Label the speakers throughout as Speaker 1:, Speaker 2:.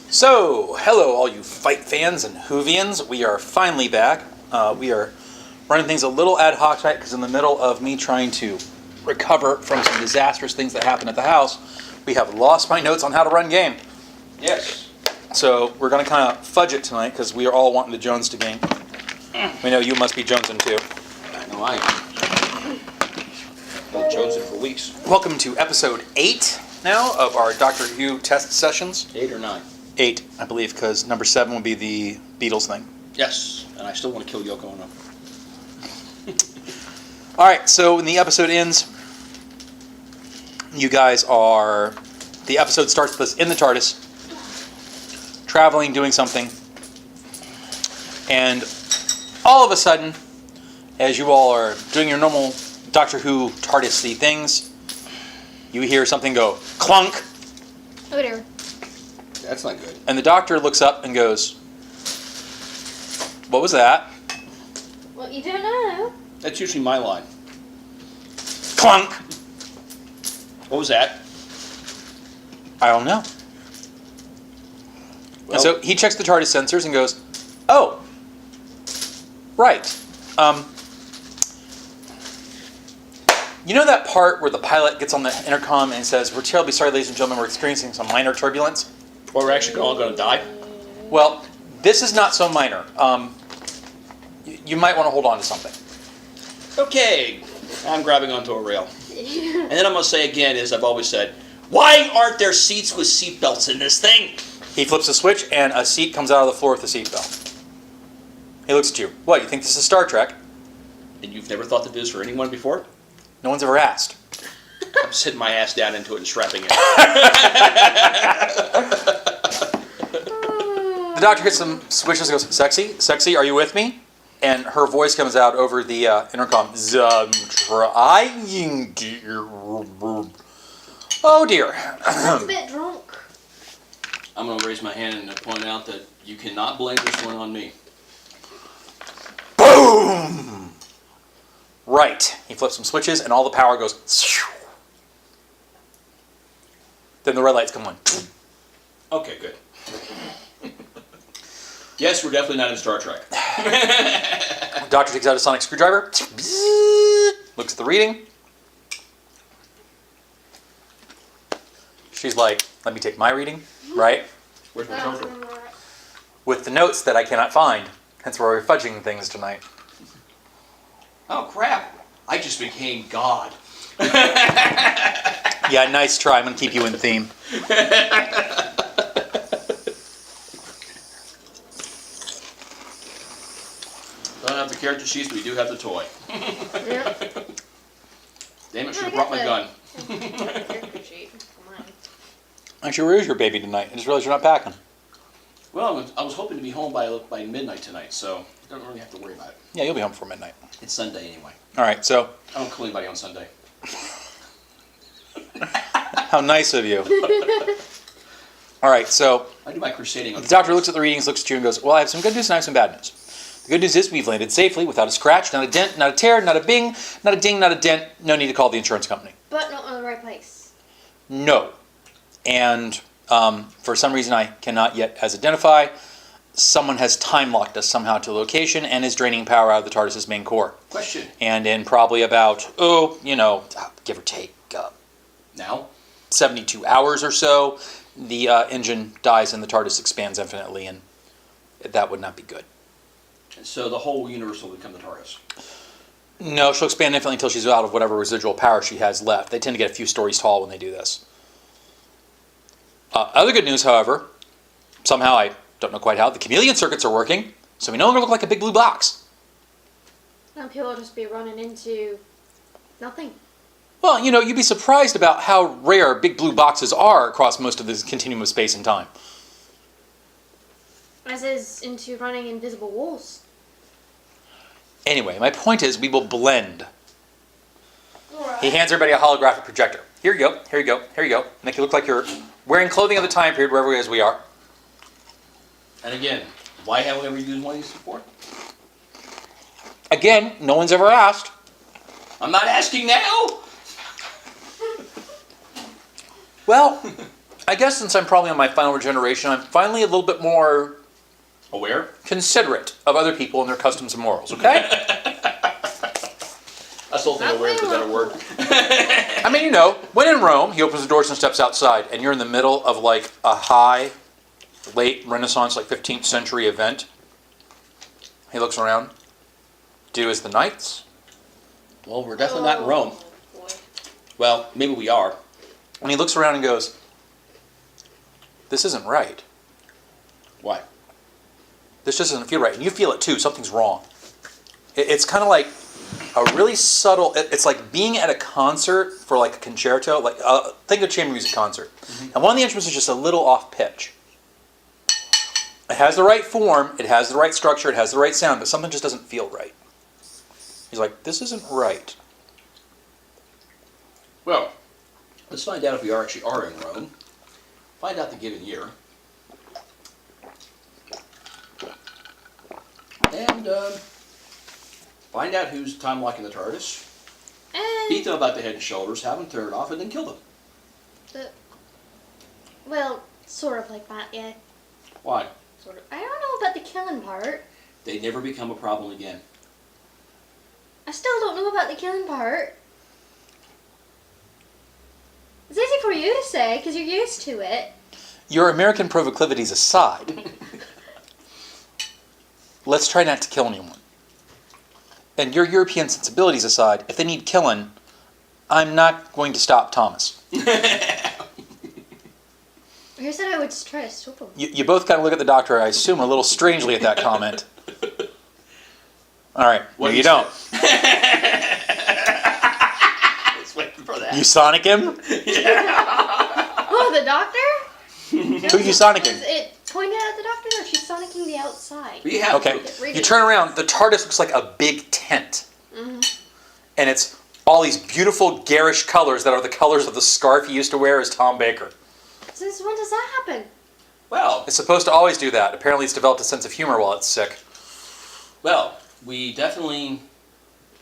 Speaker 1: So, hello all you fight fans and Whovians. We are finally back. We are running things a little ad hoc tonight because in the middle of me trying to recover from some disastrous things that happened at the house, we have lost my notes on how to run game.
Speaker 2: Yes.
Speaker 1: So, we're going to kind of fudge it tonight because we are all wanting the Jones to game. We know you must be Jonesing too.
Speaker 2: I know I am. Been Jonesing for weeks.
Speaker 1: Welcome to episode 8 now of our Doctor Who test sessions.
Speaker 2: 8 or 9?
Speaker 1: 8, I believe, because number 7 would be the Beatles thing.
Speaker 2: Yes, and I still want to kill Yoko Ono.
Speaker 1: Alright, so when the episode ends, you guys are... The episode starts with us in the TARDIS, traveling, doing something, and all of a sudden, as you all are doing your normal Doctor Who TARDIS-y things, you hear something go clunk.
Speaker 3: Oh dear.
Speaker 2: That's not good.
Speaker 1: And the Doctor looks up and goes, "What was that?"
Speaker 3: Well, you don't know.
Speaker 2: That's usually my line.
Speaker 1: Clunk!
Speaker 2: What was that?
Speaker 1: I don't know.
Speaker 2: Well,
Speaker 1: And so he checks the TARDIS sensors and goes, "Oh, right. You know that part where the pilot gets on the intercom and says, 'We're terribly sorry, ladies and gentlemen, we're experiencing some minor turbulence'?
Speaker 2: or we're actually all going to die?
Speaker 1: Well, this is not so minor. You might want to hold on to something."
Speaker 2: Okay, I'm grabbing onto a rail. And then I'm going to say again, as I've always said, why aren't there seats with seatbelts in this thing?
Speaker 1: He flips a switch and a seat comes out of the floor with a seatbelt. He looks at you. "What, you think this is Star Trek?"
Speaker 2: And you've never thought to do this for anyone before?
Speaker 1: No one's ever asked.
Speaker 2: I'm sitting my ass down into it and strapping it.
Speaker 1: The Doctor hits some switches and goes, Sexy, are you with me?" And her voice comes out over the intercom. "I'm trying, dear." Oh, dear.
Speaker 3: That's a bit drunk.
Speaker 2: I'm going to raise my hand and point out that you cannot blame this one on me.
Speaker 1: Boom! Right. He flips some switches and all the power goes. Then the red lights come on.
Speaker 2: Okay, good. Yes, we're definitely not in Star Trek.
Speaker 1: The Doctor takes out a sonic screwdriver. Looks at the reading. She's like, "Let me take my reading," right?
Speaker 2: Where's my charger?
Speaker 1: With the notes that I cannot find. Hence why we're fudging things tonight.
Speaker 2: Oh, crap. I just became God.
Speaker 1: Yeah, nice try. I'm going to keep you in theme.
Speaker 2: Don't have the character sheets, but we do have the toy.
Speaker 3: Yeah.
Speaker 2: Damn it, should have brought my gun.
Speaker 1: Actually, where is your baby tonight? I just realized you're not packing.
Speaker 2: Well, I was hoping to be home by midnight tonight, so I don't really have to worry about it.
Speaker 1: Yeah, you'll be home before midnight.
Speaker 2: It's Sunday anyway.
Speaker 1: All right, so
Speaker 2: I don't kill anybody on Sunday.
Speaker 1: how nice of you. All right, so
Speaker 2: I do my crusading on
Speaker 1: the Doctor looks at the readings, looks at you, and goes, "Well, I have some good news and I have some bad news. The good news is we've landed safely, without a scratch, not a dent, not a tear, not a bing, not a ding, not a dent. No need to call the insurance company."
Speaker 3: But not on the right place.
Speaker 1: No. And for some reason I cannot yet as identify, someone has time locked us somehow to a location and is draining power out of the TARDIS's main core.
Speaker 2: Question.
Speaker 1: And in probably about, give or take,
Speaker 2: Now?
Speaker 1: 72 hours or so, the engine dies and the TARDIS expands infinitely, and that would not be good.
Speaker 2: So the whole universe will become the TARDIS.
Speaker 1: No, she'll expand infinitely until she's out of whatever residual power she has left. They tend to get a few stories tall when they do this. Other good news, however, somehow, I don't know quite how, the chameleon circuits are working, so we no longer look like a big blue box.
Speaker 3: And people will just be running into nothing.
Speaker 1: Well, you'd be surprised about how rare big blue boxes are across most of this continuum of space and time.
Speaker 3: As is into running invisible walls.
Speaker 1: Anyway, my point is we will blend. He hands everybody a holographic projector. Here you go, here you go, here you go. Make it look like you're wearing clothing of the time period wherever it is we are.
Speaker 2: And again, why haven't we ever used one of these before?
Speaker 1: Again, no one's ever asked.
Speaker 2: I'm not asking now!
Speaker 1: Well, I guess since I'm probably on my final regeneration, I'm finally a little bit more
Speaker 2: Aware?
Speaker 1: considerate of other people and their customs and morals, okay?
Speaker 2: I still think
Speaker 3: Not
Speaker 2: aware is a
Speaker 3: really.
Speaker 2: better word.
Speaker 1: I mean, you know, when in Rome, he opens the doors and steps outside, and you're in the middle of like a high, late Renaissance, like 15th century event. He looks around. Do as the knights.
Speaker 2: Well, we're definitely not in Rome.
Speaker 3: Oh, boy.
Speaker 2: Well, maybe we are.
Speaker 1: And he looks around and goes, this isn't right.
Speaker 2: Why?
Speaker 1: This just doesn't feel right. And you feel it too. Something's wrong. It's kind of like a really subtle, it's like being at a concert for like a concerto, like think of a chamber music concert. And one of the instruments is just a little off pitch. It has the right form, it has the right structure, it has the right sound, but something just doesn't feel right. He's like, this isn't right.
Speaker 2: Well, let's find out if we actually are in Rome. Find out the given year. And find out who's time locking the TARDIS. Beat them about the head and shoulders, have them turn it off, and then kill them.
Speaker 3: Well, sort of like that, yeah.
Speaker 2: Why?
Speaker 3: Sort of. I don't know about the killing part.
Speaker 2: They never become a problem again.
Speaker 3: I still don't know about the killing part. It's easy for you to say, because you're used to it.
Speaker 1: Your American proclivities aside, let's try not to kill anyone. And your European sensibilities aside, if they need killing, I'm not going to stop Thomas.
Speaker 3: Who said I would just try to stop him?
Speaker 1: You both kind of look at the doctor, I assume, a little strangely at that comment. All right,
Speaker 2: What
Speaker 1: no,
Speaker 2: do
Speaker 1: you
Speaker 2: you
Speaker 1: don't.
Speaker 2: Let's wait for that.
Speaker 1: You sonic him?
Speaker 3: Oh, the doctor?
Speaker 1: Who you sonicking?
Speaker 3: Is it pointed at the doctor, or she's sonicking the outside?
Speaker 2: We have
Speaker 1: Okay,
Speaker 3: Read
Speaker 1: you
Speaker 3: it.
Speaker 1: turn around, the TARDIS looks like a big tent.
Speaker 3: Mm-hmm.
Speaker 1: And it's all these beautiful garish colors that are the colors of the scarf he used to wear as Tom Baker.
Speaker 3: Since when does that happen?
Speaker 2: Well,
Speaker 1: It's supposed to always do that. Apparently it's developed a sense of humor while it's sick.
Speaker 2: well, we definitely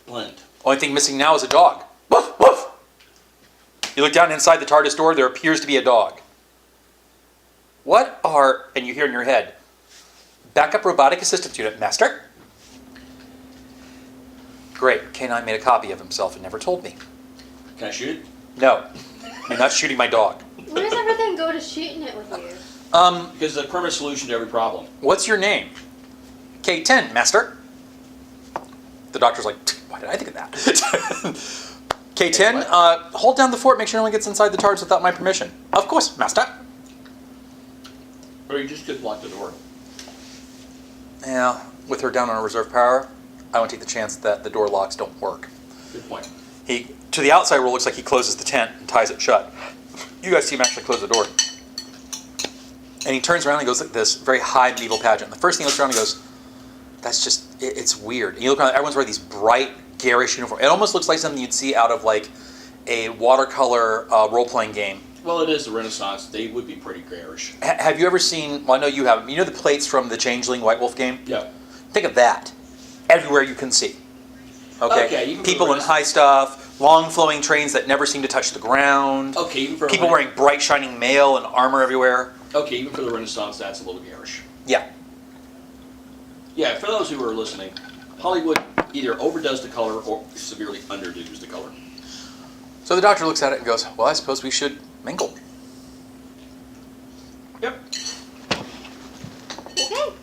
Speaker 2: blend.
Speaker 1: Only thing missing now is a dog. Woof, woof. You look down inside the TARDIS door, there appears to be a dog. What are, and you hear in your head, backup robotic assistance unit, master? Great, K9 made a copy of himself and never told me.
Speaker 2: Can I shoot it?
Speaker 1: No, you're not shooting my dog.
Speaker 3: Where does everything go to shooting it with you?
Speaker 2: Because it's a permanent solution to every problem.
Speaker 1: What's your name? K10, master. The doctor's like, why did I think of that? K10, hold down the fort, make sure no one gets inside the TARDIS without my permission. Of course, master.
Speaker 2: Or you just could block the door.
Speaker 1: Yeah, with her down on a reserve power, I won't take the chance that the door locks don't work.
Speaker 2: Good point.
Speaker 1: He, to the outside world, looks like he closes the tent and ties it shut. You guys see him actually close the door. And he turns around and goes like this, very high medieval pageant. The first thing he looks around and goes, that's just, it's weird. And you look around, everyone's wearing these bright, garish uniforms. It almost looks like something you'd see out of like a watercolor role-playing game.
Speaker 2: Well, it is the Renaissance. They would be pretty garish.
Speaker 1: Have you ever seen, well I know you haven't, you know the plates from the Changeling White Wolf game?
Speaker 2: Yeah.
Speaker 1: Think of that. Everywhere you can see.
Speaker 2: Okay, even for
Speaker 1: People
Speaker 2: the
Speaker 1: in
Speaker 2: rest-
Speaker 1: high stuff, long flowing trains that never seem to touch the ground.
Speaker 2: Okay, even for
Speaker 1: People wearing bright shining mail and armor everywhere.
Speaker 2: Okay, even for the Renaissance, that's a little garish.
Speaker 1: Yeah.
Speaker 2: Yeah, for those who are listening, Hollywood either overdoes the color or severely underdoes the color.
Speaker 1: So the doctor looks at it and goes, well, I suppose we should mingle.
Speaker 2: Yep.
Speaker 3: Okay.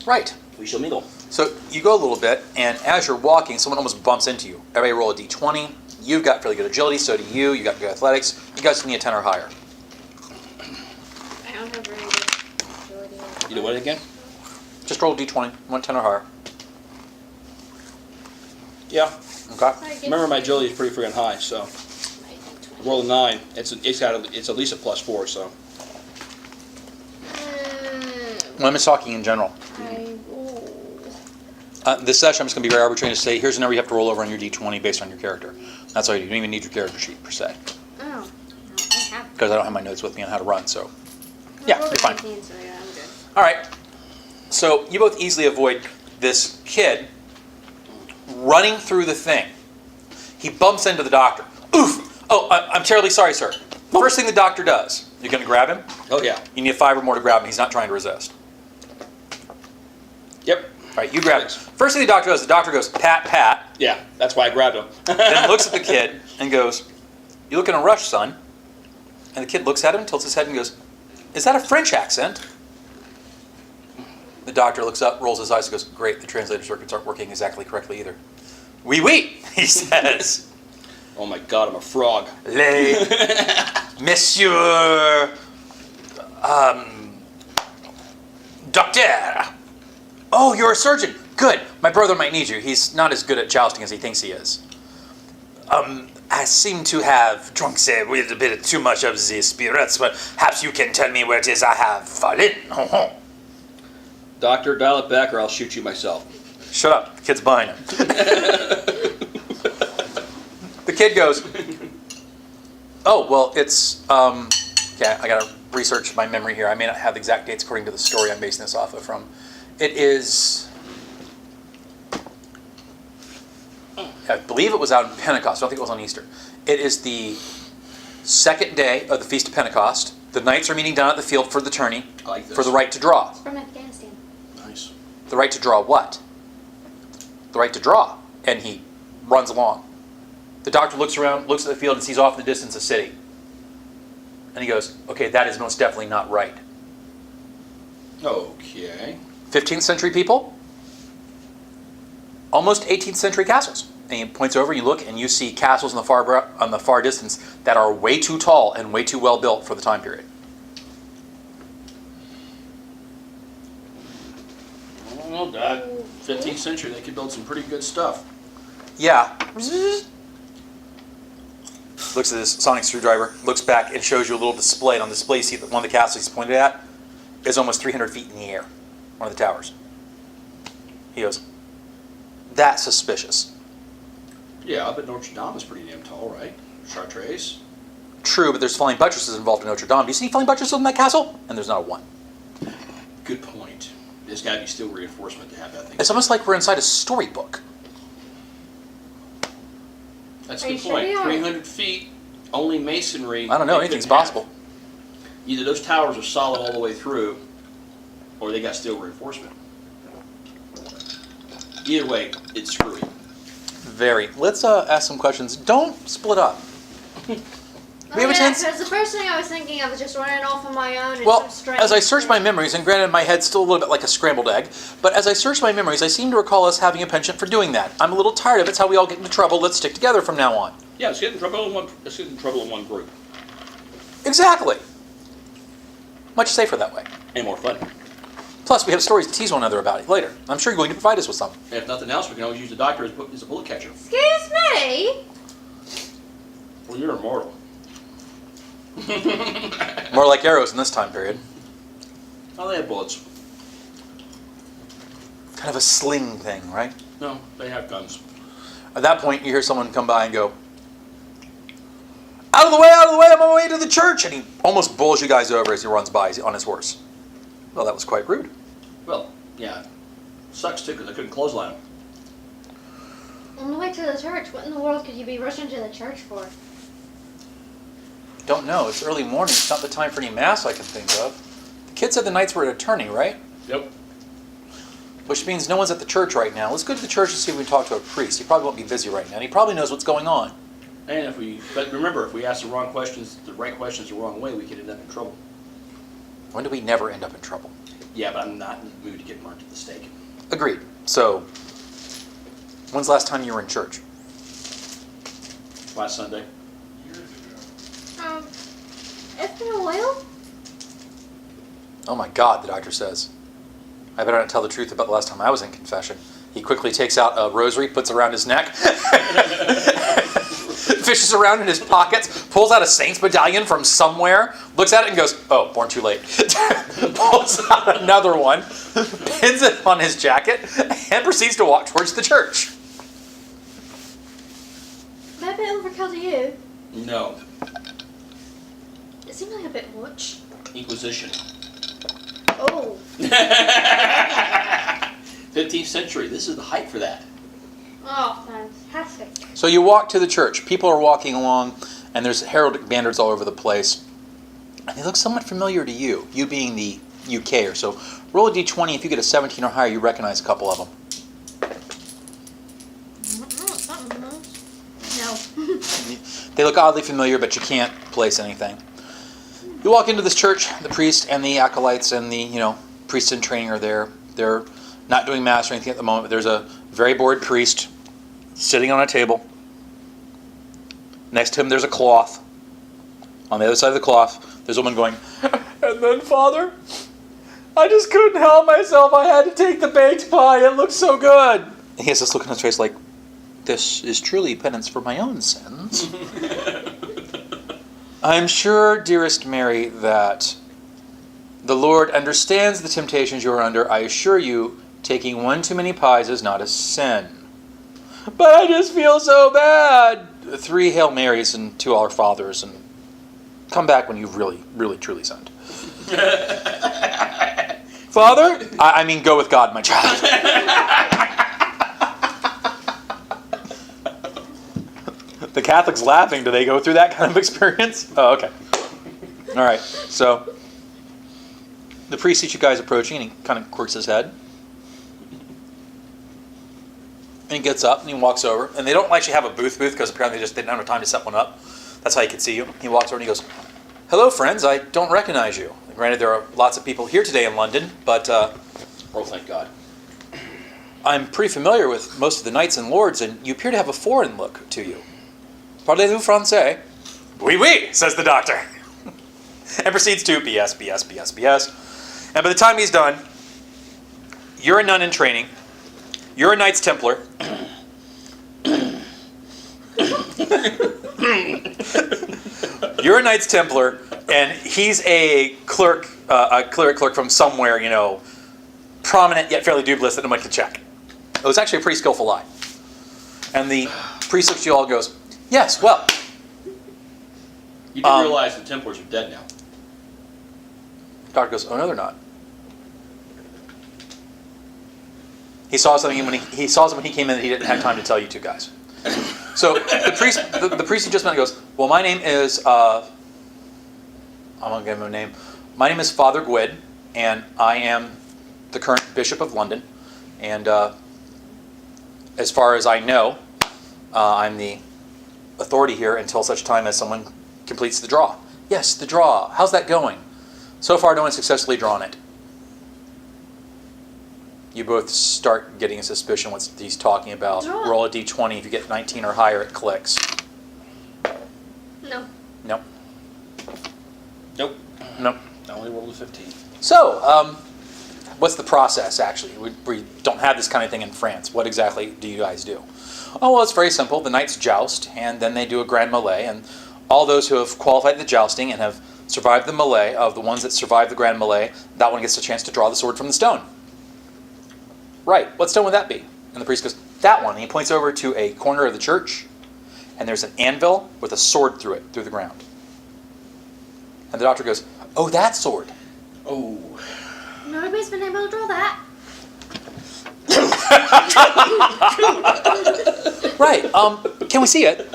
Speaker 1: Right.
Speaker 2: We shall mingle.
Speaker 1: So you go a little bit, and as you're walking, someone almost bumps into you. Everybody roll a d20. You've got fairly good agility, so do you. You got good athletics. You guys need a 10 or higher.
Speaker 3: I don't have very good agility.
Speaker 2: You know what again?
Speaker 1: Just roll a d20. 1 10 or higher.
Speaker 2: Yeah.
Speaker 1: Okay?
Speaker 2: Remember, my agility is pretty freaking high, so roll a 9. It's at least a +4, so.
Speaker 1: Well, I'm just talking in general. This session, I'm just going to be very arbitrary to say, here's a number you have to roll over on your d20 based on your character. That's all you do. You don't even need your character sheet, per se.
Speaker 3: Oh. I have.
Speaker 1: Because I don't have my notes with me on how to run, so. Yeah, you're fine.
Speaker 3: So yeah, I'm good.
Speaker 1: All right. So you both easily avoid this kid running through the thing. He bumps into the doctor. Oof! Oh, I'm terribly sorry, sir. First thing the doctor does, You going to grab him?
Speaker 2: Oh, yeah.
Speaker 1: You need 5 or more to grab him. He's not trying to resist.
Speaker 2: Yep.
Speaker 1: All right, you grab him. First thing the doctor goes, pat, pat.
Speaker 2: Yeah, that's why I grabbed him.
Speaker 1: Then looks at the kid and goes, "You look in a rush, son." And the kid looks at him, tilts his head and goes, "Is that a French accent?" The doctor looks up, rolls his eyes and goes, "Great, the translator circuits aren't working exactly correctly either." "Oui, oui," he says.
Speaker 2: Oh my God, I'm a frog.
Speaker 1: Les Monsieur Docteur. "Oh, you're a surgeon. Good. My brother might need you. He's not as good at jousting as he thinks he is. I seem to have drunk, say, with a bit too much of the spirits, but perhaps you can tell me where it is I have fallen."
Speaker 2: Doctor, dial it back or I'll shoot you myself.
Speaker 1: Shut up. The kid's behind him. The kid goes, "Oh, well, it's, okay, I gotta research my memory here. I may not have the exact dates according to the story I'm basing this off of from. It is, I believe it was out in Pentecost. I don't think it was on Easter. It is the second day of the Feast of Pentecost. The knights are meeting down at the field for the tourney,
Speaker 2: I like this.
Speaker 1: for the right to draw.
Speaker 3: It's from Afghanistan.
Speaker 2: Nice.
Speaker 1: The right to draw what? The right to draw." And he runs along. The doctor looks around, looks at the field, and sees off in the distance a city. And he goes, "Okay, that is most definitely not right."
Speaker 2: Okay.
Speaker 1: 15th century people, almost 18th century castles. And he points over, you look, and you see castles on the far distance that are way too tall and way too well built for the time period.
Speaker 2: I don't know, Dad. 15th century, they could build some pretty good stuff.
Speaker 1: Yeah. Looks at this sonic screwdriver, looks back, and shows you a little display. And on the display, you see that one of the castles he's pointed at is almost 300 feet in the air, one of the towers. He goes, "That's suspicious."
Speaker 2: Yeah, but Notre Dame is pretty damn tall, right? Chartres.
Speaker 1: True, but there's falling buttresses involved in Notre Dame. Do you see any falling buttresses in that castle? And there's not a one.
Speaker 2: Good point. There's got to be steel reinforcement to have that thing.
Speaker 1: It's almost like we're inside a storybook.
Speaker 2: That's a
Speaker 3: Are
Speaker 2: good
Speaker 3: you sure
Speaker 2: point.
Speaker 3: you are?
Speaker 2: 300 feet, only masonry.
Speaker 1: I don't know,
Speaker 2: they
Speaker 1: anything's
Speaker 2: couldn't have.
Speaker 1: possible.
Speaker 2: Either those towers are solid all the way through, or they got steel reinforcement. Either way, it's screwy.
Speaker 1: Very. Let's ask some questions. Don't split up.
Speaker 3: Oh,
Speaker 1: We have a chance-
Speaker 3: because the first thing I was thinking of was just running off on my own and
Speaker 1: Well,
Speaker 3: some strange
Speaker 1: as I search my
Speaker 3: thing.
Speaker 1: memories, and granted my head's still a little bit like a scrambled egg, but as I search my memories, I seem to recall us having a penchant for doing that. I'm a little tired of it. It's how we all get into trouble. Let's stick together from now on.
Speaker 2: Yeah, let's get in trouble in one. Let's get in trouble in one group.
Speaker 1: Exactly. Much safer that way.
Speaker 2: And more fun.
Speaker 1: Plus, we have stories to tease one another about it later. I'm sure you're going to provide us with some.
Speaker 2: And if nothing else, we can always use the doctor as a bullet catcher.
Speaker 3: Excuse me?
Speaker 2: Well, you're immortal.
Speaker 1: More like arrows in this time period.
Speaker 2: Oh, they have bullets.
Speaker 1: Kind of a sling thing, right?
Speaker 2: No, they have guns.
Speaker 1: At that point, you hear someone come by and go, out of the way, I'm on my way to the church!" And he almost bowls you guys over as he runs by on his horse. Well, that was quite rude.
Speaker 2: Well, yeah. Sucks too, because I couldn't clothesline him.
Speaker 3: On the way to the church, what in the world could you be rushing to the church for?
Speaker 1: Don't know. It's early morning. It's not the time for any mass I can think of. The kid said the knights were at a tourney, right?
Speaker 2: Yep.
Speaker 1: Which means no one's at the church right now. Let's go to the church and see if we can talk to a priest. He probably won't be busy right now. He probably knows what's going on.
Speaker 2: And but remember, if we ask the wrong questions, the right questions the wrong way, we could end up in trouble.
Speaker 1: When do we never end up in trouble?
Speaker 2: Yeah, but I'm not in the mood to get marked at the stake.
Speaker 1: Agreed. So, when's the last time you were in church?
Speaker 2: Last Sunday.
Speaker 3: It's been a while.
Speaker 1: Oh my God, the doctor says. I better not tell the truth about the last time I was in confession. He quickly takes out a rosary, puts it around his neck, fishes around in his pockets, pulls out a saint's medallion from somewhere, looks at it and goes, "Oh, born too late." Pulls out another one, pins it on his jacket, and proceeds to walk towards the church.
Speaker 3: That a bit overkill to you?
Speaker 2: No.
Speaker 3: It seemed like a bit much.
Speaker 2: Inquisition.
Speaker 3: Oh.
Speaker 2: 15th century. This is the height for that.
Speaker 3: Oh, fantastic.
Speaker 1: So you walk to the church. People are walking along, and there's heraldic banners all over the place. And they look somewhat familiar to you, you being the UKer. So roll a d20. If you get a 17 or higher, you recognize a couple of them.
Speaker 3: No.
Speaker 1: They look oddly familiar, but you can't place anything. You walk into this church. The priest and the acolytes and the priests in training are there. They're not doing mass or anything at the moment. But there's a very bored priest sitting on a table. Next to him, there's a cloth. On the other side of the cloth, there's a woman going, "And then, Father, I just couldn't help myself. I had to take the baked pie. It looked so good." And he has this look on his face like, "This is truly penance for my own sins." "I'm sure, dearest Mary, that the Lord understands the temptations you are under. I assure you, taking one too many pies is not a sin." "But I just feel so bad." 3 Hail Marys and 2 Our Fathers, and come back when you've really, really, truly sinned. "Father, I mean, go with God, my child." The Catholics laughing. Do they go through that kind of experience? Oh, okay. All right. So the priest sees you guys approaching, and he kind of quirks his head. And he gets up and he walks over. And they don't actually have a booth because apparently they just didn't have time to set one up. That's how he could see you. He walks over and he goes, "Hello, friends. I don't recognize you." Granted, there are lots of people here today in London, but
Speaker 2: Oh, thank God.
Speaker 1: I'm pretty familiar with most of the knights and lords, and you appear to have a foreign look to you. "Parlez-vous français?" "Oui, oui," says the doctor. And proceeds to BS, BS, BS, BS. And by the time he's done, you're a nun in training. You're a Knights Templar. You're a Knights Templar, and he's a cleric from somewhere, prominent yet fairly dubious that nobody can check. It was actually a pretty skillful lie. And the priest looks at you all and goes, "Yes, well."
Speaker 2: You do realize the Templars are dead now.
Speaker 1: The doctor goes, "Oh, no, they're not." He saw something when he saw something when he came in that he didn't have time to tell you two guys. So the priest who just met goes, "Well, my name is I'm gonna give him a name. My name is Father Gwyd, and I am the current Bishop of London. And as far as I know, I'm the authority here until such time as someone completes the draw." "Yes, the draw. How's that going?" "So far, no one's successfully drawn it." You both start getting a suspicion what he's talking about.
Speaker 3: Draw.
Speaker 1: Roll a d20. If you get 19 or higher, it clicks.
Speaker 3: No.
Speaker 1: Nope.
Speaker 2: Nope.
Speaker 1: Nope.
Speaker 2: I only rolled a 15.
Speaker 1: So, what's the process, actually? We don't have this kind of thing in France. What exactly do you guys do? Oh, well, it's very simple. The knights joust, and then they do a grand melee, and all those who have qualified the jousting and have survived the melee, of the ones that survive the grand melee, that one gets a chance to draw the sword from the stone. "Right. What stone would that be?" And the priest goes, "That one." And he points over to a corner of the church, and there's an anvil with a sword through it, through the ground. And the doctor goes, "Oh, that sword."
Speaker 2: Oh.
Speaker 3: Nobody's been able to draw that.
Speaker 1: "Right. Can we see it?"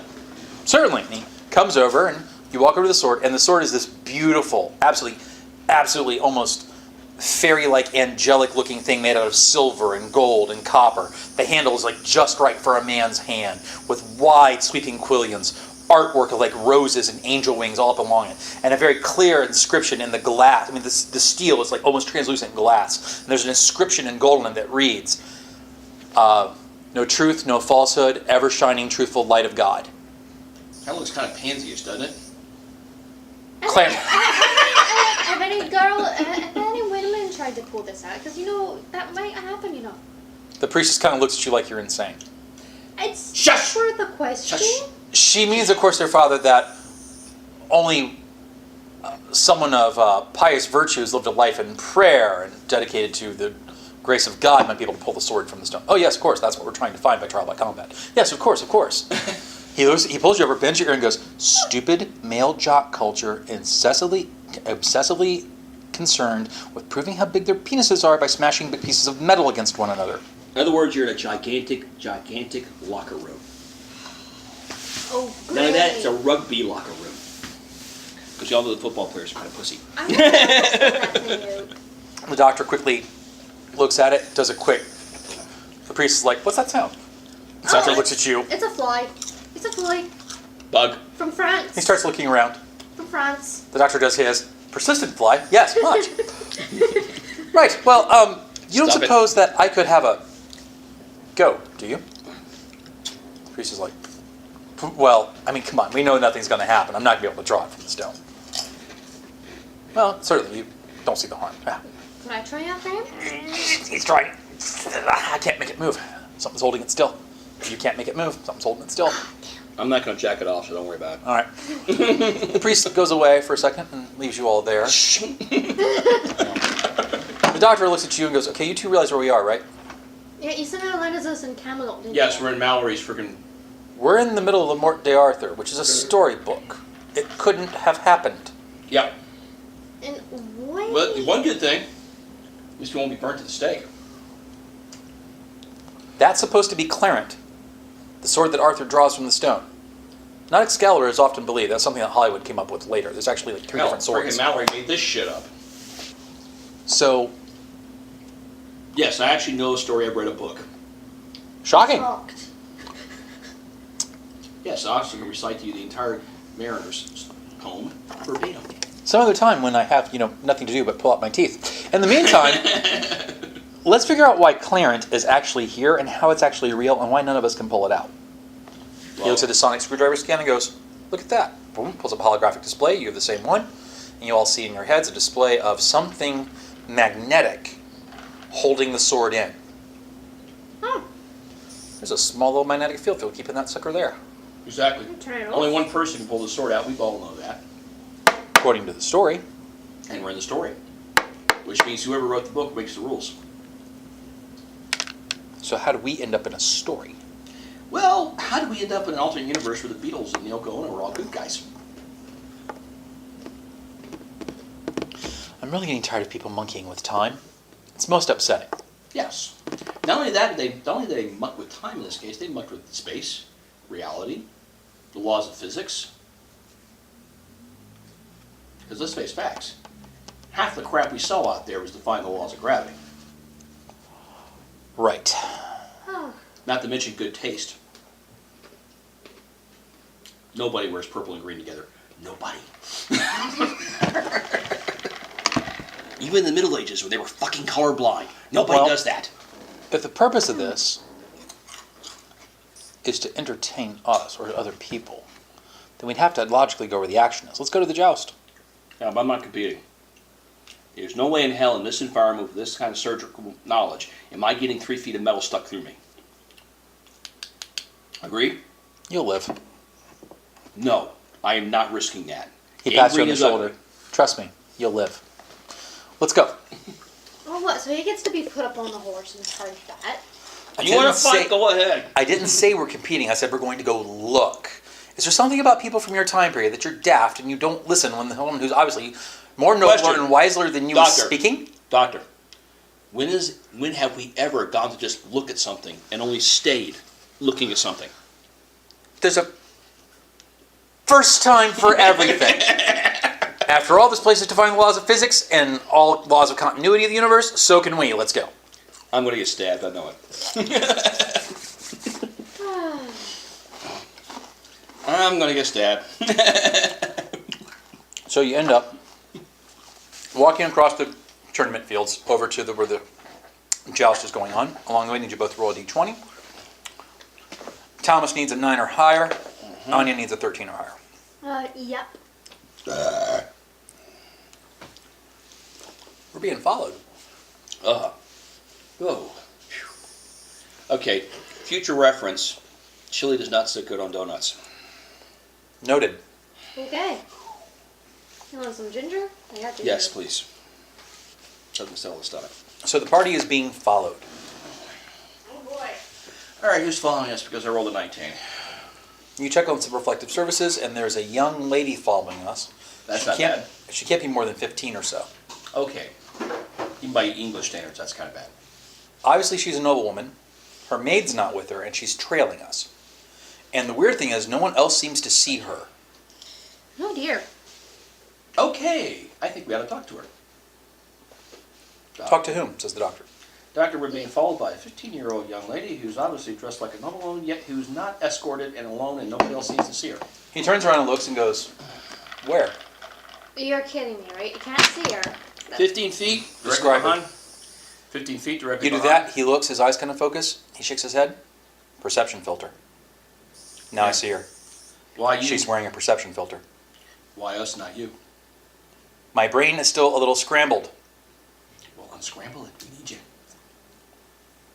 Speaker 1: "Certainly." And he comes over, and you walk over to the sword, and the sword is this beautiful, absolutely almost fairy-like, angelic-looking thing made out of silver and gold and copper. The handle is like just right for a man's hand, with wide, sweeping quillions, artwork of like roses and angel wings all up along it, and a very clear inscription in the glass. I mean, the steel is like almost translucent glass, and there's an inscription in gold on it that reads, "No truth, no falsehood, ever shining, truthful light of God."
Speaker 2: That looks kind of pansy-ish, doesn't it?
Speaker 1: Claire.
Speaker 3: Have any women tried to pull this out? Because, that might happen,
Speaker 1: The priestess kind of looks at you like you're insane.
Speaker 3: It's
Speaker 2: Shush!
Speaker 3: for the question.
Speaker 2: Shush!
Speaker 1: She means, of course, their father, that only someone of pious virtues lived a life in prayer and dedicated to the grace of God might be able to pull the sword from the stone. "Oh, yes, of course, that's what we're trying to find by trial by combat." "Yes, of course, of course." He pulls you over, bends your ear, and goes, "Stupid male jock culture, obsessively concerned with proving how big their penises are by smashing big pieces of metal against one another."
Speaker 2: In other words, you're in a gigantic locker room.
Speaker 3: Oh, great.
Speaker 2: None of that, it's a rugby locker room. Because because y'all know the football players are kind of pussy.
Speaker 3: I'm gonna that to you.
Speaker 1: The doctor quickly looks at it, does a quick. The priest is like, "What's that sound?" The doctor looks at you.
Speaker 3: It's a fly. It's a fly.
Speaker 2: Bug.
Speaker 3: From France.
Speaker 1: He starts looking around.
Speaker 3: From France.
Speaker 1: The doctor does his. Persistent fly? Yes, much. Right, well, you don't
Speaker 2: Stop it.
Speaker 1: suppose that I could have a go, do you? The priest is like, well, I mean, come on, we know nothing's going to happen. I'm not going to be able to draw it from the stone. Well, certainly, you don't see the harm. Ah.
Speaker 3: Can I try out for him?
Speaker 1: He's trying. I can't make it move. Something's holding it still. You can't make it move. Something's holding it still.
Speaker 2: I'm not going to jack it off, so don't worry about it.
Speaker 1: All right. The priest goes away for a second and leaves you all there. The doctor looks at you and goes, okay, you two realize where we are, right?
Speaker 3: Yeah, you sent out letters us in Camelot, didn't
Speaker 2: Yes,
Speaker 3: you?
Speaker 2: we're in Mallory's freaking...
Speaker 1: We're in the middle of the Morte De Arthur, which is a storybook. It couldn't have happened.
Speaker 2: Yeah.
Speaker 3: And why?
Speaker 2: Well, one good thing, at least we won't be burnt at the stake.
Speaker 1: That's supposed to be Clarent, the sword that Arthur draws from the stone. Not Excalibur is often believed. That's something that Hollywood came up with later. There's actually like three different
Speaker 2: Freaking
Speaker 1: swords.
Speaker 2: Mallory made this shit up.
Speaker 1: So,
Speaker 2: Yes, I actually know a story. I've read a book.
Speaker 1: shocking.
Speaker 3: Shocked.
Speaker 2: Yes, I actually can recite to you the entire Mariner's poem verbatim.
Speaker 1: Some other time when I have, nothing to do but pull out my teeth. In the meantime, let's figure out why Clarent is actually here and how it's actually real and why none of us can pull it out. He looks at his sonic screwdriver scan and goes, look at that. Boom, pulls up a holographic display. You have the same one. And you all see in your heads a display of something magnetic holding the sword in.
Speaker 3: Oh,
Speaker 1: There's a small little magnetic field keeping that sucker there.
Speaker 2: Exactly.
Speaker 3: turn it off.
Speaker 2: Only one person can pull the sword out. We all know that.
Speaker 1: According to the story.
Speaker 2: And we're in the story. Which means whoever wrote the book makes the rules.
Speaker 1: So how do we end up in a story?
Speaker 2: Well, how did we end up in an alternate universe where the Beatles and Yoko Ono were all good guys?
Speaker 1: I'm really getting tired of people monkeying with time. It's most upsetting.
Speaker 2: Yes. Not only that, did they muck with time in this case, they mucked with space, reality, the laws of physics. Because let's face facts. Half the crap we saw out there was defying the laws of gravity.
Speaker 1: Right.
Speaker 3: Oh,
Speaker 2: Not to mention good taste. Nobody wears purple and green together. Nobody. Even in the Middle Ages when they were fucking colorblind. Nobody
Speaker 1: Well-
Speaker 2: does that.
Speaker 1: If the purpose of this is to entertain us or other people, then we'd have to logically go where the action is. Let's go to the joust.
Speaker 2: Yeah, but I'm not competing. There's no way in hell in this environment with this kind of surgical knowledge am I getting 3 feet of metal stuck through me. Agree?
Speaker 1: You'll live.
Speaker 2: No, I am not risking that.
Speaker 1: He pats you on
Speaker 2: Gangrene
Speaker 1: the
Speaker 2: is
Speaker 1: shoulder.
Speaker 2: ugly.
Speaker 1: Trust me, you'll live. Let's go.
Speaker 3: oh, what? So he gets to be put up on the horse and charge that?
Speaker 2: You want to fight? Go ahead.
Speaker 1: I didn't say we're competing. I said we're going to go look. Is there something about people from your time period that you're daft and you don't listen when the woman who's obviously more nobler
Speaker 2: Question.
Speaker 1: and wiser than you
Speaker 2: Doctor.
Speaker 1: is speaking?
Speaker 2: Doctor, when have we ever gone to just look at something and only stayed looking at something?
Speaker 1: There's a first time for everything. After all, this place is defying the laws of physics and all laws of continuity of the universe, so can we. Let's go.
Speaker 2: I'm going to get stabbed, I know it. I'm going to get stabbed.
Speaker 1: So you end up walking across the tournament fields over to where the joust is going on. Along the way, I need you both to roll a d20. Thomas needs a 9 or higher. Anya needs a 13 or higher.
Speaker 3: Yep.
Speaker 1: We're being followed.
Speaker 2: Whoa. Okay, future reference. Chili does not sit good on donuts.
Speaker 1: Noted.
Speaker 3: Okay. You want some ginger? I got ginger.
Speaker 2: Yes, please. Doesn't sell the stomach.
Speaker 1: So the party is being followed.
Speaker 3: Oh boy.
Speaker 2: All right, who's following us? Because I rolled a 19.
Speaker 1: You check on some reflective surfaces, and there's a young lady following us.
Speaker 2: That's
Speaker 1: She
Speaker 2: not
Speaker 1: can't-
Speaker 2: bad.
Speaker 1: She can't be more than 15 or so.
Speaker 2: Okay. Even by English standards, that's kind of bad.
Speaker 1: Obviously, she's a noblewoman. Her maid's not with her, and she's trailing us. And the weird thing is, no one else seems to see her.
Speaker 3: Oh dear.
Speaker 2: Okay, I think we ought to talk to her.
Speaker 1: Talk to whom? Says the doctor.
Speaker 2: Doctor, we're being followed by a 15-year-old young lady who's obviously dressed like a normal woman, yet who's not escorted and alone, and nobody else needs to see her.
Speaker 1: He turns around and looks and goes, "Where?"
Speaker 3: You're kidding me, right? You can't see her.
Speaker 2: 15 feet, directly
Speaker 1: Describe
Speaker 2: behind.
Speaker 1: it.
Speaker 2: 15 feet directly
Speaker 1: You do
Speaker 2: behind.
Speaker 1: that, he looks, his eyes kind of focus, he shakes his head. Perception filter. Now I
Speaker 2: Yeah.
Speaker 1: see her.
Speaker 2: Why you?
Speaker 1: She's wearing a perception filter.
Speaker 2: Why us, not you?
Speaker 1: My brain is still a little scrambled.
Speaker 2: Well, unscramble it. We need you.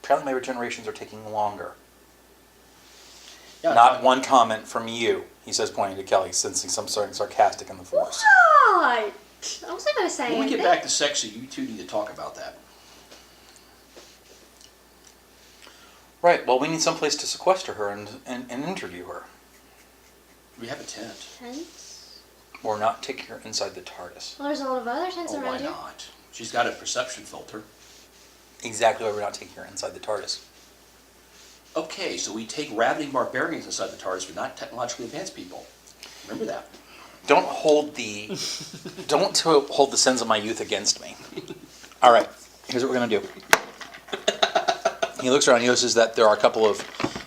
Speaker 1: Apparently my regenerations are taking longer.
Speaker 2: Yeah,
Speaker 1: Not one comment from you, he says, pointing to Kelly, sensing some sort of sarcastic in the voice.
Speaker 3: What? I wasn't going to say
Speaker 2: When we get
Speaker 3: anything.
Speaker 2: back to sexy, you two need to talk about that.
Speaker 1: Right, well, we need someplace to sequester her and interview her.
Speaker 2: We have a tent.
Speaker 3: Tents?
Speaker 1: Or not taking her inside the TARDIS.
Speaker 3: Well, there's a lot of other tents
Speaker 2: Oh, why
Speaker 3: around here.
Speaker 2: not? She's got a perception filter.
Speaker 1: Exactly why we're not taking her inside the TARDIS.
Speaker 2: Okay, so we take ravening barbarians inside the TARDIS, but not technologically advanced people. Remember that.
Speaker 1: Don't hold the sins of my youth against me. All right, here's what we're gonna do. He looks around. He notices that there are a couple of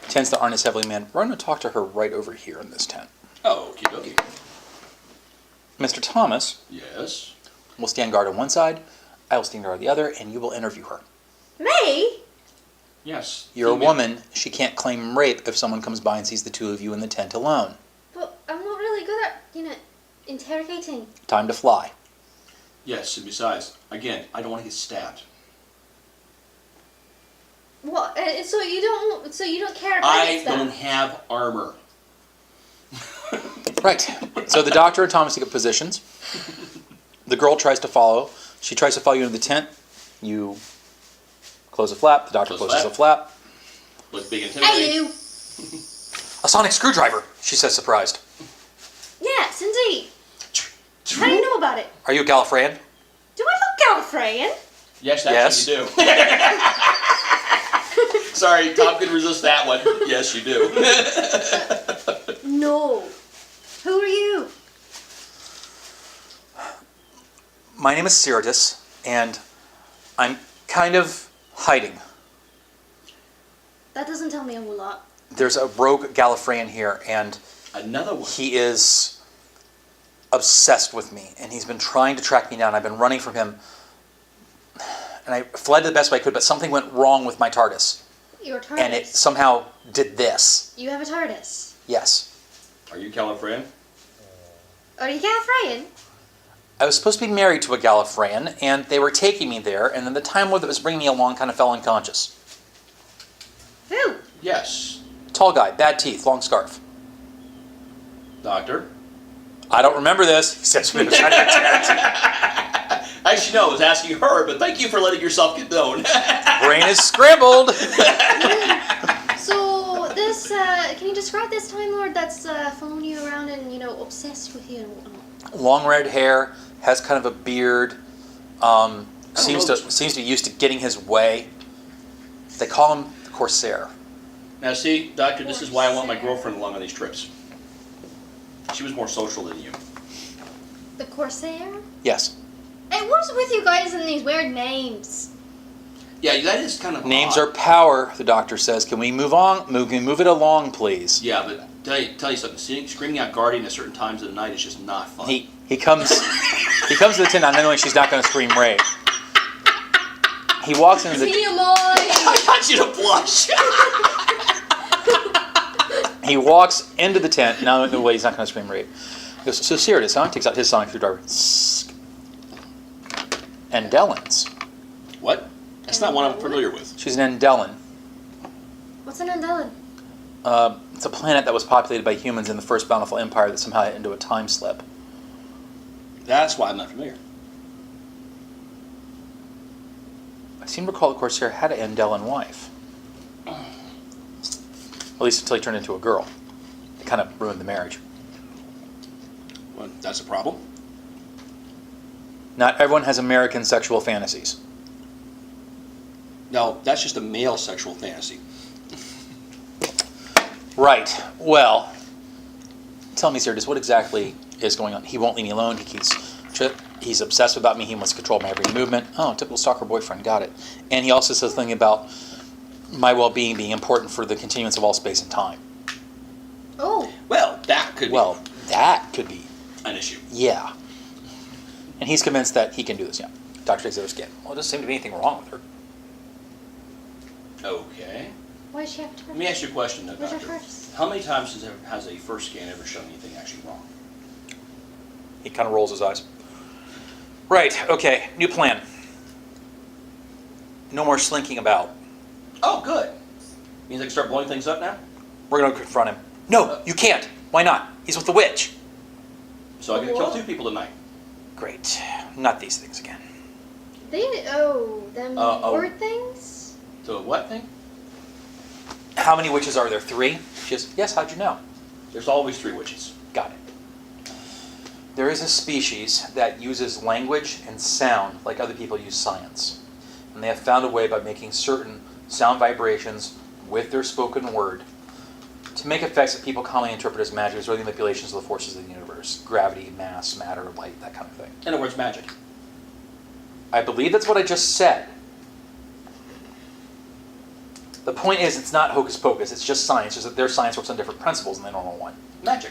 Speaker 1: tents that aren't as heavily manned. We're gonna talk to her right over here in this tent.
Speaker 2: Oh, okie dokie.
Speaker 1: Mr. Thomas
Speaker 2: Yes.
Speaker 1: will stand guard on one side. I will stand guard on the other, and you will interview her.
Speaker 3: Me?
Speaker 2: Yes.
Speaker 1: You're a
Speaker 2: female.
Speaker 1: woman. She can't claim rape if someone comes by and sees the two of you in the tent alone.
Speaker 3: But I'm not really good at, interrogating.
Speaker 1: Time to fly.
Speaker 2: Yes, and besides, again, I don't want to get stabbed.
Speaker 3: What? So you don't care if
Speaker 2: I
Speaker 3: get stabbed?
Speaker 2: don't have armor.
Speaker 1: Right. So the doctor and Thomas take up positions. The girl tries to follow. She tries to follow you into the tent. You close a flap. The doctor
Speaker 2: Close
Speaker 1: closes
Speaker 2: flap.
Speaker 1: a flap.
Speaker 2: Look big and
Speaker 3: Hey,
Speaker 2: intimidating.
Speaker 3: you!
Speaker 1: A sonic screwdriver, she says, surprised.
Speaker 3: Yes, indeed. How do you know about it?
Speaker 1: Are you a Gallifreyan?
Speaker 3: Do I look Gallifreyan?
Speaker 2: Yes, actually you do. Sorry, Tom couldn't resist that one. Yes, you do.
Speaker 3: No. Who are you?
Speaker 1: My name is Ciritus, and I'm kind of hiding.
Speaker 3: That doesn't tell me a whole lot.
Speaker 1: There's a rogue Gallifreyan here, and
Speaker 2: Another one.
Speaker 1: he is obsessed with me, and he's been trying to track me down. I've been running from him, and I fled the best way I could, but something went wrong with my TARDIS,
Speaker 3: You're a TARDIS.
Speaker 1: and it somehow did this.
Speaker 3: You have a TARDIS.
Speaker 1: Yes.
Speaker 2: Are you Gallifreyan?
Speaker 3: Are you Gallifreyan?
Speaker 1: I was supposed to be married to a Gallifreyan, and they were taking me there, and then the Time Lord that was bringing me along kind of fell unconscious.
Speaker 3: Who?
Speaker 2: Yes.
Speaker 1: Tall guy, bad teeth, long scarf.
Speaker 2: Doctor?
Speaker 1: I don't remember this, he says from inside the tent.
Speaker 2: Actually, no, I was asking her, but thank you for letting yourself get known.
Speaker 1: Brain is scrambled.
Speaker 3: So this, can you describe this Time Lord that's following you around and, obsessed with you and whatnot?
Speaker 1: Long red hair, has kind of a beard, seems
Speaker 2: know
Speaker 1: to be used to getting his way. They call him the Corsair.
Speaker 2: Now see, Doctor, this is why I want my girlfriend along on these trips. She was more social than you.
Speaker 3: The Corsair?
Speaker 1: Yes.
Speaker 3: Hey, what's with you guys and these weird names?
Speaker 2: Yeah, that is kind of
Speaker 1: Names
Speaker 2: odd.
Speaker 1: are power, the doctor says. Can we move on? Can we move it along, please?
Speaker 2: Yeah, but tell you something. Screaming out Guardian at certain times of the night is just not fun.
Speaker 1: He comes to the tent not knowing she's not going to scream rape. He walks into the
Speaker 2: I got you to blush.
Speaker 1: He walks into the tent, now in the way he's not going to scream rape. He goes, so Ciritus, huh? Takes out his sonic screwdriver. Endelans.
Speaker 2: What? That's not one I'm familiar with.
Speaker 1: She's an Endelan.
Speaker 3: What's an Andellan?
Speaker 1: It's a planet that was populated by humans in the first Bountiful Empire that somehow hit into a time slip.
Speaker 2: That's why I'm not familiar.
Speaker 1: I seem to recall the Corsair had an Endelan wife. At least until he turned into a girl. It kind of ruined the marriage.
Speaker 2: Well, that's a problem.
Speaker 1: Not everyone has American sexual fantasies.
Speaker 2: No, that's just a male sexual fantasy.
Speaker 1: Right. Well, tell me, Ciritus, what exactly is going on? He won't leave me alone. He keeps He's obsessed about me. He wants to control my every movement. Oh, typical stalker boyfriend. Got it. And he also says something about my well-being being important for the continuance of all space and time.
Speaker 3: Oh.
Speaker 2: Well, that could
Speaker 1: be
Speaker 2: an issue.
Speaker 1: Yeah. And he's convinced that he can do this. Yeah. Dr. takes their skin. Well, it doesn't seem to be anything wrong with her.
Speaker 2: Okay.
Speaker 3: Why does she have to?
Speaker 2: Let me ask you a question, though,
Speaker 3: Where's her
Speaker 2: Doctor.
Speaker 3: first?
Speaker 2: How many times has a first scan ever shown anything actually wrong?
Speaker 1: He kind of rolls his eyes. Right. Okay. New plan. No more slinking about.
Speaker 2: Oh, good. Means I can start blowing things up now?
Speaker 1: We're going to confront him. No, you can't. Why not? He's with the witch.
Speaker 2: So I get to kill 2 people tonight.
Speaker 1: Great. Not these things again.
Speaker 3: Them word things?
Speaker 2: So what thing?
Speaker 1: How many witches are there? 3? She goes, yes, how'd you know?
Speaker 2: There's always 3 witches.
Speaker 1: Got it. There is a species that uses language and sound like other people use science. And they have found a way by making certain sound vibrations with their spoken word to make effects that people commonly interpret as magic, or the manipulations of the forces of the universe. Gravity, mass, matter, light, that kind of thing.
Speaker 2: In other words, magic.
Speaker 1: I believe that's what I just said. The point is, it's not hocus pocus, it's just science, just that their science works on different principles than the normal one.
Speaker 2: Magic.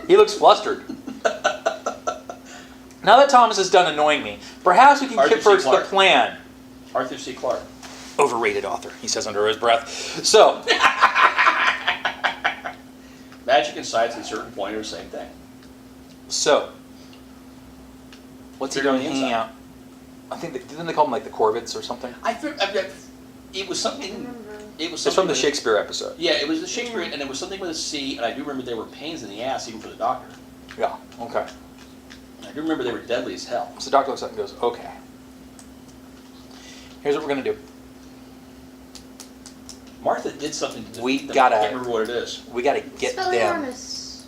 Speaker 1: He looks flustered. Now that Thomas is done annoying me, perhaps we can
Speaker 2: Arthur
Speaker 1: get
Speaker 2: C.
Speaker 1: first the
Speaker 2: Clarke.
Speaker 1: plan.
Speaker 2: Arthur C. Clarke.
Speaker 1: Overrated author, he says under his breath. So,
Speaker 2: Magic and science at a certain point are the same thing.
Speaker 1: what's he
Speaker 2: They're
Speaker 1: doing
Speaker 2: on the
Speaker 1: hanging
Speaker 2: inside.
Speaker 1: out? I think, didn't they call them like the Corvids or something?
Speaker 2: It was something. It was
Speaker 1: It's
Speaker 2: something
Speaker 1: from the
Speaker 2: with-
Speaker 1: Shakespeare episode.
Speaker 2: Yeah, it was the Shakespeare, and it was something with a C, and I do remember they were pains in the ass even for the doctor.
Speaker 1: Yeah, okay.
Speaker 2: I do remember they were deadly as hell.
Speaker 1: So the doctor looks up and goes, okay. Here's what we're going to do.
Speaker 2: Martha did something to
Speaker 1: We
Speaker 2: defeat them.
Speaker 1: gotta-
Speaker 2: I can't remember what it is.
Speaker 1: We got to get them.
Speaker 3: Spelliarmus.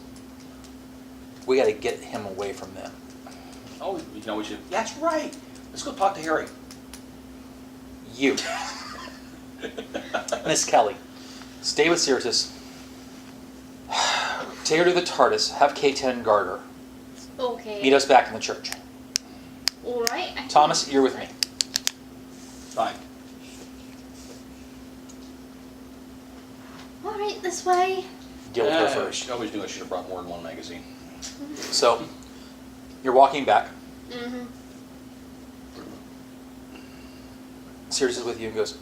Speaker 1: We got to get him away from them.
Speaker 2: Oh, we can always do. That's right. Let's go talk to Harry.
Speaker 1: You. Miss Kelly, stay with Syrtis. Take her to the TARDIS. Have K10 guard her.
Speaker 3: Okay.
Speaker 1: Meet us back in the church.
Speaker 3: Alright.
Speaker 1: Thomas, you're with me.
Speaker 2: Fine.
Speaker 3: Alright, this way.
Speaker 1: Deal with her first.
Speaker 2: I always knew I should have brought more than one magazine.
Speaker 1: So, you're walking back.
Speaker 3: Mm-hmm.
Speaker 1: Sirius is with you and goes,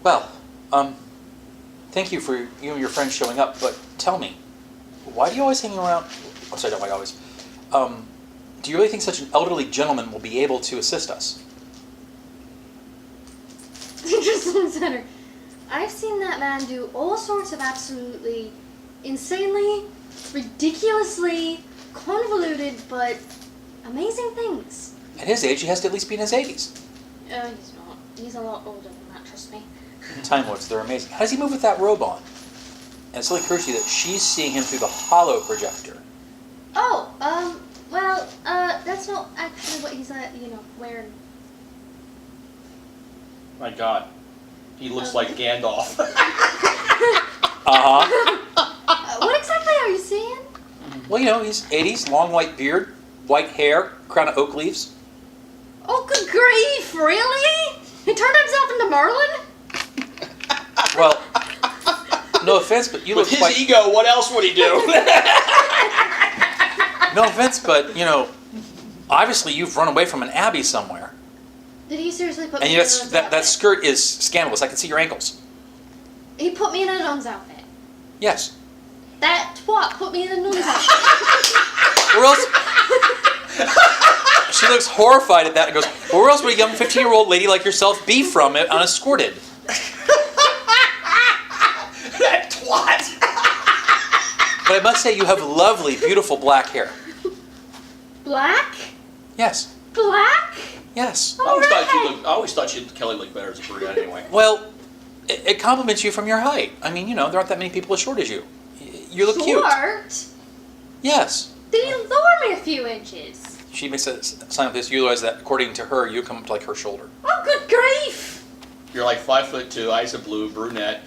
Speaker 1: well, thank you for you and your friends showing up, but tell me, why do you always hang around? Oh, sorry, not why always. Do you really think such an elderly gentleman will be able to assist us?
Speaker 3: He just looks at her. I've seen that man do all sorts of absolutely insanely, ridiculously convoluted, but amazing things.
Speaker 1: At his age, he has to at least be in his 80s.
Speaker 3: He's not. He's a lot older than that, trust me.
Speaker 1: Time Lords, they're amazing. How does he move with that robe on? And it suddenly occurs to you that she's seeing him through the hollow projector.
Speaker 3: Oh, well, that's not actually what he's, wearing.
Speaker 2: My God. He looks like Gandalf.
Speaker 1: Uh-huh.
Speaker 3: What exactly are you seeing?
Speaker 1: Well, you know, he's 80s, long white beard, white hair, crown of oak leaves.
Speaker 3: Oh, good grief, really? He turned himself into Merlin?
Speaker 1: Well, no offense, but you
Speaker 2: With
Speaker 1: look
Speaker 2: his
Speaker 1: quite...
Speaker 2: ego, what else would he do?
Speaker 1: No offense, but, you know, obviously you've run away from an abbey somewhere.
Speaker 3: Did he seriously put
Speaker 1: And
Speaker 3: me in a nun's
Speaker 1: that
Speaker 3: outfit?
Speaker 1: skirt is scandalous. I can see your ankles.
Speaker 3: He put me in a nun's outfit.
Speaker 1: Yes.
Speaker 3: That twat put me in a nun's outfit.
Speaker 1: Or else... She looks horrified at that and goes, where else would a young 15-year-old lady like yourself be from it unescorted?
Speaker 2: That twat.
Speaker 1: But I must say you have lovely, beautiful black hair.
Speaker 3: Black?
Speaker 1: Yes.
Speaker 3: Black?
Speaker 1: Yes.
Speaker 2: I always thought Kelly looked better as a brunette anyway.
Speaker 1: Well, it compliments you from your height. I mean, you know, there aren't that many people as short as you. You look cute.
Speaker 3: Short?
Speaker 1: Yes.
Speaker 3: Did he lower me a few inches?
Speaker 1: She makes a sign with this. You realize that, according to her, you come up to like her shoulder.
Speaker 3: Oh, good grief!
Speaker 2: You're like 5'2", eyes of blue, brunette.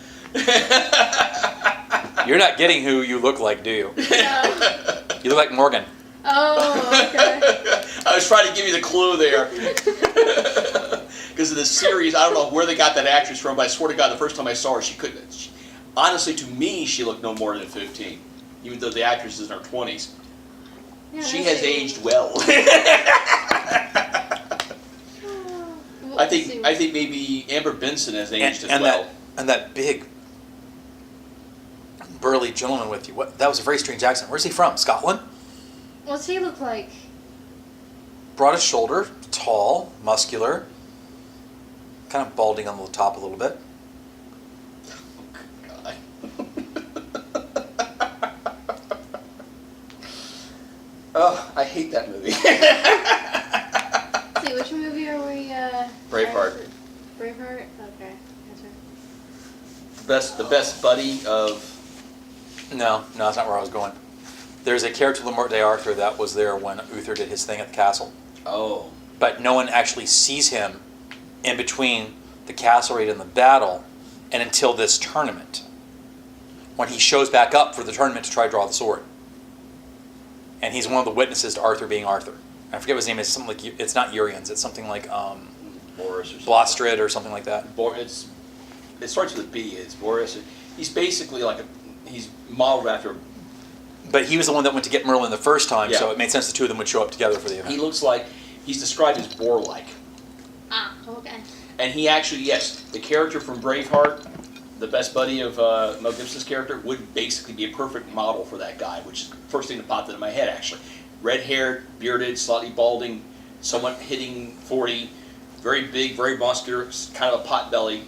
Speaker 1: You're not getting who you look like, do you?
Speaker 3: No.
Speaker 1: You look like Morgan.
Speaker 3: Oh, okay.
Speaker 2: I was trying to give you the clue there. Because of the series, I don't know where they got that actress from, but I swear to God, the first time I saw her, she couldn't. Honestly, to me, she looked no more than 15, even though the actress is in her 20s.
Speaker 3: Yeah,
Speaker 2: She
Speaker 3: that's
Speaker 2: has aged well. I think maybe Amber Benson has aged as well.
Speaker 1: That big burly gentleman with you. That was a very strange accent. Where's he from? Scotland?
Speaker 3: What's he look like?
Speaker 1: Broadish shoulder, tall, muscular, kind of balding on the top a little bit.
Speaker 2: God. Oh, I hate that movie.
Speaker 3: See, which movie are we?
Speaker 2: Braveheart.
Speaker 3: Braveheart. Okay, that's right.
Speaker 2: The best buddy of.
Speaker 1: No, that's not where I was going. There's a character, Morte De Arthur, that was there when Uther did his thing at the castle.
Speaker 2: Oh.
Speaker 1: But no one actually sees him in between the castle raid and the battle, and until this tournament, when he shows back up for the tournament to try to draw the sword. And he's one of the witnesses to Arthur being Arthur. I forget what his name is. Something like, it's not Urians. It's something like
Speaker 2: Boris or something.
Speaker 1: Blostrid or something like that.
Speaker 2: It starts with a B. It's Boris. He's basically like he's modeled after.
Speaker 1: But he was the one that went to get Merlin the first time,
Speaker 2: Yeah.
Speaker 1: so it made sense the two of them would show up together for the event.
Speaker 2: He looks like he's described as boar-like.
Speaker 3: Ah, okay.
Speaker 2: And he actually, yes, the character from Braveheart, the best buddy of Mel Gibson's character, would basically be a perfect model for that guy, which is the first thing that popped into my head, actually. Red-haired, bearded, slightly balding, somewhat hitting 40, very big, very muscular, kind of a pot belly.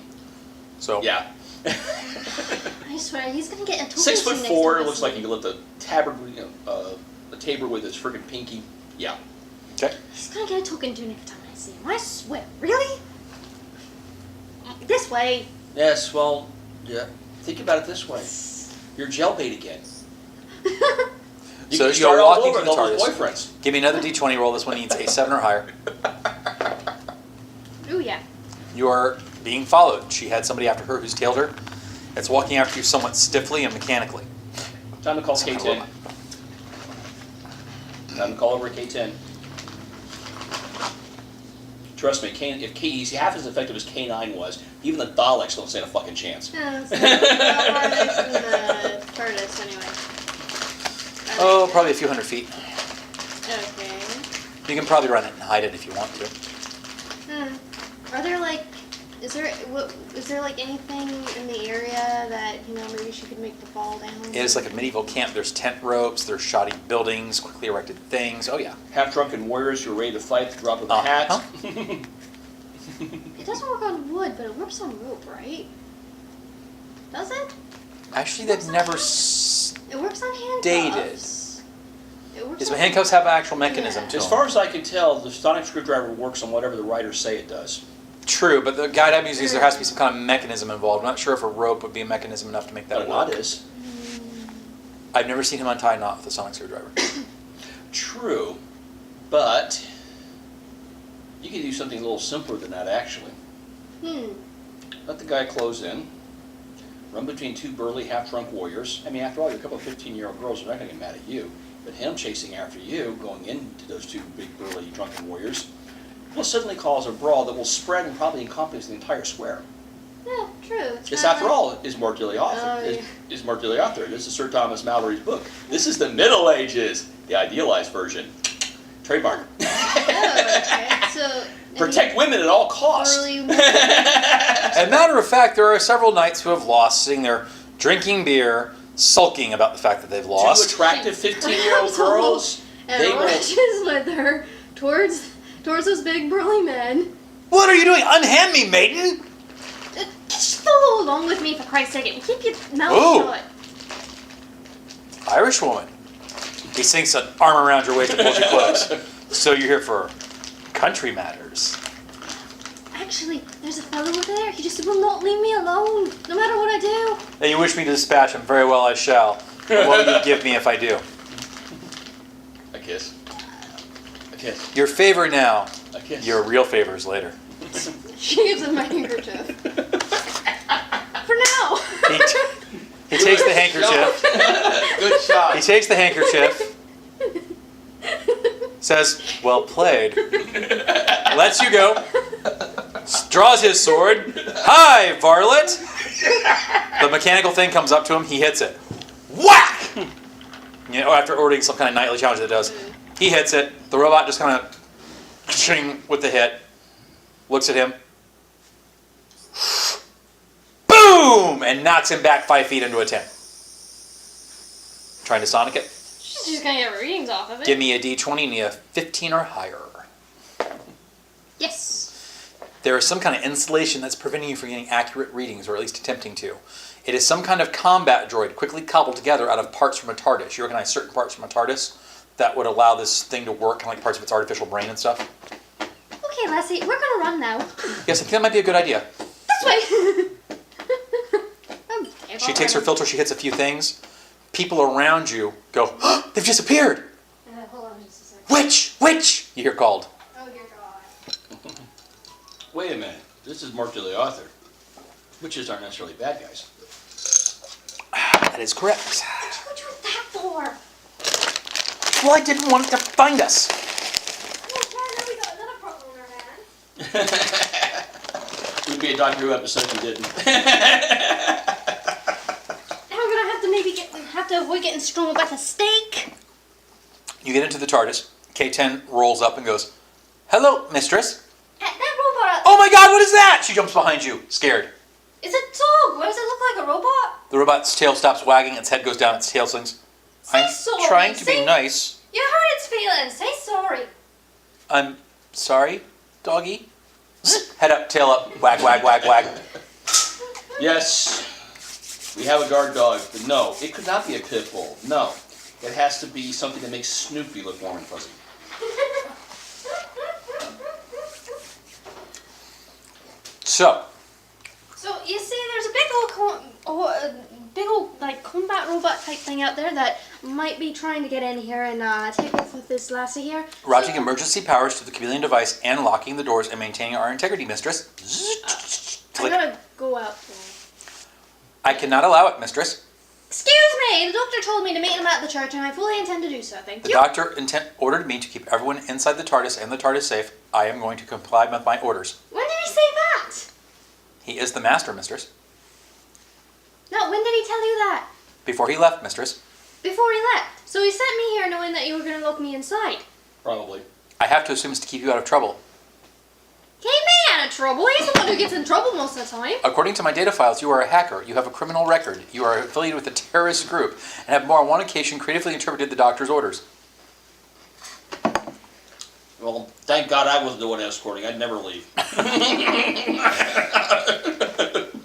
Speaker 1: So
Speaker 2: Yeah.
Speaker 3: I swear, he's gonna get a
Speaker 2: 6'4", looks like he could lift a tabard, a tabor with his friggin' pinky. Yeah.
Speaker 1: okay.
Speaker 3: He's gonna get a token tunic every time I see him. I swear. Really? This way.
Speaker 2: Yes, well, yeah. Think about it this way. You're gel bait again. You
Speaker 1: So
Speaker 2: can start
Speaker 1: you're
Speaker 2: all
Speaker 1: walking
Speaker 2: over
Speaker 1: to the
Speaker 2: with all those
Speaker 1: TARDIS.
Speaker 2: boyfriends.
Speaker 1: Give me another D20 roll. This one needs a 7 or higher.
Speaker 3: Ooh, yeah.
Speaker 1: You are being followed. She had somebody after her who's tailed her. It's walking after you somewhat stiffly and mechanically.
Speaker 2: Time to call
Speaker 1: Some kind of
Speaker 2: K10.
Speaker 1: robot.
Speaker 2: Time to call over K10. Trust me, if he's half as effective as K9 was, even the Daleks don't stand a fucking chance.
Speaker 3: Yeah, so how far away from the TARDIS anyway?
Speaker 1: Oh, probably a few hundred feet.
Speaker 3: Okay.
Speaker 1: You can probably run it and hide it if you want to.
Speaker 3: Are there like, is there like anything in the area that maybe she could make the fall down?
Speaker 1: It is like a medieval camp. There's tent ropes. There's shoddy buildings, quickly erected things. Oh yeah.
Speaker 2: Half-drunken warriors who are ready to fight at the drop of a hat.
Speaker 3: It doesn't work on wood, but it works on rope, right? Does it?
Speaker 1: Actually, they've never
Speaker 3: It works on handcuffs.
Speaker 1: dated.
Speaker 3: It works
Speaker 1: Yes,
Speaker 3: on
Speaker 1: but handcuffs have an actual mechanism
Speaker 3: Yeah.
Speaker 1: to
Speaker 2: As
Speaker 1: them.
Speaker 2: far as I can tell, the sonic screwdriver works on whatever the writers say it does.
Speaker 1: True, but the guide I'm using is there has to be some kind of mechanism involved. I'm not sure if a rope would be a mechanism enough to make
Speaker 2: But
Speaker 1: that
Speaker 2: a
Speaker 1: work.
Speaker 2: knot is.
Speaker 1: I've never seen him untie a knot with a sonic screwdriver.
Speaker 2: True, but you can do something a little simpler than that, actually. Let the guy close in, run between two burly, half-drunk warriors. I mean, after all, you're a couple of 15-year-old girls are not going to get mad at you. But him chasing after you, going into those two big, burly, drunken warriors, will suddenly cause a brawl that will spread and probably encompass the entire square.
Speaker 3: Yeah, true.
Speaker 2: This, after all, is Morte De Arthur.
Speaker 3: Oh, yeah.
Speaker 2: Is Morte De Arthur. This is Sir Thomas Mallory's book. This is the Middle Ages, the idealized version. Trademark.
Speaker 3: Oh, okay. So
Speaker 2: Protect women at all costs.
Speaker 3: early
Speaker 1: As a matter of fact, there are several knights who have lost, sitting there drinking beer, sulking about the fact that they've
Speaker 2: Two
Speaker 1: lost.
Speaker 2: attractive 15-year-old girls.
Speaker 3: and
Speaker 2: They will.
Speaker 3: rushes with her towards those big burly men.
Speaker 1: What are you doing? Unhand me, maiden!
Speaker 3: Just follow along with me for Christ's sake and keep your mouth
Speaker 1: Ooh.
Speaker 3: shut.
Speaker 1: Irish woman. He sinks an arm around your waist and pulls you close. So you're here for country matters.
Speaker 3: Actually, there's a fellow over there. He just will not leave me alone, no matter what I do.
Speaker 1: And you wish me to dispatch him. Very well, I shall. And what will you give me if I do?
Speaker 2: A kiss. A kiss.
Speaker 1: Your favor now.
Speaker 2: A kiss.
Speaker 1: Your real favors later.
Speaker 3: She gives him my handkerchief. For now.
Speaker 1: He takes the handkerchief.
Speaker 2: Good shot.
Speaker 1: He takes the handkerchief. says, "Well played." Lets you go. Draws his sword. "Hi, varlet." The mechanical thing comes up to him. He hits it. Whack! You know, after ordering some kind of nightly challenge that it does, he hits it. The robot just kind of ching with the hit. Looks at him. Boom! And knocks him back 5 feet into a tent. Trying to Sonic it?
Speaker 3: She's just gonna get readings off of it.
Speaker 1: Give me a D20 and a 15 or higher.
Speaker 3: Yes.
Speaker 1: There is some kind of installation that's preventing you from getting accurate readings, or at least attempting to. It is some kind of combat droid quickly cobbled together out of parts from a TARDIS. You recognize certain parts from a TARDIS that would allow this thing to work, kind of like parts of its artificial brain and stuff?
Speaker 3: Okay, Lassie, we're gonna run now.
Speaker 1: Yes, I think that might be a good idea.
Speaker 3: This way. Okay,
Speaker 1: She takes her filter, she hits a few things. People around you go, "Oh, they've disappeared!
Speaker 3: Hold on just a second.
Speaker 1: Witch! Witch!" You hear called.
Speaker 3: Oh dear God.
Speaker 2: Wait a minute. This is Morte De Arthur. Witches aren't necessarily bad guys.
Speaker 1: That is correct.
Speaker 3: What you want that for?
Speaker 1: Well, I didn't want it to find us.
Speaker 3: Oh, now we got another problem on our hands.
Speaker 2: Would be a Doctor Who episode if you didn't.
Speaker 3: Now we're gonna have to have to avoid getting strung by the steak.
Speaker 1: You get into the TARDIS. K-10 rolls up and goes, "Hello, mistress."
Speaker 3: That robot.
Speaker 1: "Oh my God, what is that?" She jumps behind you, scared.
Speaker 3: It's a dog. Why does it look like a robot?
Speaker 1: The robot's tail stops wagging, its head goes down, its tail slings.
Speaker 3: Say
Speaker 1: "I'm
Speaker 3: sorry.
Speaker 1: trying to be
Speaker 3: Say-
Speaker 1: nice."
Speaker 3: You hurt its feelings. Say sorry.
Speaker 1: "I'm sorry, doggy." Head up, tail up, wag, wag, wag, wag.
Speaker 2: Yes, we have a guard dog, but no, it could not be a pit bull. No, it has to be something that makes Snoopy look warm and fuzzy.
Speaker 1: So,
Speaker 3: So you see, there's a big old like combat robot type thing out there that might be trying to get in here and take off with this lassie here.
Speaker 1: routing emergency powers to the chameleon device and locking the doors and maintaining our integrity, mistress.
Speaker 3: I
Speaker 1: Click.
Speaker 3: gotta go out there.
Speaker 1: I cannot allow it, mistress.
Speaker 3: Excuse me, the doctor told me to meet him at the church, and I fully intend to do so. Thank
Speaker 1: The
Speaker 3: you.
Speaker 1: doctor ordered me to keep everyone inside the TARDIS and the TARDIS safe. I am going to comply with my orders.
Speaker 3: When did he say that?
Speaker 1: He is the master, mistress.
Speaker 3: No, when did he tell you that?
Speaker 1: Before he left, mistress.
Speaker 3: Before he left. So he sent me here knowing that you were gonna lock me inside.
Speaker 2: Probably.
Speaker 1: I have to assume it's to keep you out of trouble.
Speaker 3: Keep me out of trouble. He's the one who gets in trouble most of the time.
Speaker 1: According to my data files, you are a hacker. You have a criminal record. You are affiliated with a terrorist group and have more on one occasion creatively interpreted the doctor's orders.
Speaker 2: Well, thank God I wasn't the one escorting. I'd never leave.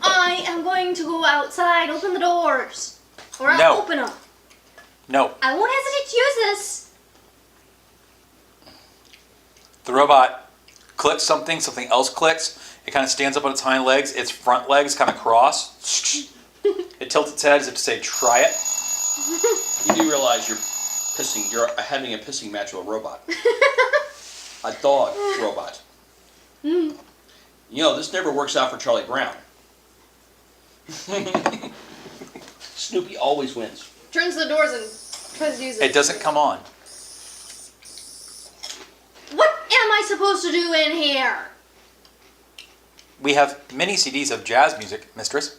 Speaker 3: I am going to go outside. Open the doors. Or I'll
Speaker 1: No.
Speaker 3: open them.
Speaker 1: No.
Speaker 3: I won't hesitate to use this.
Speaker 1: The robot clicks something, something else clicks. It kind of stands up on its hind legs. Its front legs kind of cross. It tilts its head as if to say, "Try it."
Speaker 2: You do realize you're having a pissing match with a robot. A dog robot. You know, this never works out for Charlie Brown. Snoopy always wins.
Speaker 3: Turns the doors and tries to use it.
Speaker 1: It doesn't come on.
Speaker 3: What am I supposed to do in here?
Speaker 1: We have many CDs of jazz music, mistress.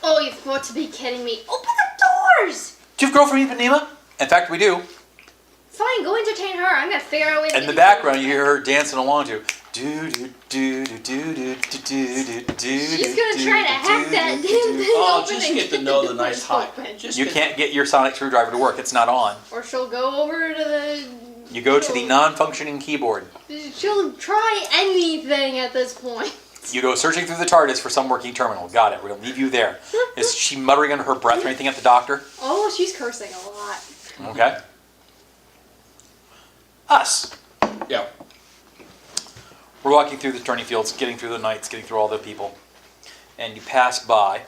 Speaker 3: Oh, you've got to be kidding me. Open the doors!
Speaker 1: Do you have a girlfriend, Ipanema? In fact, we do.
Speaker 3: Fine, go entertain her. I'm gonna figure out a way to
Speaker 1: In the
Speaker 3: get
Speaker 1: background, you hear her dancing along to do do do do do do do do do.
Speaker 3: She's gonna try to hack that damn thing
Speaker 2: Oh,
Speaker 3: open
Speaker 2: just
Speaker 3: and
Speaker 2: get to know the nice
Speaker 3: doors
Speaker 2: high.
Speaker 3: open.
Speaker 2: Just
Speaker 1: You
Speaker 2: get-
Speaker 1: can't get your sonic screwdriver to work. It's not on.
Speaker 3: Or she'll go over to the...
Speaker 1: You go to the non-functioning keyboard.
Speaker 3: She'll try anything at this point.
Speaker 1: You go searching through the TARDIS for some working terminal. Got it. We're going to leave you there. Is she muttering under her breath or anything at the doctor?
Speaker 3: Oh, she's cursing a lot.
Speaker 1: Okay. Us.
Speaker 2: Yeah.
Speaker 1: We're walking through the turning fields, getting through the nights, getting through all the people. And you pass by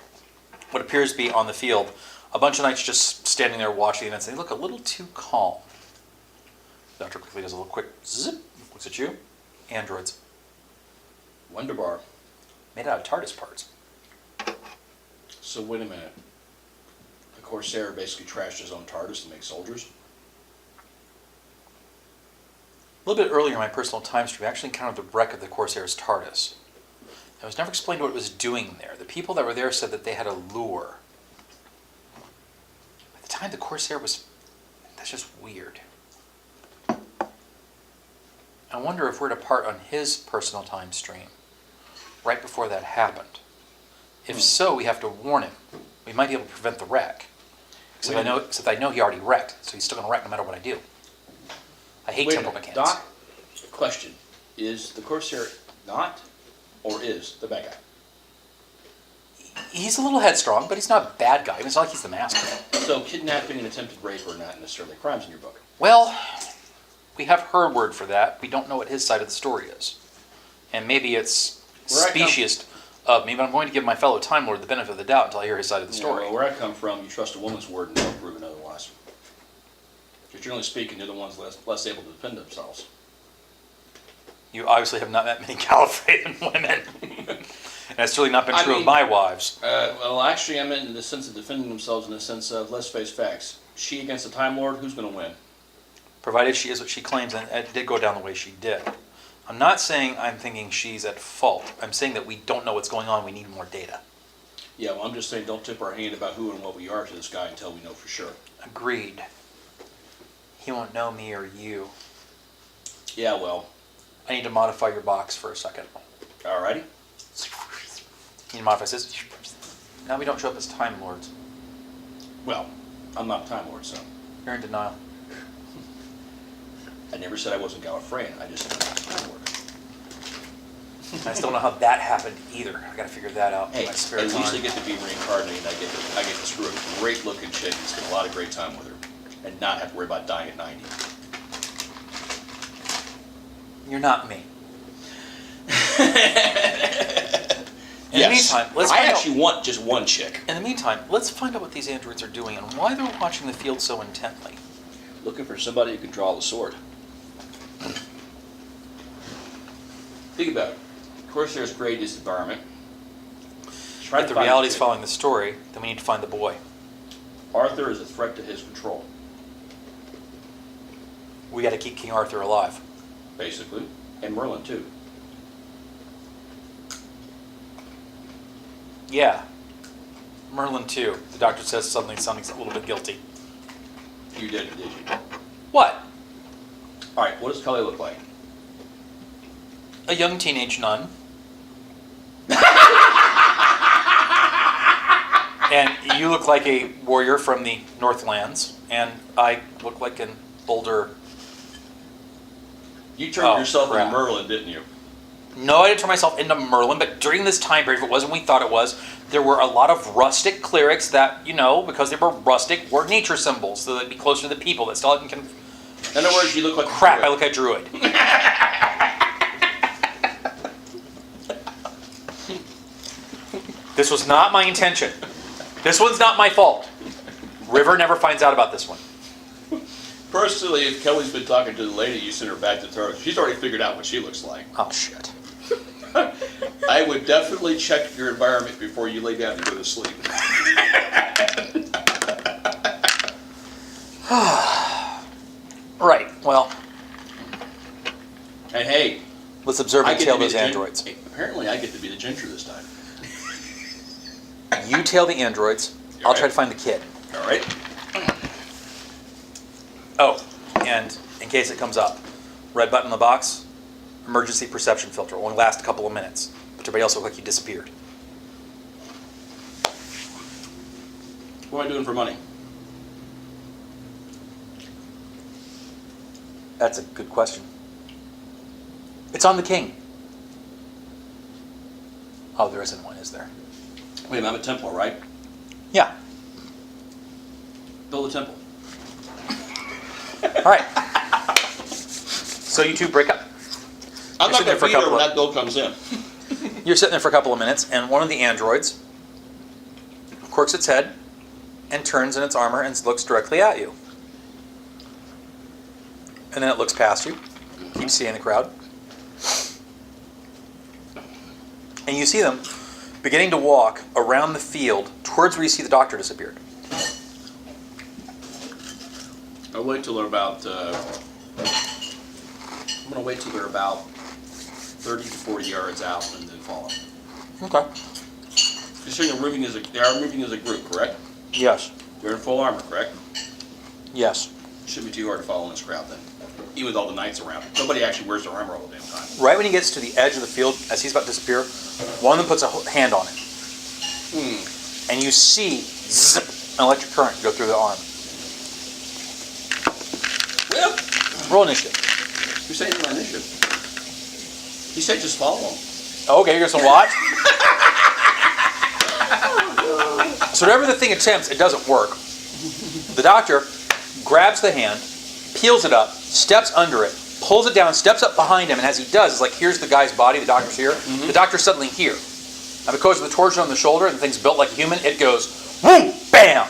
Speaker 1: what appears to be on the field a bunch of knights just standing there watching the events. They look a little too calm. The doctor quickly does a little quick zip, looks at you. Androids.
Speaker 2: Wonderbar.
Speaker 1: Made out of TARDIS parts.
Speaker 2: So wait a minute. The Corsair basically trashed his own TARDIS to make soldiers?
Speaker 1: A little bit earlier in my personal time stream, I actually encountered the wreck of the Corsair's TARDIS. It was never explained what it was doing there. The people that were there said that they had a lure. At the time the Corsair was... That's just weird. I wonder if we're to part on his personal time stream right before that happened. If so, we have to warn him. We might be able to prevent the wreck. Except I know he already wrecked, so he's still going to wreck no matter what I do. I hate temporal mechanics.
Speaker 2: Doc, question. Is the Corsair not, or is the bad guy?
Speaker 1: He's a little headstrong, but he's not a bad guy. It's not like he's the master.
Speaker 2: So kidnapping and attempted rape are not necessarily crimes in your book?
Speaker 1: Well, we have her word for that. We don't know what his side of the story is. And maybe it's speciest of me, but I'm going to give my fellow Time Lord the benefit of the doubt until I hear his side of the story.
Speaker 2: Well, where I come from, you trust a woman's word and never proven otherwise. Because generally speaking, they're the ones less able to defend themselves.
Speaker 1: You obviously have not met many Gallifreyan women. And that's certainly not been true of my wives.
Speaker 2: Well, actually, I meant in the sense of defending themselves in the sense of, let's face facts. She against the Time Lord, who's going to win?
Speaker 1: Provided she is what she claims, and it did go down the way she did. I'm not saying I'm thinking she's at fault. I'm saying that we don't know what's going on. We need more data.
Speaker 2: Yeah, well, I'm just saying don't tip our hand about who and what we are to this guy until we know for sure.
Speaker 1: Agreed. He won't know me or you.
Speaker 2: Yeah, well.
Speaker 1: I need to modify your box for a second.
Speaker 2: Alrighty.
Speaker 1: You need to modify this. Now we don't show up as Time Lords.
Speaker 2: Well, I'm not a Time Lord, so.
Speaker 1: You're in denial.
Speaker 2: I never said I wasn't Gallifreyan. I just said I was a Time Lord.
Speaker 1: I still don't know how that happened either. I gotta figure that out.
Speaker 2: Hey,
Speaker 1: in my spare
Speaker 2: at least
Speaker 1: time.
Speaker 2: I get to be reincarnated. I get to screw a great looking chick and spend a lot of great time with her, and not have to worry about dying at 90.
Speaker 1: You're not me. In
Speaker 2: Yes.
Speaker 1: the meantime, let's
Speaker 2: I
Speaker 1: find
Speaker 2: actually
Speaker 1: out.
Speaker 2: want just one chick.
Speaker 1: In the meantime, let's find out what these androids are doing and why they're watching the field so intently.
Speaker 2: Looking for somebody who can draw the sword. Think about it. Corsair's great is environment. Try
Speaker 1: If
Speaker 2: to
Speaker 1: the
Speaker 2: find
Speaker 1: reality's
Speaker 2: kid.
Speaker 1: following the story, then we need to find the boy.
Speaker 2: Arthur is a threat to his control,
Speaker 1: We gotta keep King Arthur alive.
Speaker 2: basically, and Merlin too.
Speaker 1: Yeah. Merlin too. The doctor says something sounding a little bit guilty.
Speaker 2: You didn't, did you?
Speaker 1: What?
Speaker 2: All right. What does Cully look like?
Speaker 1: A young teenage nun. And you look like a warrior from the Northlands, and I look like an older...
Speaker 2: You turned
Speaker 1: Oh,
Speaker 2: yourself
Speaker 1: crap.
Speaker 2: into Merlin, didn't you?
Speaker 1: No, I didn't turn myself into Merlin, but during this time period, if it wasn't what we thought it was, there were a lot of rustic clerics that, because they were rustic, were nature symbols, so they'd be closer to the people that still hadn't...
Speaker 2: In other words, you look like
Speaker 1: Crap,
Speaker 2: a
Speaker 1: I look like a druid. This was not my intention. This one's not my fault. River never finds out about this one.
Speaker 2: Personally, if Kelly's been talking to the lady, you send her back to Thrones. She's already figured out what she looks like.
Speaker 1: Oh, shit.
Speaker 2: I would definitely check your environment before you lay down to go to sleep.
Speaker 1: Right, well,
Speaker 2: And hey,
Speaker 1: let's observe
Speaker 2: I
Speaker 1: and
Speaker 2: get
Speaker 1: tail
Speaker 2: to be
Speaker 1: those
Speaker 2: the gin-
Speaker 1: androids.
Speaker 2: Hey, apparently, I get to be the ginger this time.
Speaker 1: You tail the androids. I'll try to find the kid.
Speaker 2: All right.
Speaker 1: Oh, and in case it comes up, red button in the box, emergency perception filter. Only lasts a couple of minutes. But everybody else look like you disappeared.
Speaker 2: What am I doing for money?
Speaker 1: That's a good question. It's on the king. Oh, there isn't one, is there?
Speaker 2: Wait a minute, I'm a Templar, right?
Speaker 1: Yeah.
Speaker 2: Build a temple.
Speaker 1: All right. So you two break up.
Speaker 2: I'm not
Speaker 1: sitting there
Speaker 2: going
Speaker 1: for
Speaker 2: to
Speaker 1: a
Speaker 2: be
Speaker 1: couple
Speaker 2: there when
Speaker 1: of-
Speaker 2: that bill comes in.
Speaker 1: You're sitting there for a couple of minutes, and one of the androids quirks its head and turns in its armor and looks directly at you. And then it looks past you, keeps seeing the crowd. And you see them beginning to walk around the field towards where you see the doctor disappeared.
Speaker 2: I'll wait till they're about going to wait till they're about 30 to 40 yards out and then follow.
Speaker 1: Okay.
Speaker 2: You're saying they are moving as a group, correct?
Speaker 1: Yes.
Speaker 2: They're in full armor, correct?
Speaker 1: Yes.
Speaker 2: Shouldn't be too hard to follow in this crowd then. Even with all the knights around. Nobody actually wears their armor all the damn time.
Speaker 1: Right when he gets to the edge of the field, as he's about to disappear, one of them puts a hand on it. And you see zip, an electric current go through the arm.
Speaker 2: Yep.
Speaker 1: Roll initiative.
Speaker 2: You're saying it's my initiative. He said just follow him.
Speaker 1: Okay, you're just gonna watch. So whatever the thing attempts, it doesn't work. The doctor grabs the hand, peels it up, steps under it, pulls it down, steps up behind him, and as he does, it's like, here's the guy's body, the doctor's here. The doctor's suddenly here. And because of the torsion on the shoulder and the thing's built like a human, it goes, whoom, bam!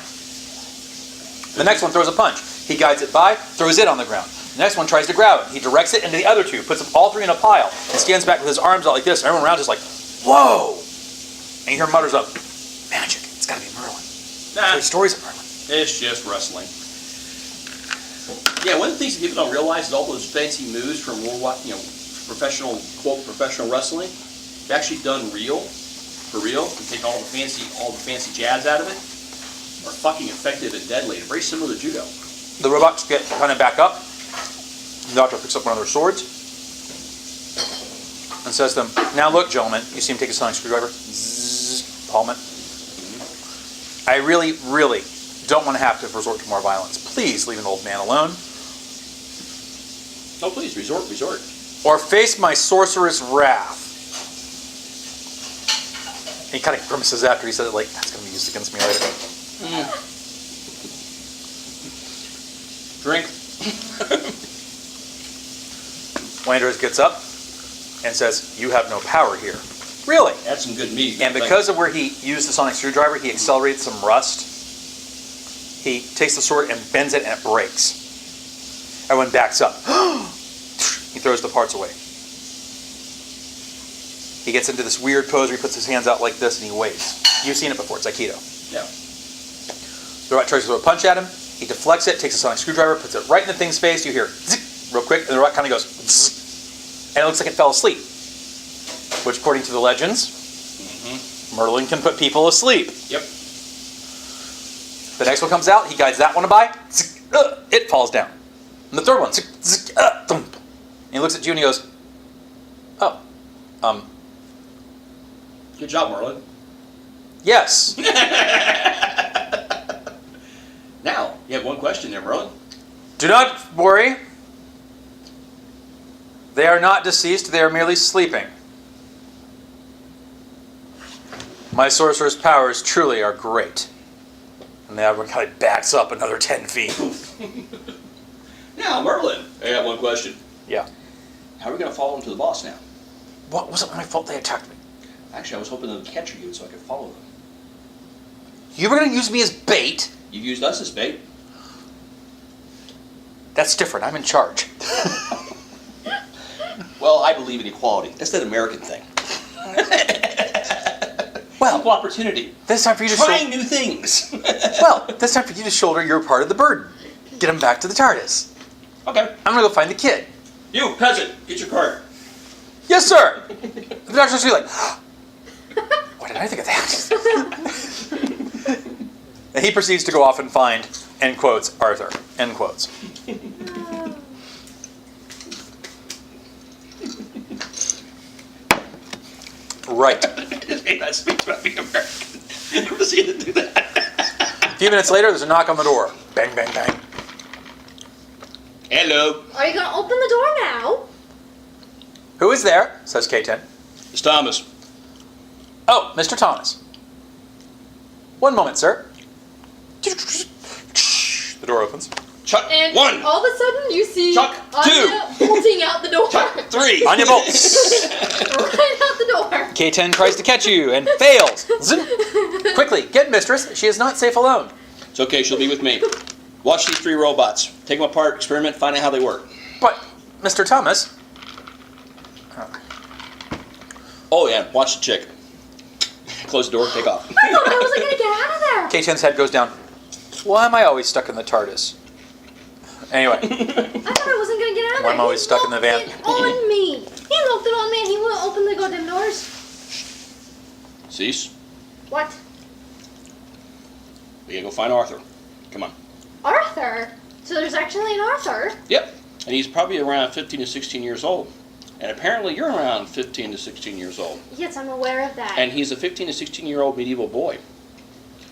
Speaker 1: The next one throws a punch. He guides it by, throws it on the ground. The next one tries to grab him. He directs it into the other two, puts them all three in a pile, and stands back with his arms out like this. And everyone around is like, whoa! And you hear mutters up, magic, it's gotta be Merlin.
Speaker 2: Nah,
Speaker 1: There's stories of Merlin.
Speaker 2: it's just wrestling. Yeah, one of the things that people don't realize is all those fancy moves from professional, quote, professional wrestling, they're actually done for real, and take all the fancy jazz out of it, are fucking effective and deadly. They're very similar to judo.
Speaker 1: The robots get kind of back up. The doctor picks up one of their swords and says to them, now look, gentlemen, you see him take a sonic screwdriver? Zzz, palm it. I really, really don't want to have to resort to more violence. Please leave an old man alone.
Speaker 2: Oh, please, resort.
Speaker 1: Or face my sorceress wrath. And he kind of grimaces after he said it like, that's going to be used against me later.
Speaker 2: Drink.
Speaker 1: Landers gets up and says, you have no power here. Really?
Speaker 2: That's some good meat.
Speaker 1: And because of where he used the sonic screwdriver, he accelerated some rust. He takes the sword and bends it and it breaks. Everyone backs up. He throws the parts away. He gets into this weird pose where he puts his hands out like this and he waits. You've seen it before, it's Aikido.
Speaker 2: Yeah.
Speaker 1: The robot tries to throw a punch at him. He deflects it, takes a sonic screwdriver, puts it right in the thing's face. You hear zik, real quick, and the robot kind of goes zik, and it looks like it fell asleep. Which, according to the legends, Merlin can put people asleep.
Speaker 2: Yep.
Speaker 1: The next one comes out, he guides that one by, zik, it falls down. And the third one, zik, zik, thump. And he looks at you and he goes, oh,
Speaker 2: Good job, Merlin.
Speaker 1: yes.
Speaker 2: Now, you have one question there, Merlin.
Speaker 1: Do not worry. They are not deceased, they are merely sleeping. My sorcerer's powers truly are great. And now everyone kind of backs up another 10 feet.
Speaker 2: Now, Merlin, I got one question.
Speaker 1: Yeah.
Speaker 2: How are we going to follow them to the boss now?
Speaker 1: What wasn't my fault they attacked me?
Speaker 2: Actually, I was hoping they would capture you so I could follow them.
Speaker 1: You were going to use me as bait?
Speaker 2: You've used us as bait.
Speaker 1: That's different. I'm in charge.
Speaker 2: Well, I believe in equality. That's that American thing.
Speaker 1: Well,
Speaker 2: Equal opportunity.
Speaker 1: this time for you to
Speaker 2: Trying new things.
Speaker 1: Well, this time for you to shoulder your part of the burden. Get him back to the TARDIS.
Speaker 2: Okay.
Speaker 1: I'm going to go find the kid.
Speaker 2: You, peasant, get your card.
Speaker 1: Yes, sir. The doctor's going to be like, what did I think of that? And he proceeds to go off and find, end quotes, Arthur, end quotes. Right.
Speaker 2: I just hate that speech about being American. Never seen it do that.
Speaker 1: A few minutes later, there's a knock on the door. Bang, bang, bang.
Speaker 2: Hello.
Speaker 3: Are you gonna open the door now?
Speaker 1: Who is there? Says K10.
Speaker 2: It's Thomas.
Speaker 1: Oh, Mr. Thomas. One moment, sir. The door opens.
Speaker 2: Chuck
Speaker 3: And
Speaker 2: 1.
Speaker 3: all of a sudden you see
Speaker 2: Chuck
Speaker 3: Anya bolting out the door.
Speaker 2: Chuck 3.
Speaker 1: Anya bolts.
Speaker 3: Right out the door.
Speaker 1: K10 tries to catch you and fails. Zip. Quickly, get mistress. She is not safe alone.
Speaker 2: It's okay, she'll be with me. Watch these 3 robots. Take them apart, experiment, find out how they work.
Speaker 1: But, Mr. Thomas.
Speaker 2: Oh yeah, watch the chick. Close the door, take off.
Speaker 3: I thought I wasn't gonna get out of there.
Speaker 1: K10's head goes down. Why am I always stuck in the TARDIS? Anyway,
Speaker 3: I thought I wasn't gonna get am.
Speaker 1: Why I'm always stuck in the van.
Speaker 3: He locked it on me. He locked it on me and he wouldn't open the goddamn doors.
Speaker 2: Cease.
Speaker 3: What?
Speaker 2: We gotta go find Arthur. Come on.
Speaker 3: Arthur? So there's actually an Arthur?
Speaker 2: Yep. And he's probably around 15 to 16 years old. And apparently you're around 15 to 16 years old.
Speaker 3: Yes, I'm aware of that.
Speaker 2: And he's a 15 to 16-year-old medieval boy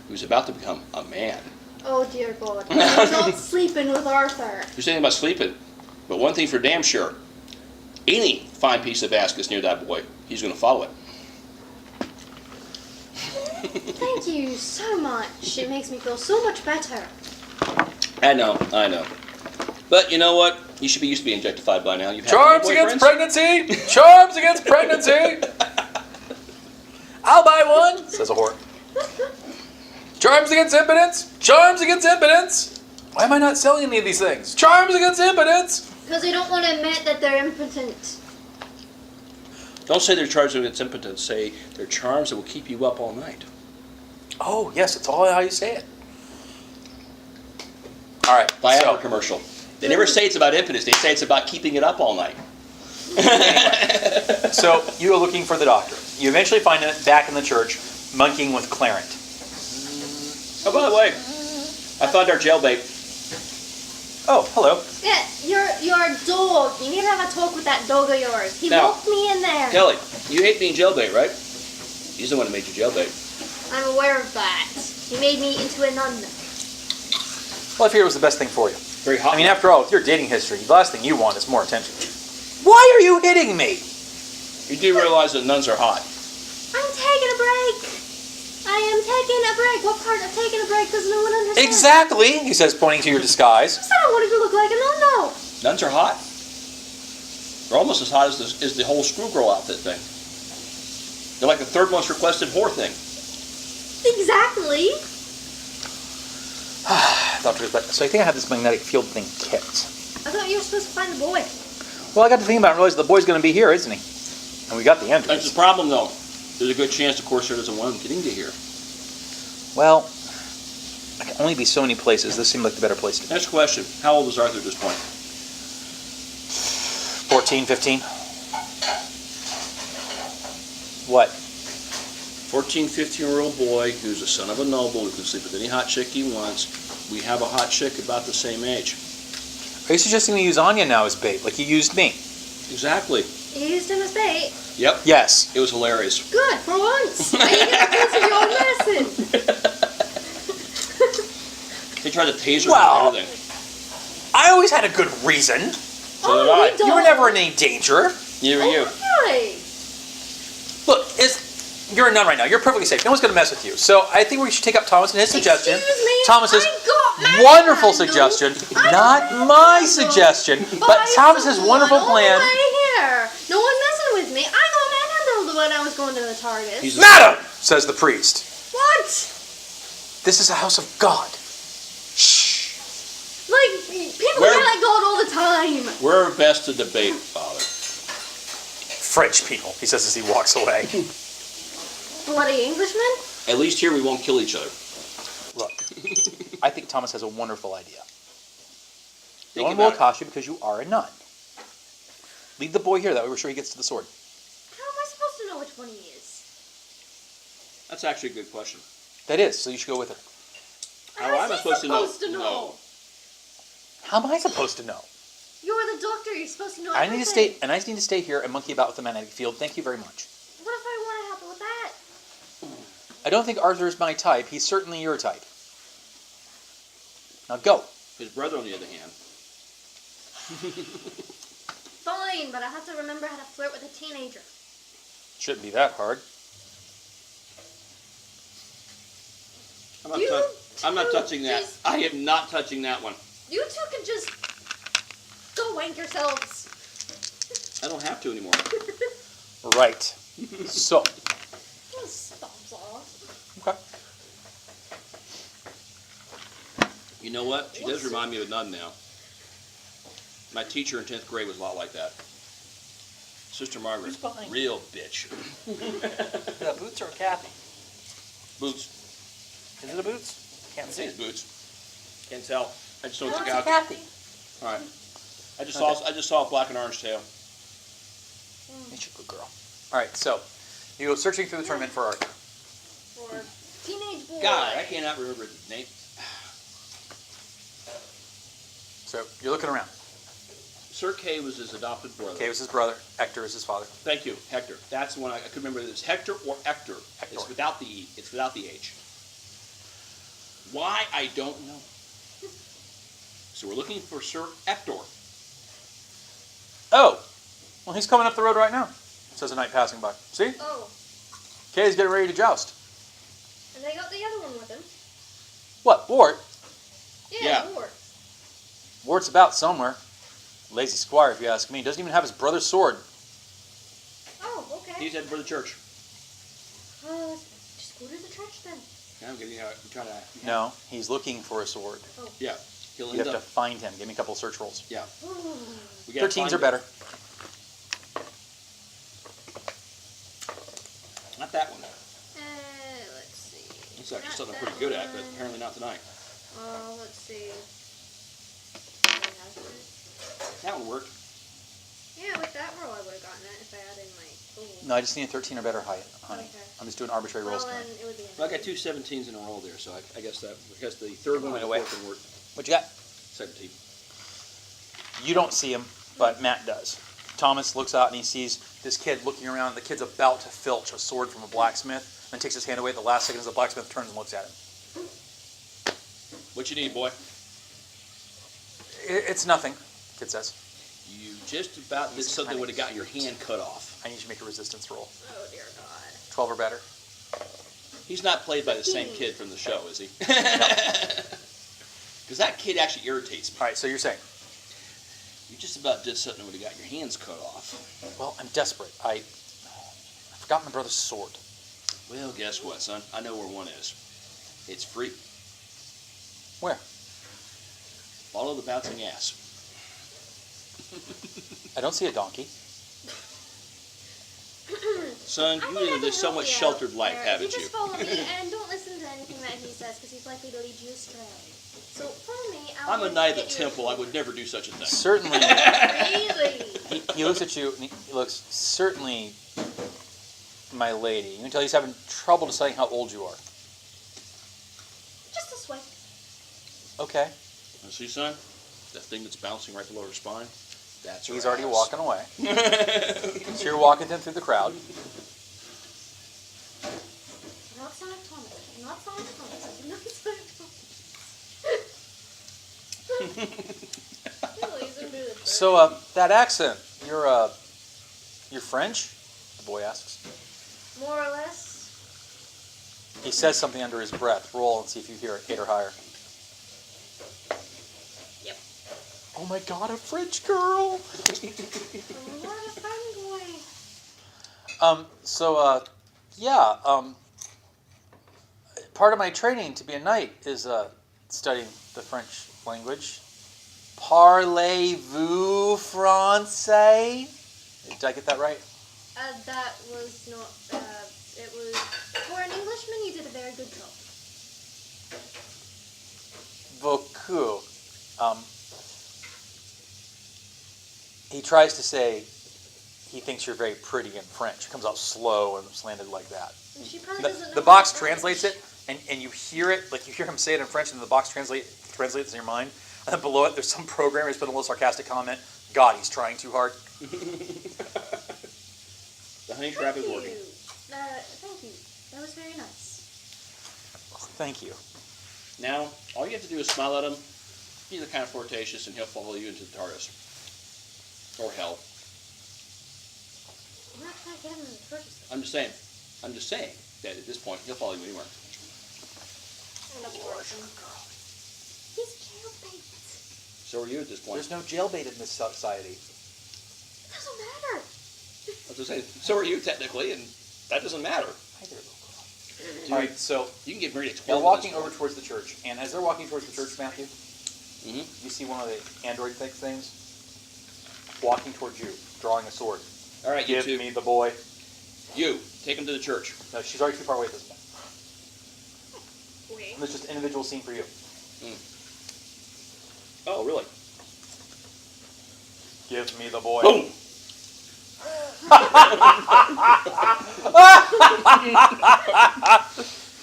Speaker 2: who's about to become a man.
Speaker 3: Oh dear God. I'm not sleeping with Arthur.
Speaker 2: You're saying about sleeping, but one thing for damn sure, any fine piece of ass gets near that boy, he's going to follow it.
Speaker 3: Thank you so much. It makes me feel so much better.
Speaker 2: I know. But you know what? You should be used to being objectified by now. You've had
Speaker 1: Charms
Speaker 2: many
Speaker 1: against
Speaker 2: boyfriends?
Speaker 1: pregnancy! Charms against pregnancy! I'll buy one, says a whore. Charms against impotence! Charms against impotence! Why am I not selling any of these things? Charms against impotence!
Speaker 3: Because they don't want to admit that they're impotent.
Speaker 2: Don't say they're charms against impotence. Say they're charms that will keep you up all night.
Speaker 1: Oh, yes, it's all how you say it. All right,
Speaker 2: Viagra commercial. They never say it's about impotence. They say it's about keeping it up all night.
Speaker 1: Anyway, so you are looking for the doctor. You eventually find him back in the church, monkeying with Clarent.
Speaker 2: Oh, by the way, I found our jailbait.
Speaker 1: Oh, hello.
Speaker 3: Yeah, your dog. You need to have a talk with that dog of yours. He
Speaker 2: Now,
Speaker 3: locked me in there.
Speaker 2: Kelly, you hate being jailbait, right? He's the one who made you jailbait.
Speaker 3: I'm aware of that. He made me into a nun.
Speaker 1: Well, I figured it was the best thing for you.
Speaker 2: Very hot.
Speaker 1: I mean, after all, with your dating history, the last thing you want is more attention. Why are you hitting me?
Speaker 2: You do realize that nuns are hot.
Speaker 3: I'm taking a break. I am taking a break. What part of taking a break does no one understand?
Speaker 1: Exactly, he says, pointing to your disguise.
Speaker 3: I said I wanted to look like a nun, though.
Speaker 2: Nuns are hot. They're almost as hot as the whole screwgirl outfit thing. They're like the third most requested whore thing.
Speaker 3: Exactly.
Speaker 1: Doctor goes back. So I think I have this magnetic field thing kicked.
Speaker 3: I thought you were supposed to find the boy.
Speaker 1: Well, I got to think about it and realized the boy's going to be here, isn't he? And we got the
Speaker 2: That's
Speaker 1: entrance.
Speaker 2: the problem, though. There's a good chance, of course, there doesn't want him getting to here.
Speaker 1: Well, I can only be so many places. This seemed like the better place to be.
Speaker 2: Next question. How old was Arthur at this point?
Speaker 1: 14, 15? What?
Speaker 2: 14, 15-year-old boy who's the son of a noble who can sleep with any hot chick he wants. We have a hot chick about the same age.
Speaker 1: Are you suggesting we use Anya now as bait, like you used me?
Speaker 2: Exactly.
Speaker 3: You used him as bait.
Speaker 2: Yep.
Speaker 1: Yes.
Speaker 2: It was hilarious.
Speaker 3: Good, for once. Now you get a piece of your own medicine.
Speaker 2: They tried to taser
Speaker 1: Well,
Speaker 2: him and everything.
Speaker 1: I always had a good reason.
Speaker 2: So did I.
Speaker 3: we don't.
Speaker 1: You were never in any danger.
Speaker 2: Neither were you.
Speaker 3: Right.
Speaker 1: Look, you're a nun right now. You're perfectly safe. No one's going to mess with you. So I think we should take up Thomas and his suggestion.
Speaker 3: Excuse me,
Speaker 1: Thomas's
Speaker 3: I got manhandled.
Speaker 1: wonderful suggestion, not my suggestion, but
Speaker 3: By
Speaker 1: Thomas's
Speaker 3: someone
Speaker 1: wonderful
Speaker 3: all
Speaker 1: plan.
Speaker 3: the way here. No one messing with me. I got manhandled when I was going to the Target.
Speaker 2: He's a-
Speaker 1: Madam, says the priest,
Speaker 3: What?
Speaker 1: this is a house of God. Shh.
Speaker 3: Like, people
Speaker 2: Where-
Speaker 3: yell at God all the time.
Speaker 2: We're best to debate, Father.
Speaker 1: French people, he says as he walks away.
Speaker 3: Bloody Englishmen?
Speaker 2: At least here we won't kill each other.
Speaker 1: Look, I think Thomas has a wonderful idea. No
Speaker 2: Think
Speaker 1: one will
Speaker 2: about it.
Speaker 1: accost you because you are a nun. Leave the boy here, that way we're sure he gets to the sword.
Speaker 3: How am I supposed to know which one he is?
Speaker 2: That's actually a good question.
Speaker 1: That is, so you should go with her.
Speaker 2: How am I supposed to know?
Speaker 3: know?
Speaker 1: How am I supposed to know?
Speaker 3: You're the doctor. You're supposed to know
Speaker 1: I
Speaker 3: everything.
Speaker 1: just need to stay here and monkey about with the magnetic field. Thank you very much.
Speaker 3: What if I want to help with that?
Speaker 1: I don't think Arthur is my type. He's certainly your type. Now go.
Speaker 2: His brother, on the other hand.
Speaker 3: Fine, but I have to remember how to flirt with a teenager.
Speaker 1: Shouldn't be that hard.
Speaker 2: I'm not touching that.
Speaker 3: just-
Speaker 2: I am not touching that one.
Speaker 3: You two can just go wank yourselves.
Speaker 2: I don't have to anymore.
Speaker 1: Right. So.
Speaker 3: Stops off.
Speaker 1: Okay.
Speaker 2: You know what? She does remind me of a nun now. My teacher in 10th grade was a lot like that. Sister Margaret.
Speaker 1: Who's behind?
Speaker 2: Real bitch.
Speaker 1: The boots or Kathy?
Speaker 2: Boots.
Speaker 1: Is it a boots? Can't
Speaker 2: I'd
Speaker 1: see
Speaker 2: say it's
Speaker 1: it.
Speaker 2: boots. Can't tell. I just know it's a
Speaker 1: No, it's
Speaker 2: couch.
Speaker 1: Kathy.
Speaker 2: All right. I just saw a black and orange tail.
Speaker 1: Ain't you a good girl. All right, so you go searching through the tournament for Arthur.
Speaker 3: For teenage boy.
Speaker 2: God, I cannot remember the name.
Speaker 1: So you're looking around.
Speaker 2: Sir Kay was his adopted brother.
Speaker 1: Kay was his brother. Hector is his father.
Speaker 2: Thank you, Hector. That's the one I could remember. It's Hector or Ector.
Speaker 1: Hector.
Speaker 2: It's without the E. It's without the H. Why, I don't know. So we're looking for Sir Ector.
Speaker 1: Oh, well, he's coming up the road right now, says a knight passing by. See?
Speaker 3: Oh,
Speaker 1: Kay's getting ready to joust.
Speaker 3: and they got the other one with him.
Speaker 1: What, Wart?
Speaker 2: Yeah.
Speaker 3: Ward.
Speaker 1: Wart's about somewhere. Lazy squire, if you ask me. Doesn't even have his brother's sword.
Speaker 3: Oh, okay.
Speaker 2: He's heading for the church.
Speaker 3: Just go to the church then.
Speaker 2: Yeah, I'm trying to.
Speaker 1: No, he's looking for a sword.
Speaker 2: Yeah. He'll
Speaker 1: You
Speaker 2: end
Speaker 1: have to
Speaker 2: up.
Speaker 1: find him. Give me a couple of search rolls.
Speaker 2: Yeah.
Speaker 3: Ooh.
Speaker 2: We gotta
Speaker 1: 13s
Speaker 2: find
Speaker 1: are
Speaker 2: him.
Speaker 1: better.
Speaker 2: Not that one.
Speaker 3: Let's see.
Speaker 2: It's actually
Speaker 3: Not
Speaker 2: something I'm
Speaker 3: that
Speaker 2: pretty good at, but
Speaker 3: one.
Speaker 2: apparently not tonight.
Speaker 3: Let's see.
Speaker 2: That one worked.
Speaker 3: Yeah, with that roll I would have gotten it if I had in my tool.
Speaker 1: No, I just need a 13 or better height, honey.
Speaker 3: Okay.
Speaker 1: I'm just doing arbitrary rolls
Speaker 3: Well, then
Speaker 1: tonight.
Speaker 3: it would be
Speaker 2: Well, I got two 17s in a row there, so I guess the third one and the
Speaker 1: Wait.
Speaker 2: fourth one worked.
Speaker 1: What you got?
Speaker 2: 17.
Speaker 1: You don't see him, but Matt does. Thomas looks out and he sees this kid looking around. The kid's about to filch a sword from a blacksmith, then takes his hand away at the last second as the blacksmith turns and looks at him.
Speaker 2: What you need, boy?
Speaker 1: It's nothing, the kid says.
Speaker 2: You just about did
Speaker 1: He's
Speaker 2: something
Speaker 1: kinda
Speaker 2: would have got your hand cut off.
Speaker 1: I need you to make a resistance roll.
Speaker 3: Oh dear God.
Speaker 1: 12 or better.
Speaker 2: He's not played by the same kid from the show, is he? Because that kid actually irritates me.
Speaker 1: All right, so you're saying?
Speaker 2: You just about did something that would have got your hands cut off.
Speaker 1: Well, I'm desperate. I forgot my brother's sword.
Speaker 2: Well, guess what, son? I know where one is. It's free.
Speaker 1: Where?
Speaker 2: Follow the bouncing ass.
Speaker 1: I don't see a donkey.
Speaker 2: Son,
Speaker 3: I
Speaker 2: you
Speaker 3: think I
Speaker 2: live
Speaker 3: can
Speaker 2: a somewhat
Speaker 3: help you
Speaker 2: sheltered
Speaker 3: out
Speaker 2: life,
Speaker 3: there.
Speaker 2: haven't
Speaker 3: You
Speaker 2: you?
Speaker 3: just follow me and don't listen to anything that he says because he's likely to lead you astray. So follow me.
Speaker 2: I'm a knight of the temple. I would never do such a thing.
Speaker 1: Certainly.
Speaker 3: Really?
Speaker 1: He looks at you and he looks, certainly, my lady. You can tell he's having trouble deciding how old you are.
Speaker 3: Just this way.
Speaker 1: Okay.
Speaker 2: You see, son? That thing that's bouncing right below her spine? That's her
Speaker 1: He's already
Speaker 2: ass.
Speaker 1: walking away. So you're walking him through the crowd.
Speaker 3: Not Sonic Thomas. Not Sonic Thomas. Not Sonic Thomas. Please don't do this.
Speaker 1: So, that accent, you're French? The boy asks.
Speaker 3: More or less.
Speaker 1: He says something under his breath. Roll and see if you hear it, 8 or higher.
Speaker 3: Yep.
Speaker 1: Oh my god, a French girl!
Speaker 3: More of a fun boy.
Speaker 1: Part of my training to be a knight is studying the French language. Parlez-vous français? Did I get that right?
Speaker 3: That was not, it was, for an Englishman, you did a very good job.
Speaker 1: Beaucoup. He tries to say he thinks you're very pretty in French. It comes out slow and slanted like that.
Speaker 3: And she probably
Speaker 1: The,
Speaker 3: doesn't know
Speaker 1: the box
Speaker 3: French.
Speaker 1: translates it, and you hear it, like you hear him say it in French, and the box translates in your mind. And then below it, there's some programmer who's put a little sarcastic comment. God, he's trying too hard.
Speaker 2: The honey trap is
Speaker 3: Thank
Speaker 2: working.
Speaker 3: you. Thank you. That was very nice.
Speaker 1: Thank you.
Speaker 2: Now, all you have to do is smile at him. He's the kind of flirtatious, and he'll follow you into the TARDIS. Or hell.
Speaker 3: I'm not trying to get him in the first.
Speaker 2: I'm just saying that at this point, he'll follow you anywhere.
Speaker 3: He's jailbait.
Speaker 2: So are you at this point.
Speaker 1: There's no jailbait in this society.
Speaker 3: It doesn't matter.
Speaker 2: I was going to say, so are you technically, and that doesn't matter.
Speaker 1: Hi there, little girl.
Speaker 2: Dude,
Speaker 1: All right, so
Speaker 2: you can get married at 12.
Speaker 1: you're
Speaker 2: at
Speaker 1: walking
Speaker 2: this
Speaker 1: over
Speaker 2: point.
Speaker 1: towards the church, and as they're walking towards the church, Matthew,
Speaker 2: Mhm.
Speaker 1: you see one of the android things walking towards you, drawing a sword.
Speaker 2: All right, you
Speaker 1: Give
Speaker 2: two.
Speaker 1: me the boy.
Speaker 2: You, take him to the church.
Speaker 1: No, she's already too far away at this point.
Speaker 3: Wait.
Speaker 1: This is just an individual scene for you.
Speaker 2: Oh, really?
Speaker 1: Give me the boy.
Speaker 2: Boom.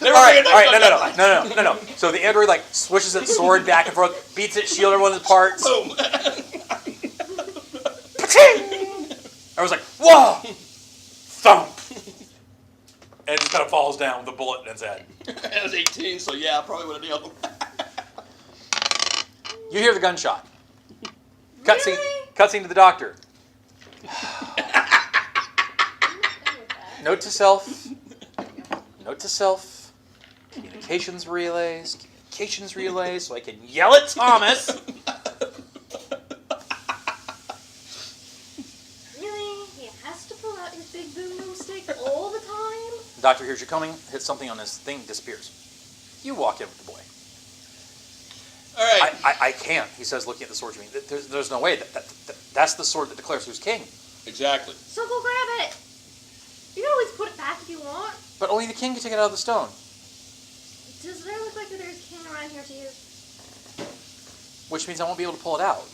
Speaker 1: All right, no. So the android like swishes its sword back and forth, beats its shield every one of the parts.
Speaker 2: Boom.
Speaker 1: I was like, whoa! Thump! And it just kind of falls down with a bullet in its head.
Speaker 2: I was 18, so yeah, I probably would have nailed him.
Speaker 1: You hear the gunshot.
Speaker 3: Really?
Speaker 1: Cutscene to the doctor. Note to self. Communications relays, so I can yell at Thomas.
Speaker 3: Really? He has to pull out his big boomstick all the time?
Speaker 1: Doctor hears you coming, hits something on this thing, disappears. You walk in with the boy.
Speaker 2: All right.
Speaker 1: I can't, he says, looking at the sword you mean. There's no way. That's the sword that declares who's king.
Speaker 2: Exactly.
Speaker 3: So go grab it. You can always put it back if you want.
Speaker 1: But only the king can take it out of the stone.
Speaker 3: Does there look like there's a king around here to use?
Speaker 1: Which means I won't be able to pull it out.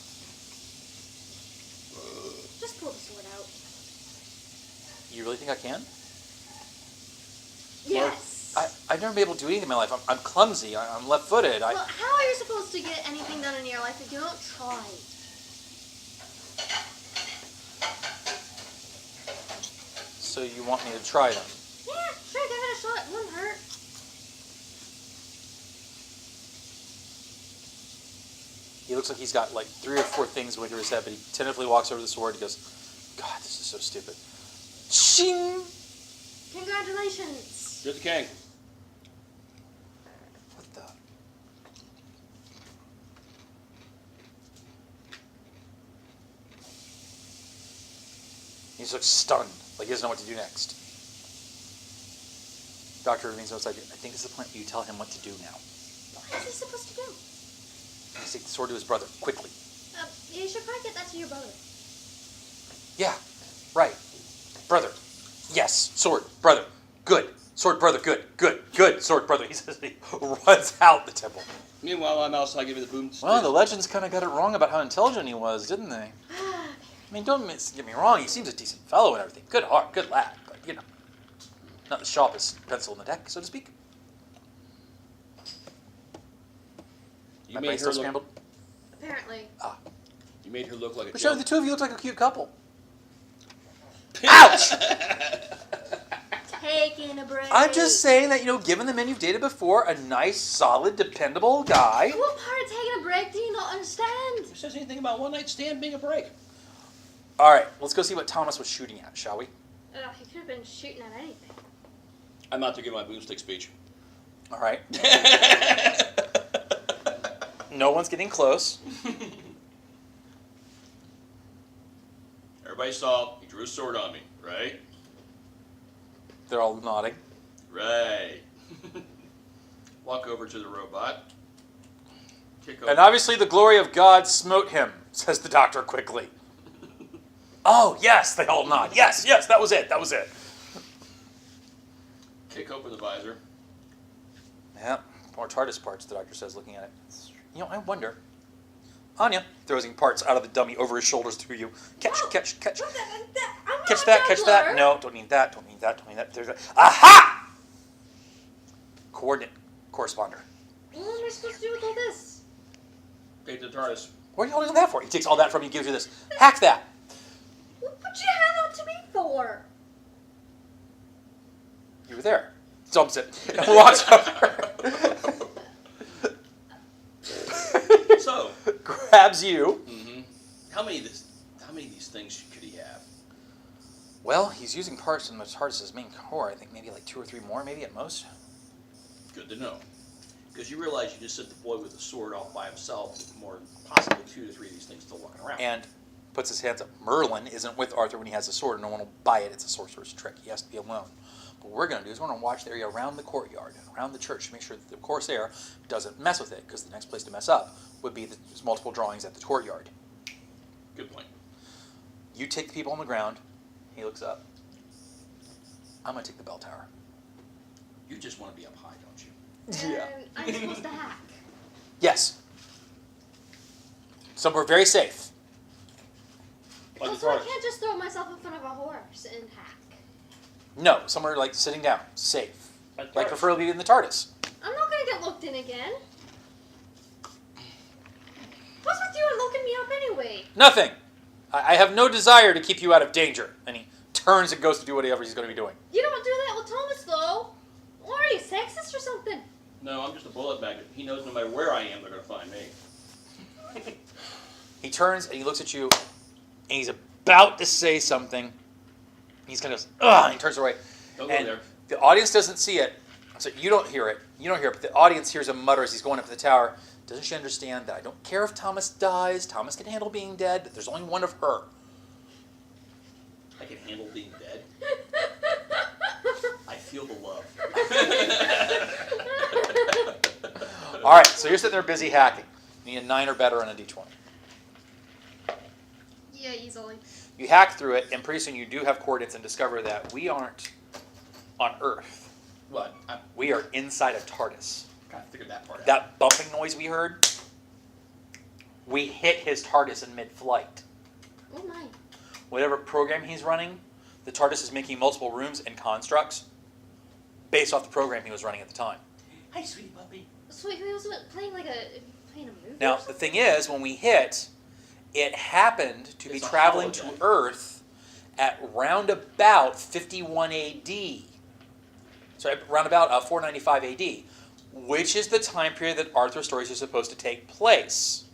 Speaker 3: Just pull the sword out.
Speaker 1: You really think I can?
Speaker 3: Yes.
Speaker 1: I've never been able to do anything in my life. I'm clumsy. I'm left-footed.
Speaker 3: Well, how are you supposed to get anything done in your life if you don't try?
Speaker 1: So you want me to try them?
Speaker 3: Yeah, sure, give it a shot. It wouldn't hurt.
Speaker 1: He looks like he's got like 3 or 4 things going through his head, but he tentatively walks over to the sword and goes, God, this is so stupid. Shing!
Speaker 3: Congratulations.
Speaker 2: You're the king.
Speaker 1: What the? He just looks stunned, like he doesn't know what to do next. Doctor remains outside. I think this is the point where you tell him what to do now.
Speaker 3: What is he supposed to do?
Speaker 1: He takes the sword to his brother, quickly.
Speaker 3: You should probably get that to your brother.
Speaker 1: Yeah, right. Brother. Yes, sword, brother. Good. Sword, brother, good. Sword, brother. He says he runs out the temple.
Speaker 2: Meanwhile, I'm outside giving the boom.
Speaker 1: Well, the legends kind of got it wrong about how intelligent he was, didn't they? I mean, don't get me wrong. He seems a decent fellow and everything. Good heart, good lad. But, you know, not the sharpest pencil in the deck, so to speak.
Speaker 2: You
Speaker 1: My
Speaker 2: made
Speaker 1: brain's
Speaker 2: her
Speaker 1: still
Speaker 2: look.
Speaker 1: scrambled.
Speaker 3: Apparently.
Speaker 2: You made her look like a.
Speaker 1: But show
Speaker 2: young-
Speaker 1: the two of you look like a cute couple. Ouch!
Speaker 3: Taking a break.
Speaker 1: I'm just saying that, you know, given the men you've dated before, a nice, solid, dependable guy.
Speaker 3: What part of taking a break do you not understand?
Speaker 2: Who says anything about one night stand being a break?
Speaker 1: All right, let's go see what Thomas was shooting at, shall we?
Speaker 3: He could have been shooting at anything.
Speaker 2: I'm out to give my boomstick speech.
Speaker 1: All right. No one's getting close.
Speaker 2: Everybody saw he drew a sword on me, right?
Speaker 1: They're all nodding.
Speaker 2: Right. Walk over to the robot. Kick over.
Speaker 1: And obviously the glory of God smote him, says the doctor quickly. Oh, yes, they all nod. Yes, that was it.
Speaker 2: Kick open the visor.
Speaker 1: Yeah, more TARDIS parts, the doctor says, looking at it. You know, I wonder. Anya throws parts out of the dummy over his shoulders to you. Catch.
Speaker 3: I'm
Speaker 1: Catch
Speaker 3: not
Speaker 1: that.
Speaker 3: a
Speaker 1: No, don't need that. There's a... Aha! Coordinate corresponder.
Speaker 3: What am I supposed to do with all this?
Speaker 2: Take the TARDIS.
Speaker 1: What are you holding that for? He takes all that from you and gives you this. Hack that.
Speaker 3: What would you hand that to me for?
Speaker 1: You were there. Dumps it. And walks over.
Speaker 2: So,
Speaker 1: Grabs you.
Speaker 2: mm-hmm. How many of these things could he have?
Speaker 1: Well, he's using parts in the TARDIS's main core. I think maybe like 2 or 3 more, maybe at most.
Speaker 2: Good to know. Because you realize you just sent the boy with the sword off by himself with more than possibly 2 to 3 of these things still walking around.
Speaker 1: And puts his hands up. Merlin isn't with Arthur when he has a sword. No one will buy it. It's a sorcerer's trick. He has to be alone. What we're going to do is we're going to watch the area around the courtyard, around the church, to make sure that the Corsair doesn't mess with it, because the next place to mess up would be the multiple drawings at the courtyard.
Speaker 2: Good point.
Speaker 1: You take the people on the ground. He looks up. I'm going to take the bell tower.
Speaker 2: You just want to be up high, don't you?
Speaker 3: And I'm supposed to hack.
Speaker 1: Yes. Somewhere very safe.
Speaker 2: Like
Speaker 3: So I can't just throw myself in front of a horse and hack.
Speaker 1: No, somewhere like sitting down, safe.
Speaker 2: Like
Speaker 1: Like
Speaker 2: TARDIS.
Speaker 1: preferably in the TARDIS.
Speaker 3: I'm not gonna get looked in again. What's with you and looking me up anyway?
Speaker 1: Nothing. I have no desire to keep you out of danger. And he turns and goes to do whatever he's going to be doing.
Speaker 3: You don't do that with Thomas, though. Or are you sexist or something?
Speaker 2: No, I'm just a bullet magnet. He knows no matter where I am, they're going to find me.
Speaker 1: He turns and he looks at you, and he's about to say something. He's kind of goes, ugh, and he turns away.
Speaker 2: Don't go
Speaker 1: And
Speaker 2: there.
Speaker 1: the audience doesn't see it, so you don't hear it. You don't hear it, but the audience hears him mutter as he's going up to the tower. Doesn't she understand that I don't care if Thomas dies? Thomas can handle being dead. But there's only one of her.
Speaker 2: I can handle being dead. I feel the love.
Speaker 1: All right, so you're sitting there busy hacking. You need a 9 or better on a d20.
Speaker 3: Yeah, easily.
Speaker 1: You hack through it, and pretty soon you do have coordinates and discover that we aren't on Earth.
Speaker 2: What? I
Speaker 1: We are inside a TARDIS.
Speaker 2: kind of figured that part out.
Speaker 1: That bumping noise we heard, we hit his TARDIS in mid-flight.
Speaker 3: Oh my.
Speaker 1: Whatever program he's running, the TARDIS is making multiple rooms and constructs based off the program he was running at the time.
Speaker 2: Hi, sweetie puppy.
Speaker 3: So he was playing like playing a movie.
Speaker 1: Now,
Speaker 3: or
Speaker 1: the
Speaker 3: something?
Speaker 1: thing is, when we hit, it happened to be
Speaker 2: It's a
Speaker 1: traveling to
Speaker 2: holodeck.
Speaker 1: Earth at round about 51 AD. Sorry, round about 495 AD, which is the time period that Arthur stories are supposed to take place.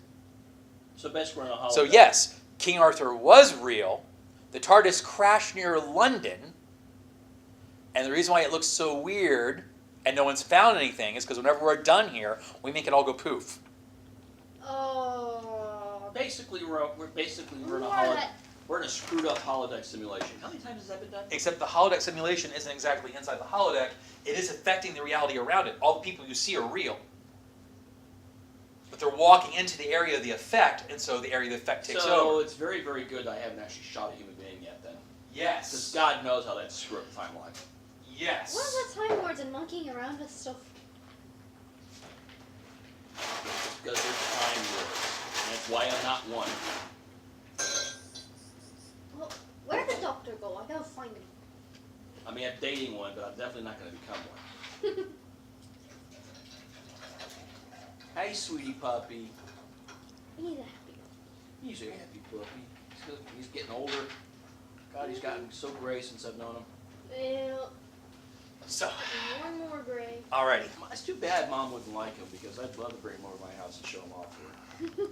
Speaker 2: So basically, we're in a holodeck.
Speaker 1: So yes, King Arthur was real. The TARDIS crashed near London, and the reason why it looks so weird and no one's found anything is because whenever we're done here, we make it all go poof.
Speaker 3: Oh.
Speaker 2: Basically, we're in a
Speaker 3: More
Speaker 2: holodeck.
Speaker 3: that-
Speaker 2: We're in a screwed up holodeck simulation. How many times has that been done?
Speaker 1: Except the holodeck simulation isn't exactly inside the holodeck. It is affecting the reality around it. All the people you see are real. But they're walking into the area of the effect, and so the area of the effect takes
Speaker 2: So
Speaker 1: over.
Speaker 2: it's very, very good I haven't actually shot a human being yet then. Because
Speaker 1: Yes.
Speaker 2: God knows how that screw up the timeline.
Speaker 1: Yes.
Speaker 3: What are the Time Lords and monkeying around with stuff?
Speaker 2: Because they're time lords. And that's why I'm not one.
Speaker 3: Well, where'd the doctor go? I gotta find him.
Speaker 2: I mean, I'm dating one, but I'm definitely not going to become one. Hey, sweetie puppy.
Speaker 3: He's a happy.
Speaker 2: He's a happy puppy. He's getting older. God, he's gotten so gray since I've known him.
Speaker 3: Well,
Speaker 1: So,
Speaker 3: one more gray.
Speaker 1: alrighty.
Speaker 2: It's too bad Mom wouldn't like him because I'd love to bring him over to my house and show him off to her.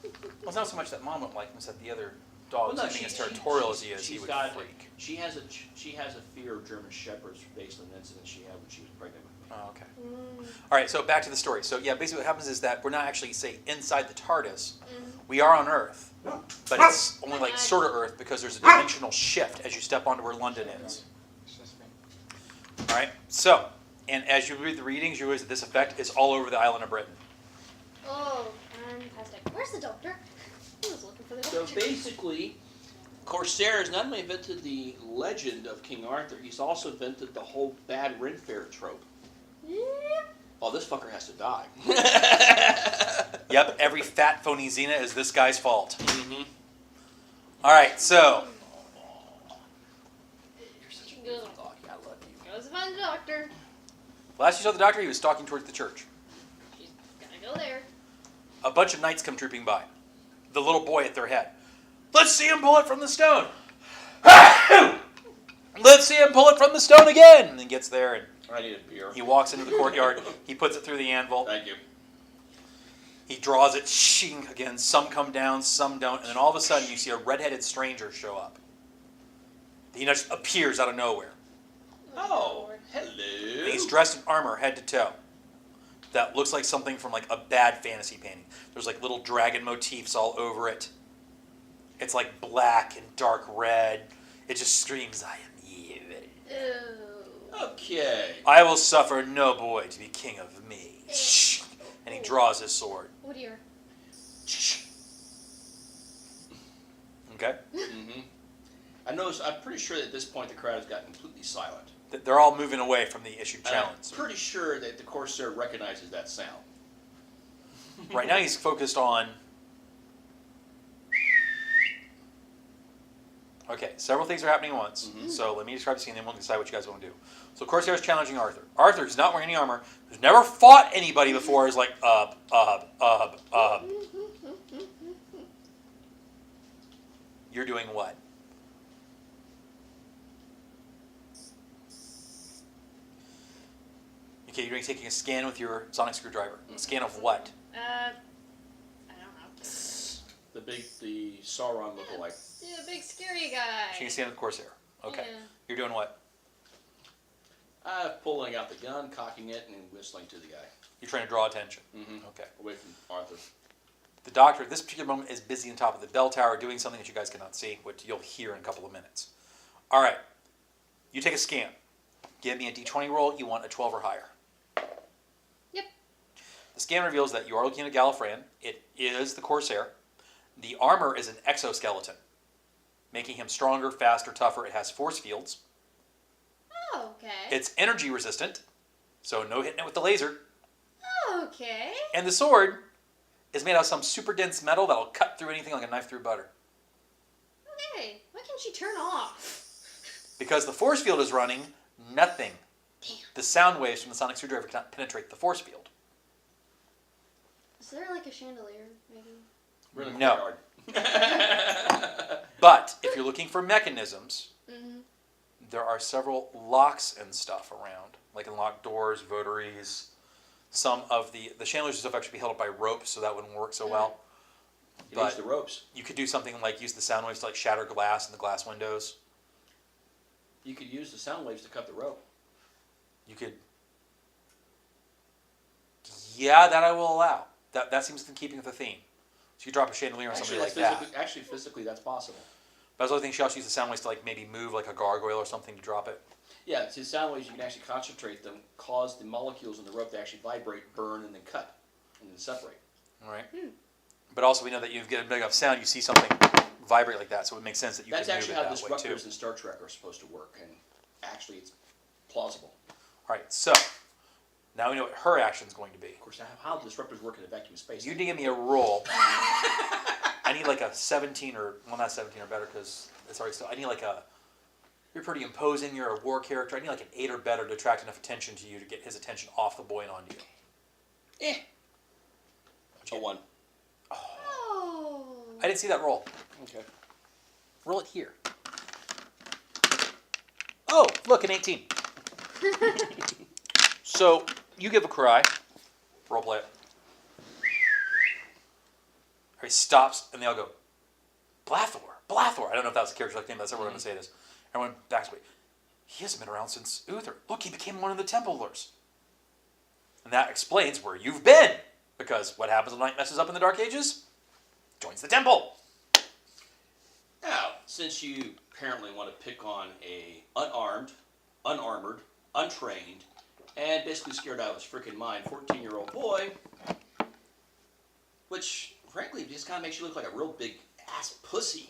Speaker 1: Well, it's not so much that Mom wouldn't like him, it's that the other dogs,
Speaker 2: Well, no,
Speaker 1: being as
Speaker 2: she-
Speaker 1: territorial
Speaker 2: she-
Speaker 1: as he is, he
Speaker 2: she's
Speaker 1: would
Speaker 2: got-
Speaker 1: freak.
Speaker 2: She has a fear of German shepherds based on an incident she had when she was pregnant with me.
Speaker 1: Oh, okay.
Speaker 3: Mm.
Speaker 1: All right, so back to the story. So yeah, basically what happens is that we're not actually, say, inside the TARDIS.
Speaker 3: Mm.
Speaker 1: We are on Earth, but it's only like sort of Earth because there's a dimensional shift as you step onto where London is. All right, so, and as you read the readings, you realize that this effect is all over the island of Britain.
Speaker 3: Oh, fantastic. Where's the doctor? He was looking for the
Speaker 2: So
Speaker 3: doctor.
Speaker 2: basically, Corsair has not only invented the legend of King Arthur, he's also invented the whole bad Ren Fair trope.
Speaker 3: Yeah.
Speaker 2: Oh, this fucker has to die.
Speaker 1: Yep, every fat phony Xena is this guy's fault.
Speaker 2: Mm-hmm.
Speaker 1: All right, so,
Speaker 2: You're such a beautiful dog. I love you.
Speaker 3: Goes to find the doctor.
Speaker 1: last you saw the doctor, he was stalking towards the church.
Speaker 3: She's gotta go there.
Speaker 1: A bunch of knights come trooping by. The little boy at their head. Let's see him pull it from the stone. Let's see him pull it from the stone again. And he gets there and
Speaker 2: I need a beer.
Speaker 1: he walks into the courtyard. He puts it through the anvil.
Speaker 2: Thank you.
Speaker 1: He draws it. Shing again. Some come down, some don't. And then all of a sudden you see a redheaded stranger show up. He just appears out of nowhere.
Speaker 2: Oh,
Speaker 3: Lord.
Speaker 2: hello.
Speaker 1: And he's dressed in armor head to toe. That looks like something from like a bad fantasy painting. There's like little dragon motifs all over it. It's like black and dark red. It just screams, I am evil.
Speaker 3: Ew.
Speaker 2: Okay.
Speaker 1: I will suffer no boy to be king of me. And he draws his sword.
Speaker 3: Oh dear.
Speaker 1: Okay?
Speaker 2: Mm-hmm. I'm pretty sure that at this point the crowd has gotten completely silent.
Speaker 1: They're all moving away from the issued
Speaker 2: And
Speaker 1: challenge.
Speaker 2: I'm pretty sure that the Corsair recognizes that sound.
Speaker 1: Right now he's focused on Okay, several things are happening at once. So let me describe the scene, then we'll decide what you guys want to do. So Corsair is challenging Arthur. Arthur, who's not wearing any armor, who's never fought anybody before, is like, You're doing what? Okay, you're taking a scan with your sonic screwdriver. A scan of what?
Speaker 3: I don't know.
Speaker 2: The Sauron lookalike.
Speaker 3: Yeah, big scary guy.
Speaker 1: Taking a scan with the Corsair. Okay.
Speaker 3: Yeah.
Speaker 1: You're doing what?
Speaker 2: Pulling out the gun, cocking it, and whistling to the guy.
Speaker 1: You're trying to draw attention. Okay.
Speaker 2: Away from Arthur.
Speaker 1: The doctor at this particular moment is busy on top of the bell tower doing something that you guys cannot see, which you'll hear in a couple of minutes. All right. You take a scan. Give me a d20 roll. You want a 12 or higher.
Speaker 3: Yep.
Speaker 1: The scan reveals that you are looking at a Gallifreyan. It is the Corsair. The armor is an exoskeleton, making him stronger, faster, tougher. It has force fields.
Speaker 3: Oh, okay.
Speaker 1: It's energy resistant, so no hitting it with the laser.
Speaker 3: Okay.
Speaker 1: And the sword is made out of some super dense metal that'll cut through anything like a knife through butter.
Speaker 3: Okay. Why can't she turn off?
Speaker 1: Because the force field is running, nothing.
Speaker 3: Damn.
Speaker 1: The sound waves from the sonic screwdriver cannot penetrate the force field.
Speaker 3: Is there like a chandelier, maybe?
Speaker 2: We're in the
Speaker 1: No.
Speaker 2: courtyard.
Speaker 1: But if you're looking for mechanisms,
Speaker 3: Mm-hmm.
Speaker 1: there are several locks and stuff around, like unlock doors, votaries. Some of the chandeliers and stuff actually be held up by ropes, so that wouldn't work so well.
Speaker 2: He
Speaker 1: But
Speaker 2: needs the ropes.
Speaker 1: you could do something like use the sound waves to like shatter glass in the glass windows.
Speaker 2: You could use the sound waves to cut the rope.
Speaker 1: You could, yeah, that I will allow. That seems in keeping with the theme. So you drop a chandelier on somebody like that.
Speaker 2: Actually, physically, that's possible.
Speaker 1: But I was also thinking she also used the sound waves to like maybe move like a gargoyle or something to drop it.
Speaker 2: Yeah, see, sound waves, you can actually concentrate them, cause the molecules in the rope to actually vibrate, burn, and then cut, and then separate.
Speaker 1: All right. But also we know that you get a big enough sound, you see something vibrate like that, so it makes sense that you
Speaker 2: That's
Speaker 1: can move
Speaker 2: actually
Speaker 1: it
Speaker 2: how
Speaker 1: that way too.
Speaker 2: disruptors in Star Trek are supposed to work, and actually it's plausible.
Speaker 1: All right, so now we know what her action's going to be.
Speaker 2: Of course, now how disruptors work in a vacuum space.
Speaker 1: You need to give me a roll. I need like a 17 or, well, not 17 or better because it's already still. I need like a, you're pretty imposing, you're a war character. I need like an 8 or better to attract enough attention to you to get his attention off the boy and onto you.
Speaker 2: A 1.
Speaker 3: Oh.
Speaker 1: I didn't see that roll.
Speaker 2: Okay.
Speaker 1: Roll it here. Oh, look, an 18. So you give a cry. Role play it. He stops, and they all go, Blathor, Blathor. I don't know if that was the character's name, but that's how we're going to say this. Everyone backs away. He hasn't been around since Uther. Look, he became one of the Templars. And that explains where you've been. Because what happens when light messes up in the Dark Ages? Joins the temple.
Speaker 2: Now, since you apparently want to pick on a unarmed, unarmored, untrained, and basically scared out of his freaking mind 14-year-old boy, which, frankly, just kind of makes you look like a real big ass pussy,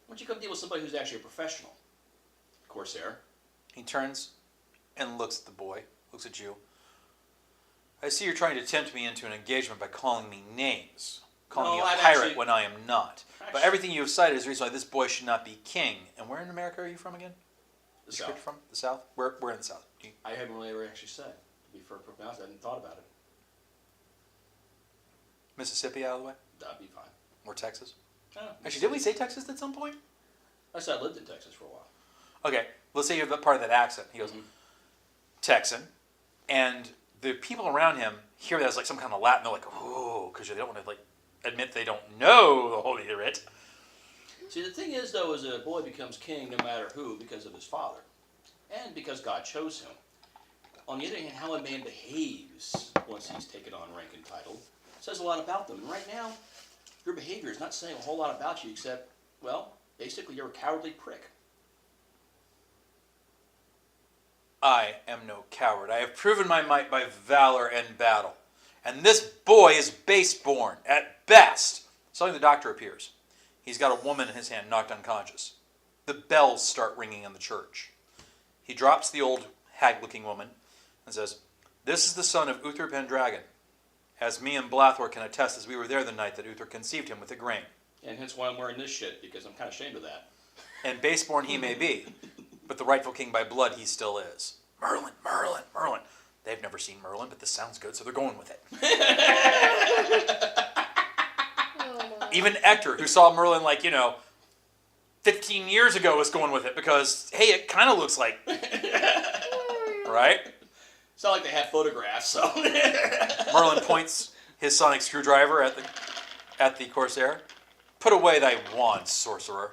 Speaker 2: why don't you come deal with somebody who's actually a professional? Corsair.
Speaker 1: He turns and looks at the boy, looks at you. I see you're trying to tempt me into an engagement by calling me names. Calling me a pirate when I am not. But everything you have cited is the reason why this boy should not be king. And where in America are you from again?
Speaker 2: The South.
Speaker 1: From? The South? Where in the South?
Speaker 2: I haven't really ever actually said, to be fair, pronounced. I hadn't thought about it.
Speaker 1: Mississippi out of the way?
Speaker 2: That'd be fine.
Speaker 1: Or Texas?
Speaker 2: Oh,
Speaker 1: Actually, did we say Texas at some point?
Speaker 2: I said I lived in Texas for a while.
Speaker 1: Okay, let's say you're part of that accent. He goes, Texan. And the people around him hear that as like some kind of Latin. They're like, oh, because they don't want to like admit they don't know the Holy Writ.
Speaker 2: See, the thing is, though, is a boy becomes king no matter who because of his father. And because God chose him. On the other hand, how a man behaves once he's taken on rank and title says a lot about them. And right now, your behavior is not saying a whole lot about you except, well, basically you're a cowardly prick.
Speaker 1: I am no coward. I have proven my might by valor and battle. And this boy is base-born, at best. Suddenly the doctor appears. He's got a woman in his hand, knocked unconscious. The bells start ringing in the church. He drops the old hag-looking woman and says, This is the son of Uther Pendragon, as me and Blathor can attest as we were there the night that Uther conceived him with a grain.
Speaker 2: And hence why I'm wearing this shit, because I'm kind of ashamed of that.
Speaker 1: And baseborn he may be, but the rightful king by blood he still is. Merlin, Merlin, Merlin. They've never seen Merlin, but this sounds good, so they're going with it.
Speaker 3: Oh my.
Speaker 1: Even Hector, who saw Merlin 15 years ago, was going with it because, hey, it kind of looks like, right?
Speaker 2: It's not like they have photographs, so.
Speaker 1: Merlin points his sonic screwdriver at the Corsair. Put away thy wand, sorcerer.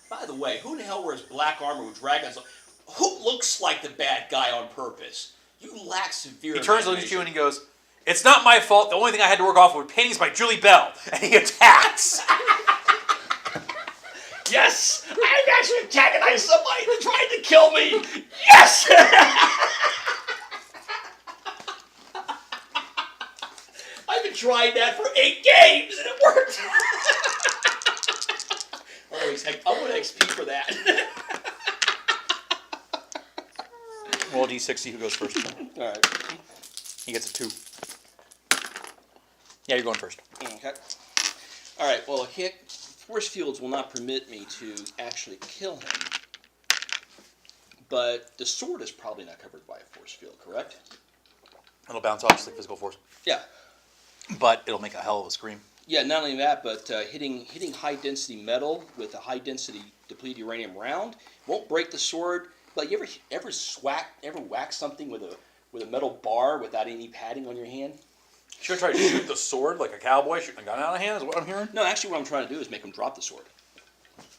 Speaker 2: By the way, who the hell wears black armor with dragons? Who looks like the bad guy on purpose? You lack severe
Speaker 1: He turns to
Speaker 2: imagination.
Speaker 1: you and he goes, "It's not my fault. The only thing I had to work off were paintings by Julie Bell." And he attacks.
Speaker 2: Yes! I'm actually antagonizing somebody that's trying to kill me! Yes! I've been trying that for 8 games and it worked! I want XP for that.
Speaker 1: Roll D60, who goes first?
Speaker 2: Alright.
Speaker 1: He gets a 2. Yeah, you're going first.
Speaker 2: Okay. Alright, well, force fields will not permit me to actually kill him. But the sword is probably not covered by a force field, correct?
Speaker 1: It'll bounce off just like physical force.
Speaker 2: Yeah.
Speaker 1: But it'll make a hell of a scream.
Speaker 2: Yeah, not only that, but hitting high density metal with a high density depleted uranium round won't break the sword. But you ever whack something with a metal bar without any padding on your hand?
Speaker 1: Should I try to shoot the sword like a cowboy shooting a gun out of hand? Is what I'm hearing?
Speaker 2: No, actually, what I'm trying to do is make him drop the sword.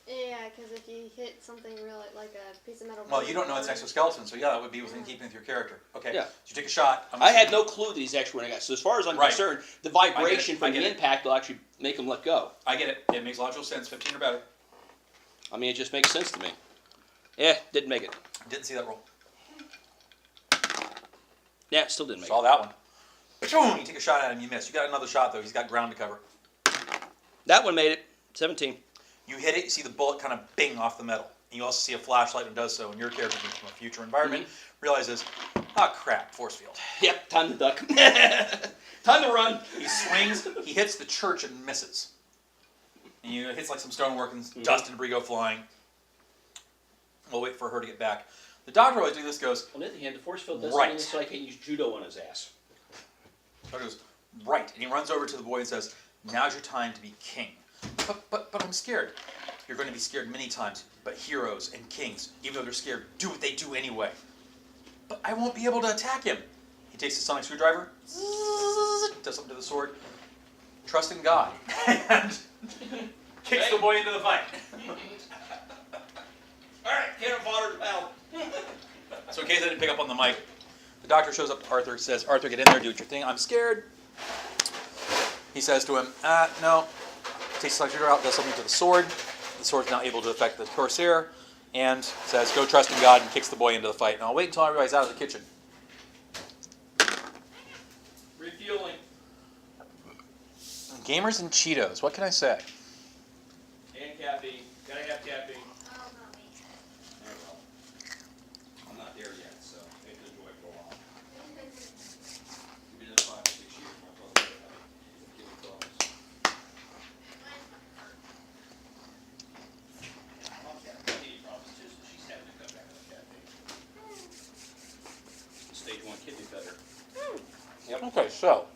Speaker 3: Yeah, because if you hit something real like a piece of metal.
Speaker 1: Well, you don't know it's exoskeleton, so yeah, that would be within keeping with your character. Okay.
Speaker 2: Yeah.
Speaker 1: So you take a shot.
Speaker 2: I had no clue that he's actually running out. So as far as I'm
Speaker 1: Right.
Speaker 2: concerned, the vibration
Speaker 1: I
Speaker 2: from
Speaker 1: get
Speaker 2: the
Speaker 1: it.
Speaker 2: impact will actually make him let go.
Speaker 1: I get it. It makes logical sense. 15 or better.
Speaker 2: I mean, it just makes sense to me. Yeah, didn't make it.
Speaker 1: Didn't see that roll.
Speaker 2: Yeah, still didn't make
Speaker 1: Saw
Speaker 2: it.
Speaker 1: that one. Boom! You take a shot at him, you miss. You got another shot, though. He's got ground to cover.
Speaker 2: That one made it. 17.
Speaker 1: You hit it, you see the bullet kind of bing off the metal. And you also see a flashlight when it does so, and your character comes from a future environment, realizes, oh crap, force field.
Speaker 2: Yep, time to duck. Time to run.
Speaker 1: He swings, he hits the church and misses. And it hits like some stonework and dust and debris go flying. We'll wait for her to get back. The doctor always doing this goes,
Speaker 2: On the other hand, the force field doesn't
Speaker 1: Right.
Speaker 2: mean so I can't use judo on his ass.
Speaker 1: doctor goes, right. And he runs over to the boy and says, now's your time to be king. But I'm scared. You're going to be scared many times, but heroes and kings, even though they're scared, do what they do anyway. But I won't be able to attack him. He takes his sonic screwdriver, does something to the sword, trust in God, and kicks the boy into the fight.
Speaker 2: Alright, cannon fodder down.
Speaker 1: So in case I didn't pick up on the mic, the doctor shows up to Arthur, says, Arthur, get in there, do your thing. I'm scared. He says to him, no. Takes the screwdriver out, does something to the sword. The sword's not able to affect the Corsair, and says, go trust in God, and kicks the boy into the fight. And I'll wait until everybody's out of the kitchen.
Speaker 2: Refueling.
Speaker 1: Gamers and Cheetos, what can I say?
Speaker 2: And caffeine. Gotta have caffeine.
Speaker 3: Oh, not me.
Speaker 2: Very well. I'm not there yet, so I have to enjoy it for a while. You've been in 5 or 6 years, my brother. Give me clothes. Mom's got kidney problems too, so she's having to cut back on the caffeine. Stage 1 kidney failure. Yep.
Speaker 1: Okay, so,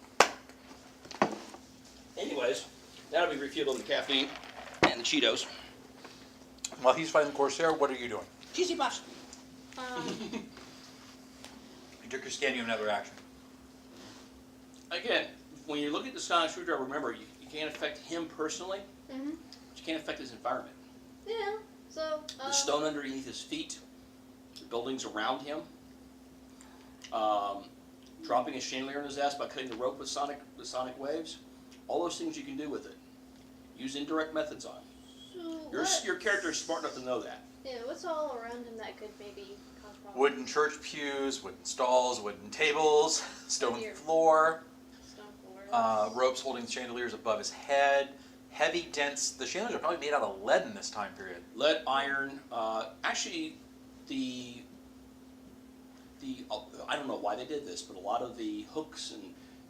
Speaker 2: Anyways, that'll be refueled on the caffeine and the Cheetos.
Speaker 1: while he's fighting the Corsair, what are you doing?
Speaker 2: Cheesy puffs.
Speaker 1: You took your scan, you have another action.
Speaker 2: Again, when you look at the sonic screwdriver, remember, you can't affect him personally,
Speaker 3: Mm-hmm.
Speaker 2: but you can't affect his environment.
Speaker 3: Yeah. So.
Speaker 2: The stone underneath his feet, the buildings around him, dropping a chandelier in his ass by cutting the rope with sonic waves, all those things you can do with it. Use indirect methods on it.
Speaker 3: So
Speaker 2: Your character is smart enough to know that.
Speaker 3: Yeah. What's all around him that could maybe cause problems?
Speaker 1: Wooden church pews, wooden stalls, wooden tables, stone
Speaker 3: Here.
Speaker 1: floor,
Speaker 3: Stone floor.
Speaker 1: ropes holding chandeliers above his head, heavy, dense. The chandeliers are probably made out of lead in this time period.
Speaker 2: Lead, iron, actually, the I don't know why they did this, but a lot of the hooks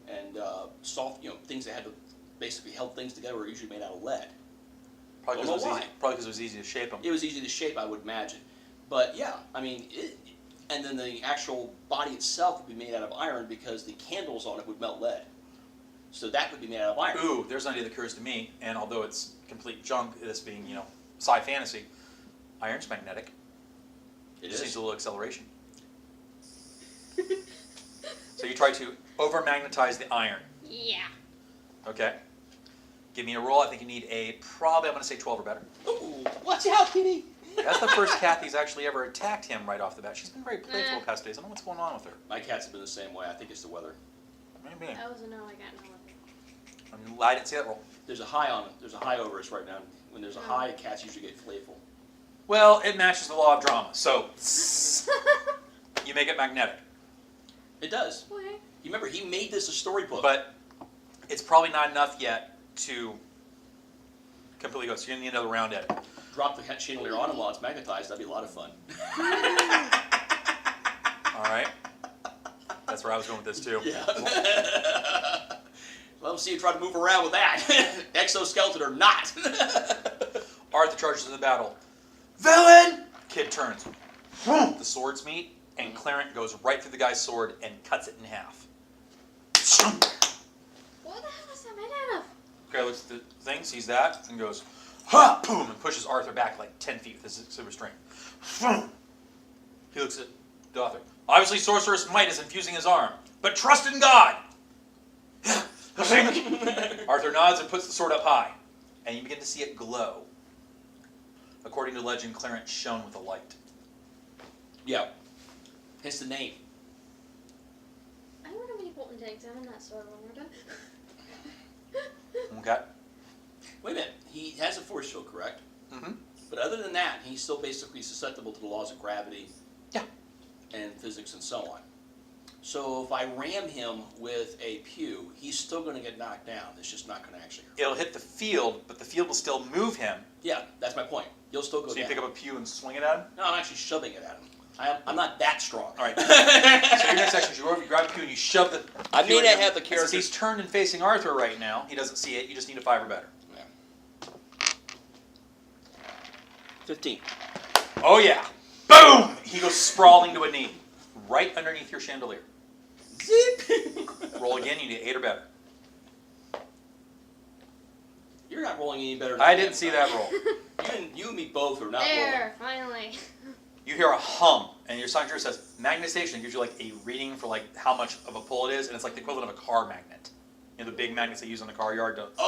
Speaker 2: and soft, things that had to basically held things together were usually made out of lead.
Speaker 1: Probably
Speaker 2: Don't
Speaker 1: because
Speaker 2: know
Speaker 1: it,
Speaker 2: why.
Speaker 1: it was easy to shape them.
Speaker 2: It was easy to shape, I would imagine. But yeah, I mean, and then the actual body itself would be made out of iron because the candles on it would melt lead. So that would be made out of iron.
Speaker 1: Ooh, there's an idea that occurs to me, and although it's complete junk, this being, sci fantasy, iron's magnetic.
Speaker 2: It
Speaker 1: just
Speaker 2: is.
Speaker 1: needs a little acceleration. So you try to over-magnetize the iron.
Speaker 3: Yeah.
Speaker 1: Okay. Give me a roll. I think you need I'm going to say 12 or better.
Speaker 2: Ooh, watch out, kitty!
Speaker 1: That's the first Kathy's actually ever attacked him right off the bat. She's been very playful the past days. I don't know what's going on with her.
Speaker 2: My cats have been the same way. I think it's the weather.
Speaker 1: Maybe.
Speaker 3: That was a no. I got no.
Speaker 1: I didn't see that roll.
Speaker 2: There's a high on it. There's a high over us right now. When there's a high, cats usually get playful.
Speaker 1: Well, it matches the law of drama. So, you make it magnetic.
Speaker 2: It does.
Speaker 3: Okay.
Speaker 2: You remember, he made this a storybook.
Speaker 1: But it's probably not enough yet to completely go. So you're going to need another round at it.
Speaker 2: Drop the chandelier on him while it's magnetized. That'd be a lot of fun.
Speaker 1: All right. That's where I was going with this, too.
Speaker 2: Yeah. Let them see you try to move around with that. Exoskeleton or not.
Speaker 1: Arthur charges into the battle. Villain! Kid turns. The swords meet, and Clarence goes right through the guy's sword and cuts it in half.
Speaker 3: What the hell is that made out of?
Speaker 1: Okay, looks at the thing, sees that, and goes, ha! Boom! And pushes Arthur back like 10 feet with his silver string. He looks at the author. Obviously, Sorcerer's might is infusing his arm, but trust in God! Arthur nods and puts the sword up high, and you begin to see it glow. According to legend, Clarence shone with a light.
Speaker 2: Yeah. Hence the name.
Speaker 3: I'm going to be important to examine that sword when we're done.
Speaker 1: Okay?
Speaker 2: Wait a minute. He has a force field, correct?
Speaker 1: Mm-hmm.
Speaker 2: But other than that, he's still basically susceptible to the laws of gravity.
Speaker 1: Yeah.
Speaker 2: And physics and so on. So if I ram him with a pew, he's still going to get knocked down. It's just not going to actually hurt.
Speaker 1: It'll hit the field, but the field will still move him.
Speaker 2: Yeah, that's my point. He'll still go
Speaker 1: So
Speaker 2: down.
Speaker 1: you pick up a pew and swing it at him?
Speaker 2: No, I'm actually shoving it at him. I'm not that strong.
Speaker 1: All right. So your next action is you go over, you grab a pew, and you shove the
Speaker 2: I
Speaker 1: pew
Speaker 2: may
Speaker 1: in
Speaker 2: not
Speaker 1: him.
Speaker 2: have the
Speaker 1: And
Speaker 2: character.
Speaker 1: since he's turned and facing Arthur right now, he doesn't see it. You just need a 5 or better.
Speaker 2: Yeah. 15.
Speaker 1: Oh, yeah. Boom! He goes sprawling to a knee. Right underneath your chandelier.
Speaker 2: Zip!
Speaker 1: Roll again, you need 8 or better.
Speaker 2: You're not rolling any better than
Speaker 1: I didn't see that roll.
Speaker 2: You and me both are not rolling.
Speaker 3: There, finally.
Speaker 1: You hear a hum, and your signature says magnetation. It gives you like a reading for like how much of a pull it is, and it's like the equivalent of a car magnet. You know, the big magnets they use on the car yard to flip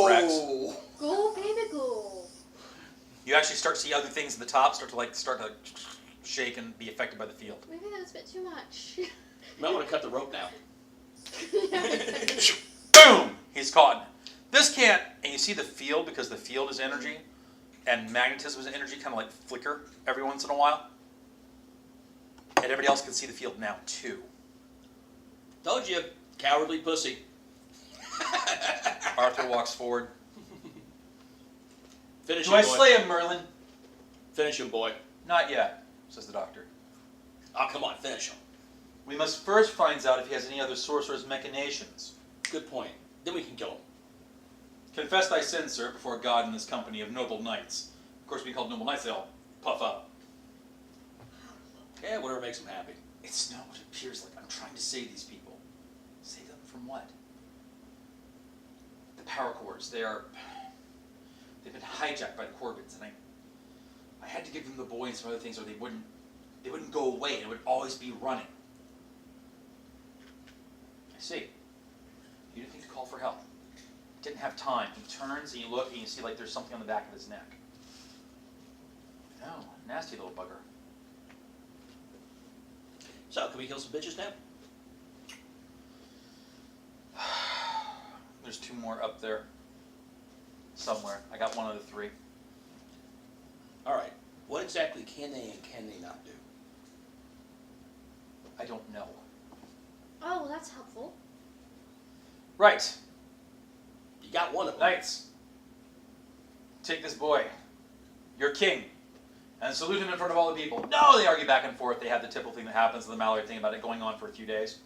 Speaker 1: wrecks.
Speaker 2: Oh!
Speaker 3: Go, baby, go.
Speaker 1: You actually start to see other things at the top start to shake and be affected by the field.
Speaker 3: Maybe that's a bit too much.
Speaker 2: You might want to cut the rope now.
Speaker 1: Boom! He's caught. This can't, and you see the field, because the field is energy, and magnetism is energy, kind of like flicker every once in a while. And everybody else can see the field now, too.
Speaker 2: Told you, cowardly pussy.
Speaker 1: Arthur walks forward.
Speaker 2: Finish
Speaker 1: Do
Speaker 2: him,
Speaker 1: I
Speaker 2: boy.
Speaker 1: slay him, Merlin?
Speaker 2: Finish him, boy.
Speaker 1: Not yet, says the doctor.
Speaker 2: Oh, come on, finish him.
Speaker 1: We must first find out if he has any other sorcerer's machinations.
Speaker 2: Good point. Then we can kill him.
Speaker 1: Confess thy sins, sir, before God in this company of noble knights. Of course, being called noble knights, they all puff up.
Speaker 2: Yeah, whatever makes him happy.
Speaker 1: It's not what it appears like. I'm trying to save these people. Save them from what? The power cords. They've been hijacked by the Corbins, and I had to give them the boy and some other things, or they wouldn't go away, and it would always be running. I see. You didn't think to call for help. Didn't have time. He turns and you look and you see like there's something on the back of his neck. Oh, nasty little bugger.
Speaker 2: So, can we kill some bitches now?
Speaker 1: There's 2 more up there. Somewhere. I got one of the 3.
Speaker 2: Alright. What exactly can they and can they not do?
Speaker 1: I don't know.
Speaker 3: Oh, well, that's helpful.
Speaker 1: Right.
Speaker 2: You got one of them.
Speaker 1: Knights. Take this boy. Your king. And salute him in front of all the people. No, they argue back and forth. They have the typical thing that happens, the Mallory thing about it going on for a few days.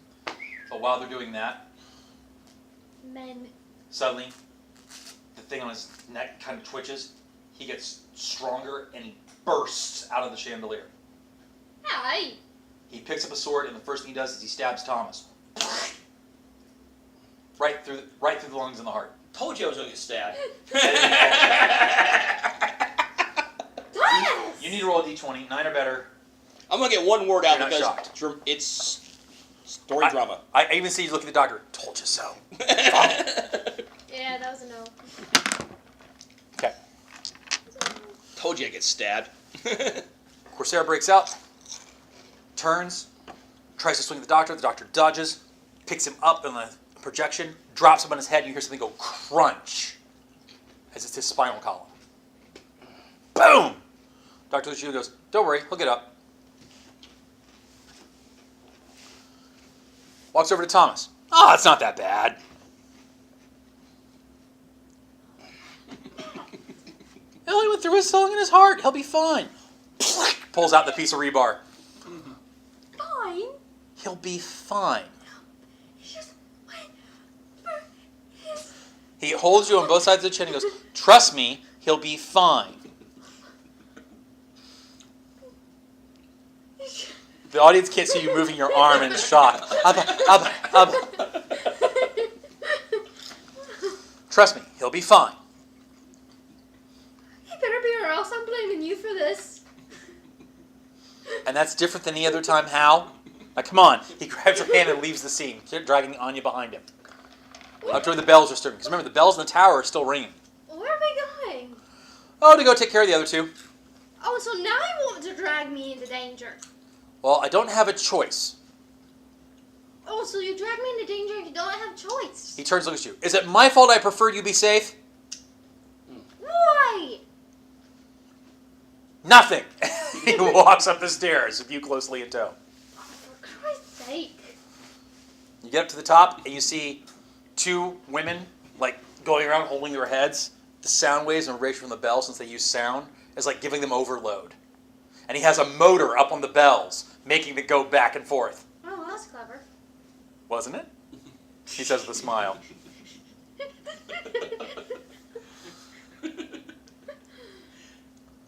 Speaker 1: But while they're doing that,
Speaker 3: Men.
Speaker 1: suddenly, the thing on his neck kind of twitches. he gets stronger and he bursts out of the chandelier.
Speaker 3: Hi.
Speaker 1: He picks up a sword, and the first thing he does is he stabs Thomas. Right through the lungs and the heart.
Speaker 2: Told you I was going to get stabbed.
Speaker 3: Thomas!
Speaker 1: You need to roll a d20, 9 or better.
Speaker 2: I'm going to get one word out
Speaker 1: You're not
Speaker 2: because
Speaker 1: shocked.
Speaker 2: it's story drama.
Speaker 1: I even see you look at the doctor. Told you so.
Speaker 3: Yeah, that was a no.
Speaker 1: Okay.
Speaker 2: Told you I get stabbed.
Speaker 1: Corsair breaks out, turns, tries to swing at the doctor dodges, picks him up in the projection, drops him on his head, and you hear something go crunch as it's his spinal column. Boom! Dr. Lucio goes, don't worry, he'll get up. Walks over to Thomas. Oh, it's not that bad. He only went through his lung and his heart. He'll be fine. Pulls out the piece of rebar.
Speaker 3: Fine.
Speaker 1: He'll be fine.
Speaker 3: He just went for his...
Speaker 1: He holds you on both sides of the chin and goes, trust me, he'll be fine. The audience can't see you moving your arm in shock. Trust me, he'll be fine.
Speaker 3: He better be, or else I'm blaming you for this.
Speaker 1: And that's different than any other time, Hal. Now, come on. He grabs your hand and leaves the scene, dragging Anya behind him. Up to where the bells are stirring. Because remember, the bells in the tower are still ringing.
Speaker 3: Where are we going?
Speaker 1: Oh, to go take care of the other two.
Speaker 3: Oh, so now you want to drag me into danger.
Speaker 1: Well, I don't have a choice.
Speaker 3: Oh, so you drag me into danger and you don't have a choice.
Speaker 1: He turns and looks at you. Is it my fault I prefer you be safe?
Speaker 3: Why?
Speaker 1: Nothing. He walks up the stairs with you closely in tow.
Speaker 3: Oh, for Christ's sake.
Speaker 1: You get up to the top and you see two women like going around holding their heads. The sound waves and vibration from the bells, since they use sound, is like giving them overload. And he has a motor up on the bells, making them go back and forth.
Speaker 3: Oh, that's clever.
Speaker 1: Wasn't it? He says with a smile.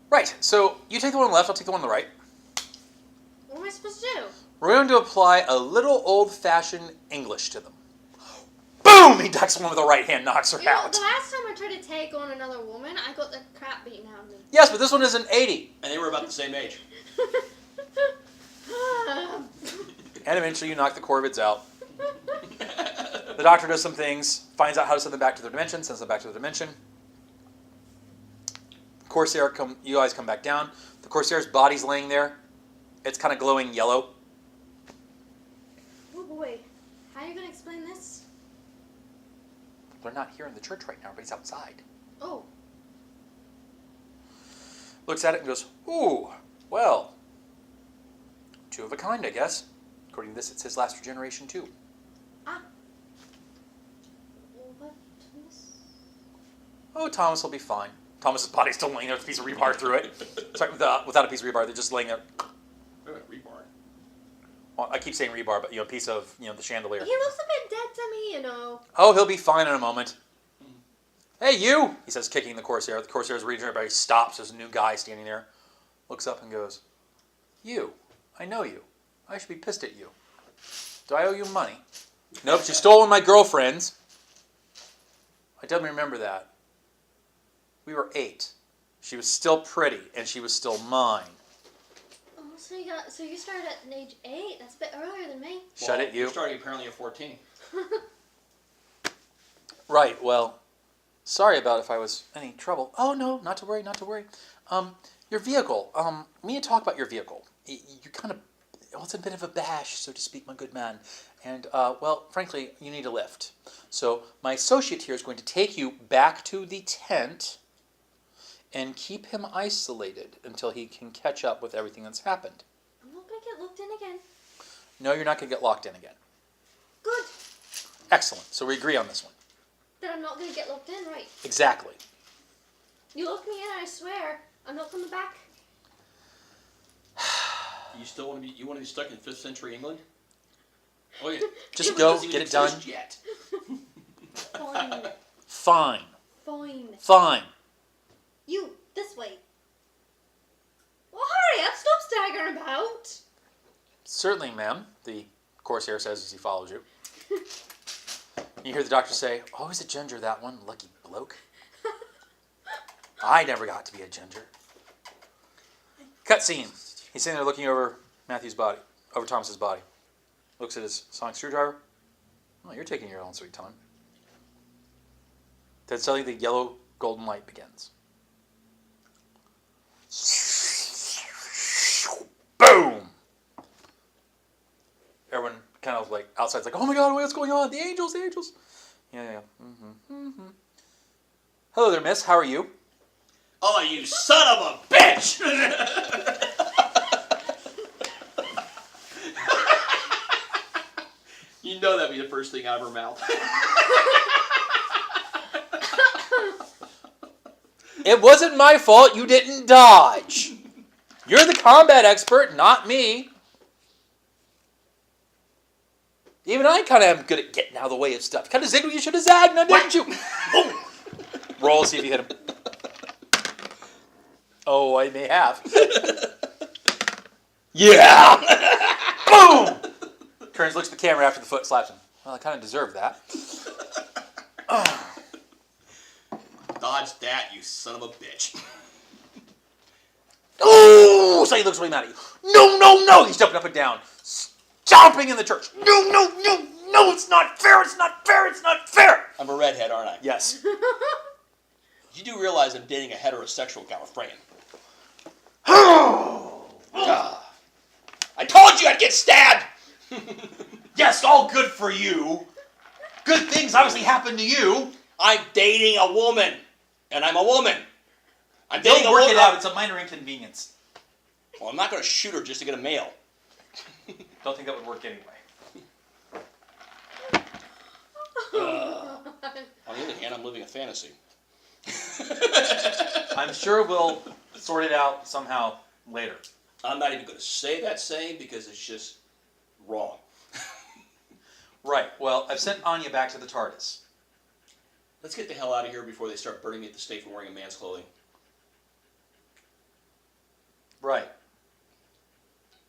Speaker 1: Right, so you take the one on the left, I'll take the one on the right.
Speaker 3: What am I supposed to do?
Speaker 1: We're going to apply a little old-fashioned English to them. Boom! He ducks one with the right hand, knocks her
Speaker 3: You know,
Speaker 1: out.
Speaker 3: the last time I tried to take on another woman, I got the crap beaten out of me.
Speaker 1: Yes, but this one is an 80.
Speaker 2: And they were about the same age.
Speaker 1: And eventually you knock the Corvids out. The doctor does some things, finds out how to send them back to their dimension, sends them back to their dimension. Corsair, you guys come back down. The Corsair's body's laying there. It's kind of glowing yellow.
Speaker 3: Oh boy. How are you going to explain this?
Speaker 1: They're not here in the church right now. Everybody's outside.
Speaker 3: Oh.
Speaker 1: Looks at it and goes, ooh, well, two of a kind, I guess. According to this, it says last regeneration too.
Speaker 3: Ah. What? Thomas?
Speaker 1: Oh, Thomas will be fine. Thomas's body's still laying there with a piece of rebar through it. Sorry, without a piece of rebar, they're just laying there.
Speaker 2: Rebar.
Speaker 1: Well, I keep saying rebar, but a piece of the chandelier.
Speaker 3: He looks a bit dead to me, you know.
Speaker 1: Oh, he'll be fine in a moment. Hey, you! He says, kicking the Corsair. The Corsair's reading. Everybody stops. There's a new guy standing there. Looks up and goes, you. I know you. I should be pissed at you. Do I owe you money? Nope, you stole one of my girlfriends. I don't remember that. We were 8. She was still pretty, and she was still mine.
Speaker 3: Oh, so you started at age 8? That's a bit earlier than me.
Speaker 1: Shut it, you.
Speaker 2: You're starting apparently at 14.
Speaker 1: Right, well, sorry about if I was any trouble. Oh, no, not to worry, not to worry. Your vehicle, we need to talk about your vehicle. You kind of, well, it's a bit of a bash, so to speak, my good man. And, well, frankly, you need a lift. So my associate here is going to take you back to the tent and keep him isolated until he can catch up with everything that's happened.
Speaker 3: I'm not going to get looked in again.
Speaker 1: No, you're not going to get locked in again.
Speaker 3: Good.
Speaker 1: Excellent. So we agree on this one.
Speaker 3: Then I'm not going to get locked in, right?
Speaker 1: Exactly.
Speaker 3: You locked me in, I swear. I'm not coming back.
Speaker 2: You still want to be? You want to be stuck in 5th century England? Oh yeah.
Speaker 1: Just
Speaker 2: England
Speaker 1: go,
Speaker 2: doesn't
Speaker 1: get
Speaker 2: even
Speaker 1: it done.
Speaker 2: exist Yet.
Speaker 3: Fine.
Speaker 1: Fine.
Speaker 3: Fine.
Speaker 1: Fine.
Speaker 3: You This way. Well, hurry up! Stop staggering about!
Speaker 1: Certainly, ma'am, the Corsair says as he follows you. You hear the doctor say, always a ginger, that one, lucky bloke. I never got to be a ginger. Cut scene. He's sitting there looking over Matthew's body, over Thomas's body. Looks at his sonic screwdriver. Oh, you're taking your own sweet time. Then suddenly the yellow golden light begins. Boom! Everyone kind of like outside's like, oh my god, what's going on? The angels, the angels. Yeah. Hello there, miss. How are you?
Speaker 2: Oh, you son of a bitch! You know that'd be the first thing out of her mouth.
Speaker 1: It wasn't my fault you didn't dodge. You're the combat expert, not me. Even I kind of am good at getting out of the way of stuff. Kind of zigged when you should have zagged, now didn't you? Roll, see if you hit him. Oh, I may have. Yeah! Boom! Turns, looks at the camera after the foot slaps him. Well, I kind of deserve that.
Speaker 2: Dodge that, you son of a bitch.
Speaker 1: Oh! So he looks really mad at you. No! He's jumping up and down. Stomping in the church. No, it's not fair, it's not fair.
Speaker 2: I'm a redhead, aren't I?
Speaker 1: Yes.
Speaker 2: You do realize I'm dating a heterosexual Californian. I told you I'd get stabbed!
Speaker 1: Yes, all good for you. Good things obviously happen to you.
Speaker 2: I'm dating a woman. And I'm a woman. I'm dating
Speaker 1: Don't
Speaker 2: a
Speaker 1: work
Speaker 2: woman.
Speaker 1: it out. It's a minor inconvenience.
Speaker 2: Well, I'm not going to shoot her just to get a male.
Speaker 1: Don't think that would work anyway.
Speaker 2: On the other hand, I'm living a fantasy.
Speaker 1: I'm sure we'll sort it out somehow later.
Speaker 2: I'm not even going to say that saying because it's just wrong.
Speaker 1: Right. Well, I've sent Anya back to the TARDIS.
Speaker 2: Let's get the hell out of here before they start burning me at the stake for wearing a man's clothing.
Speaker 1: Right.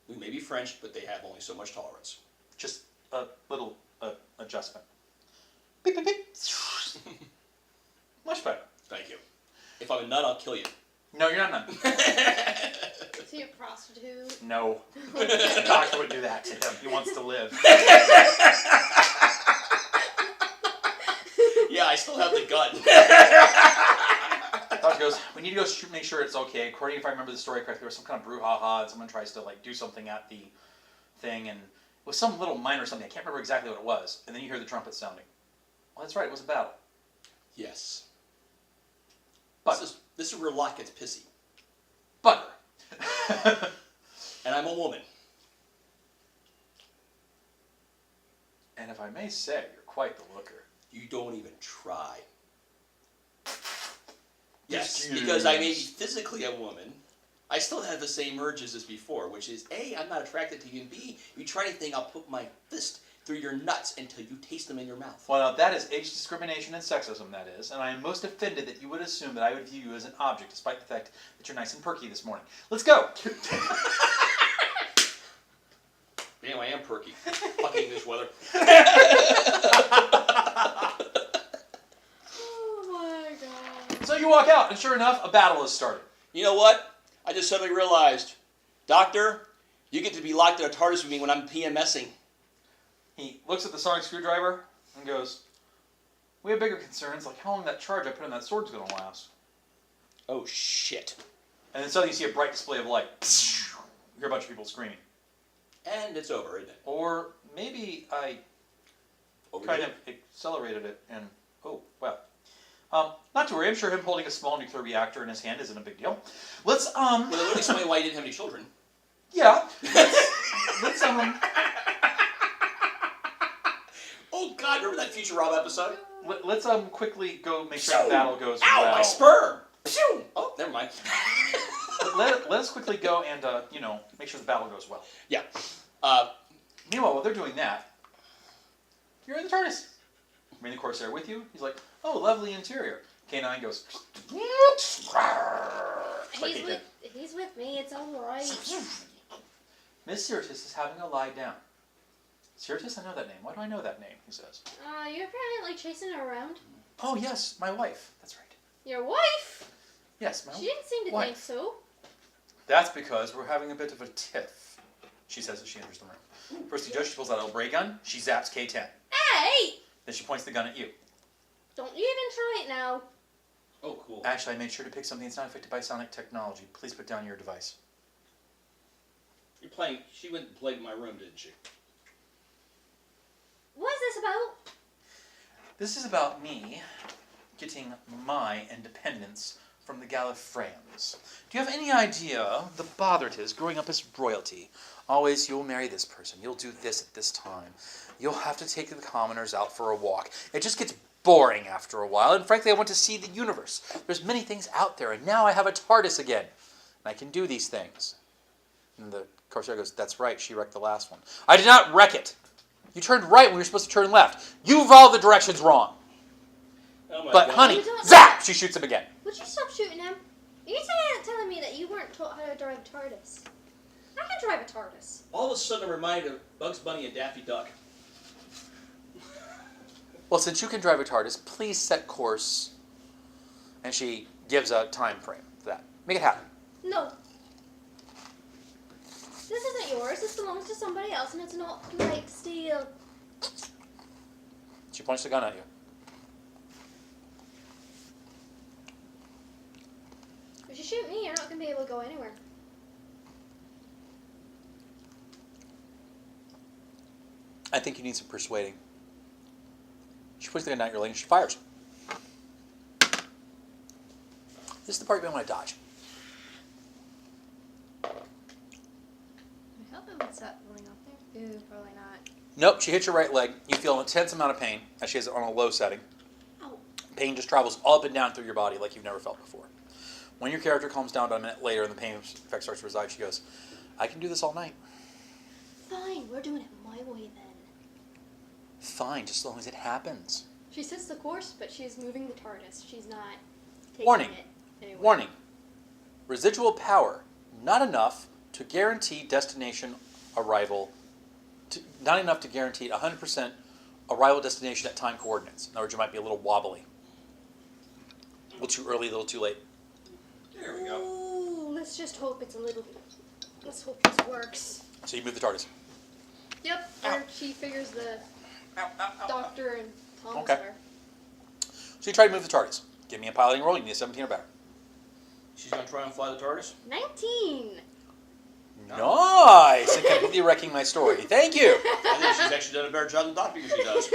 Speaker 2: We may be French, but they have only so much tolerance.
Speaker 1: Just a little adjustment. Beep, beep, beep. Much better.
Speaker 2: Thank you. If I'm a nut, I'll kill you.
Speaker 1: No, you're not none.
Speaker 3: Is he a prostitute?
Speaker 1: No. The doctor would do that to him. He wants to live.
Speaker 2: Yeah, I still have the gun.
Speaker 1: Doctor goes, we need to go make sure it's okay. According, if I remember the story correctly, there was some kind of brouhaha, and someone tries to like do something at the thing, and it was some little minor something. I can't remember exactly what it was. And then you hear the trumpet sounding. Well, that's right. It was a battle.
Speaker 2: Yes.
Speaker 1: But
Speaker 2: this is where Locke gets pissy.
Speaker 1: butter.
Speaker 2: And I'm a woman.
Speaker 1: And if I may say, you're quite the looker.
Speaker 2: You don't even try. Yes,
Speaker 1: Excuse.
Speaker 2: because I may be physically a woman, I still have the same urges as before, which is A, I'm not attracted to you, and B, you try anything, I'll put my fist through your nuts until you taste them in your mouth.
Speaker 1: Well, now, that is age discrimination and sexism, that is, and I am most offended that you would assume that I would view you as an object, despite the fact that you're nice and perky this morning. Let's go!
Speaker 2: Damn, I am perky. Fucking English weather.
Speaker 3: Oh my god.
Speaker 1: So you walk out, and sure enough, a battle has started.
Speaker 2: You know what? I just suddenly realized, Doctor, you get to be locked in a TARDIS with me when I'm PMSing.
Speaker 1: He looks at the sonic screwdriver and goes, we have bigger concerns, like how long that charge I put in that sword's going to last.
Speaker 2: Oh, shit.
Speaker 1: And then suddenly you see a bright display of light. You hear a bunch of people screaming.
Speaker 2: And it's over, isn't it?
Speaker 1: Or maybe I kind of accelerated it and, oh, well. Not to worry, I'm sure him holding a small nuclear reactor in his hand isn't a big deal. Let's,
Speaker 2: Well, it would explain why he didn't have any children.
Speaker 1: Yeah. Let's
Speaker 2: Oh, God, remember that Futurama episode?
Speaker 1: let's quickly go make sure the battle goes
Speaker 2: Ow,
Speaker 1: well.
Speaker 2: my sperm! Pew! Oh, never mind.
Speaker 1: Let us quickly go and, make sure the battle goes well.
Speaker 2: Yeah.
Speaker 1: Meanwhile, while they're doing that, you're in the TARDIS. Bring the Corsair with you. He's like, oh, lovely interior. K9 goes. Like he did.
Speaker 3: He's with me. It's all right.
Speaker 1: Miss Syrtis is having a lie down. Syrtis, I know that name. Why do I know that name? He says.
Speaker 3: You're apparently chasing her around.
Speaker 1: Oh yes, my wife. That's right.
Speaker 3: Your wife?
Speaker 1: Yes, my
Speaker 3: She didn't seem to
Speaker 1: wife.
Speaker 3: think so.
Speaker 1: That's because we're having a bit of a tiff. She says as she enters the room. First he does, she pulls out a little ray gun. She zaps K10.
Speaker 3: Hey!
Speaker 1: Then she points the gun at you.
Speaker 3: Don't you even try it now.
Speaker 2: Oh, cool.
Speaker 1: Actually, I made sure to pick something that's not affected by sonic technology. Please put down your device.
Speaker 2: You're playing. She went and played in my room, didn't she?
Speaker 3: What is this about?
Speaker 1: This is about me getting my independence from the Gallifreyans. Do you have any idea the bother it is growing up as royalty? Always, you'll marry this person. You'll do this at this time. You'll have to take the commoners out for a walk. It just gets boring after a while, and frankly, I want to see the universe. There's many things out there, and now I have a TARDIS again, and I can do these things. And the Corsair goes, that's right, she wrecked the last one. I did not wreck it. You turned right when you were supposed to turn left. You followed the directions wrong.
Speaker 2: Oh my
Speaker 1: But
Speaker 2: God.
Speaker 1: honey, zap! She shoots him again.
Speaker 3: Would you stop shooting him? You're telling me that you weren't taught how to drive a TARDIS. I can drive a TARDIS.
Speaker 2: All of a sudden, I'm reminded of Bugs Bunny and Daffy Duck.
Speaker 1: Well, since you can drive a TARDIS, please set course. And she gives a time frame for that. Make it happen.
Speaker 3: No. This isn't yours. This belongs to somebody else, and it's not like steel.
Speaker 1: She points the gun at you.
Speaker 3: If you shoot me, you're not going to be able to go anywhere.
Speaker 1: I think you need some persuading. She puts the gun down your leg and she fires. This is the part you want to dodge.
Speaker 3: I hope it would stop going up there. Ooh, probably not.
Speaker 1: Nope, she hits your right leg. You feel an intense amount of pain as she has it on a low setting.
Speaker 3: Oh.
Speaker 1: Pain just travels all up and down through your body like you've never felt before. When your character calms down about a minute later and the pain effect starts to reside, she goes, I can do this all night.
Speaker 3: Fine, we're doing it my way then.
Speaker 1: Fine, just as long as it happens.
Speaker 3: She sets the course, but she's moving the TARDIS. She's not taking
Speaker 1: Warning.
Speaker 3: it anywhere.
Speaker 1: Warning. Residual power, not enough to guarantee destination arrival, not enough to guarantee 100% arrival destination at time coordinates. In other words, you might be a little wobbly. A little too early, a little too late.
Speaker 2: There we go.
Speaker 3: Ooh, let's just hope it's a little... Let's hope this works.
Speaker 1: So you move the TARDIS.
Speaker 3: Yep, or she figures the
Speaker 1: Ow, ow, ow.
Speaker 3: doctor and Thomas
Speaker 1: Okay.
Speaker 3: are.
Speaker 1: So you try to move the TARDIS. Give me a piloting roll. You need a 17 or better.
Speaker 2: She's going to try and fly the TARDIS?
Speaker 3: 19!
Speaker 1: Nice! And completely wrecking my story. Thank you!
Speaker 2: I think she's actually done a better job than Doctor usually does.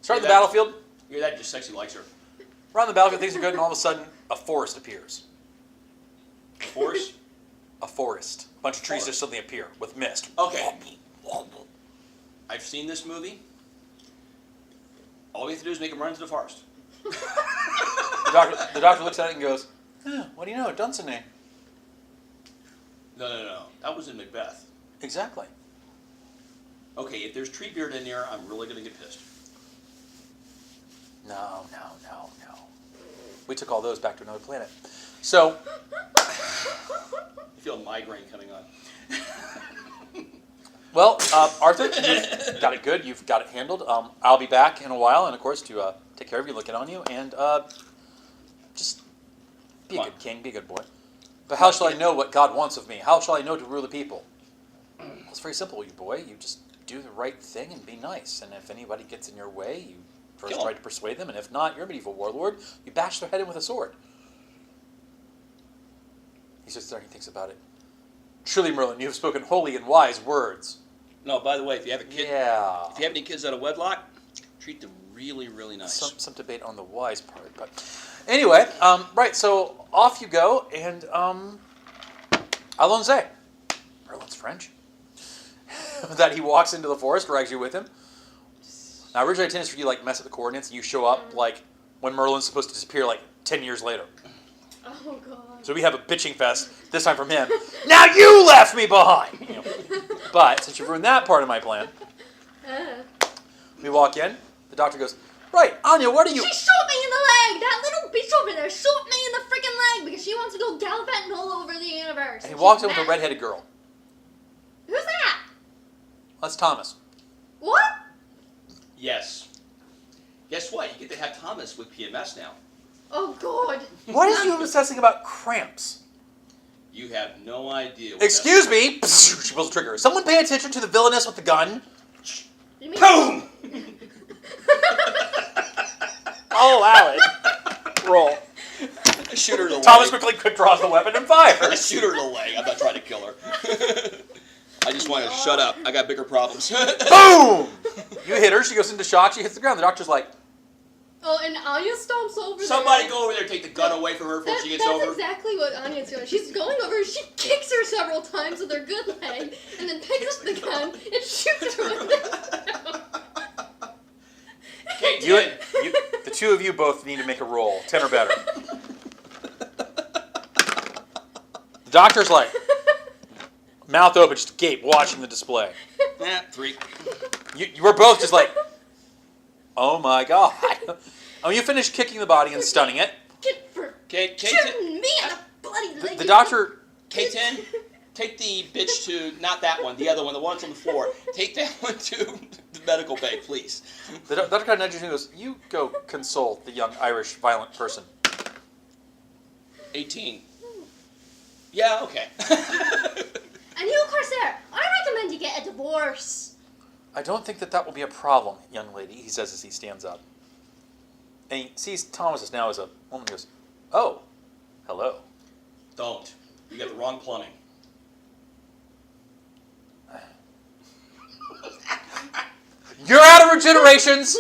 Speaker 1: Start the battlefield.
Speaker 2: Your dad just sexy likes her.
Speaker 1: We're on the battlefield, things are good, and all of a sudden, a forest appears.
Speaker 2: Force?
Speaker 1: A forest. A bunch of trees just suddenly appear with mist.
Speaker 2: Okay. I've seen this movie. All we have to do is make him run into the forest.
Speaker 1: The doctor looks at it and goes, what do you know? Dunsany.
Speaker 2: No. That was in Macbeth.
Speaker 1: Exactly.
Speaker 2: Okay, if there's Treebeard in there, I'm really going to get pissed.
Speaker 1: No. We took all those back to another planet. So,
Speaker 2: I feel a migraine coming on.
Speaker 1: well, Arthur, you've got it good. You've got it handled. I'll be back in a while, and of course, to take care of you, look in on you, and just be a good king, be a good boy. But how shall I know what God wants of me? How shall I know to rule the people? Well, it's very simple, you boy. You just do the right thing and be nice. And if anybody gets in your way, you first
Speaker 2: Kill 'em.
Speaker 1: try to persuade them. And if not, you're a medieval warlord. You bash their head in with a sword. He sits there and he thinks about it. Truly, Merlin, you have spoken holy and wise words.
Speaker 2: No, by the way, if you have a kid,
Speaker 1: Yeah.
Speaker 2: if you have any kids out of wedlock, treat them really, really nice.
Speaker 1: Some debate on the wise part, but anyway, right. So off you go, and allons-y. Merlin's French. That he walks into the forest, drags you with him. Now, originally, I intended for you to like mess up the coordinates, and you show up like when Merlin's supposed to disappear, like 10 years later.
Speaker 3: Oh, God.
Speaker 1: So we have a bitching fest this time from him. Now you left me behind. You know. But since you ruined that part of my plan, we walk in. The doctor goes, Right, Anya, what are you...
Speaker 3: She shot me in the leg! That little bitch over there shot me in the freaking leg because she wants to go gallivanting all over the universe.
Speaker 1: And he walks in with a redheaded girl.
Speaker 3: Who's that?
Speaker 1: That's Thomas.
Speaker 3: What?
Speaker 2: Yes. Guess what? You get to have Thomas with PMS now.
Speaker 3: Oh, God.
Speaker 1: What is you obsessing about cramps?
Speaker 2: You have no idea.
Speaker 1: Excuse me. She pulls the trigger. Someone pay attention to the villainess with the gun.
Speaker 3: You mean-
Speaker 2: Boom!
Speaker 1: I'll allow it. Roll.
Speaker 2: Shoot her in the
Speaker 1: Thomas
Speaker 2: leg.
Speaker 1: quick draws the weapon and fires.
Speaker 2: Shoot her in the leg. I'm not trying to kill her. I just want to shut up. I got bigger problems.
Speaker 1: Boom! You hit her. She goes into shock. She hits the ground. The doctor's like,
Speaker 3: Oh, and Anya stomps over
Speaker 2: Somebody
Speaker 3: there.
Speaker 2: go over there and take the gun away from her before she gets
Speaker 3: That's
Speaker 2: over.
Speaker 3: exactly what Anya's doing. She's going over, she kicks her several times with her good leg, and then picks up the gun and shoots her with it.
Speaker 2: Okay,
Speaker 1: the two of you both need to make a roll. 10 or better. The doctor's like, mouth open, just gape, watching the display.
Speaker 2: 3.
Speaker 1: You were both just like, oh my God. Oh, you finished kicking the body and stunning it.
Speaker 3: Get for
Speaker 2: Okay,
Speaker 3: shooting me in the bloody leg.
Speaker 1: The doctor...
Speaker 2: K10, take the bitch to, not that one, the other one, the one that's on the floor. Take that one to the medical bay, please.
Speaker 1: The doctor kind of nudges you and goes, you go console the young Irish violent person.
Speaker 2: 18. Yeah, okay.
Speaker 3: And you, Corsair, I recommend you get a divorce.
Speaker 1: I don't think that will be a problem, young lady, he says as he stands up. And he sees Thomas now as a woman and goes, oh, hello.
Speaker 2: Don't. You got the wrong plumbing.
Speaker 1: You're out of regenerations!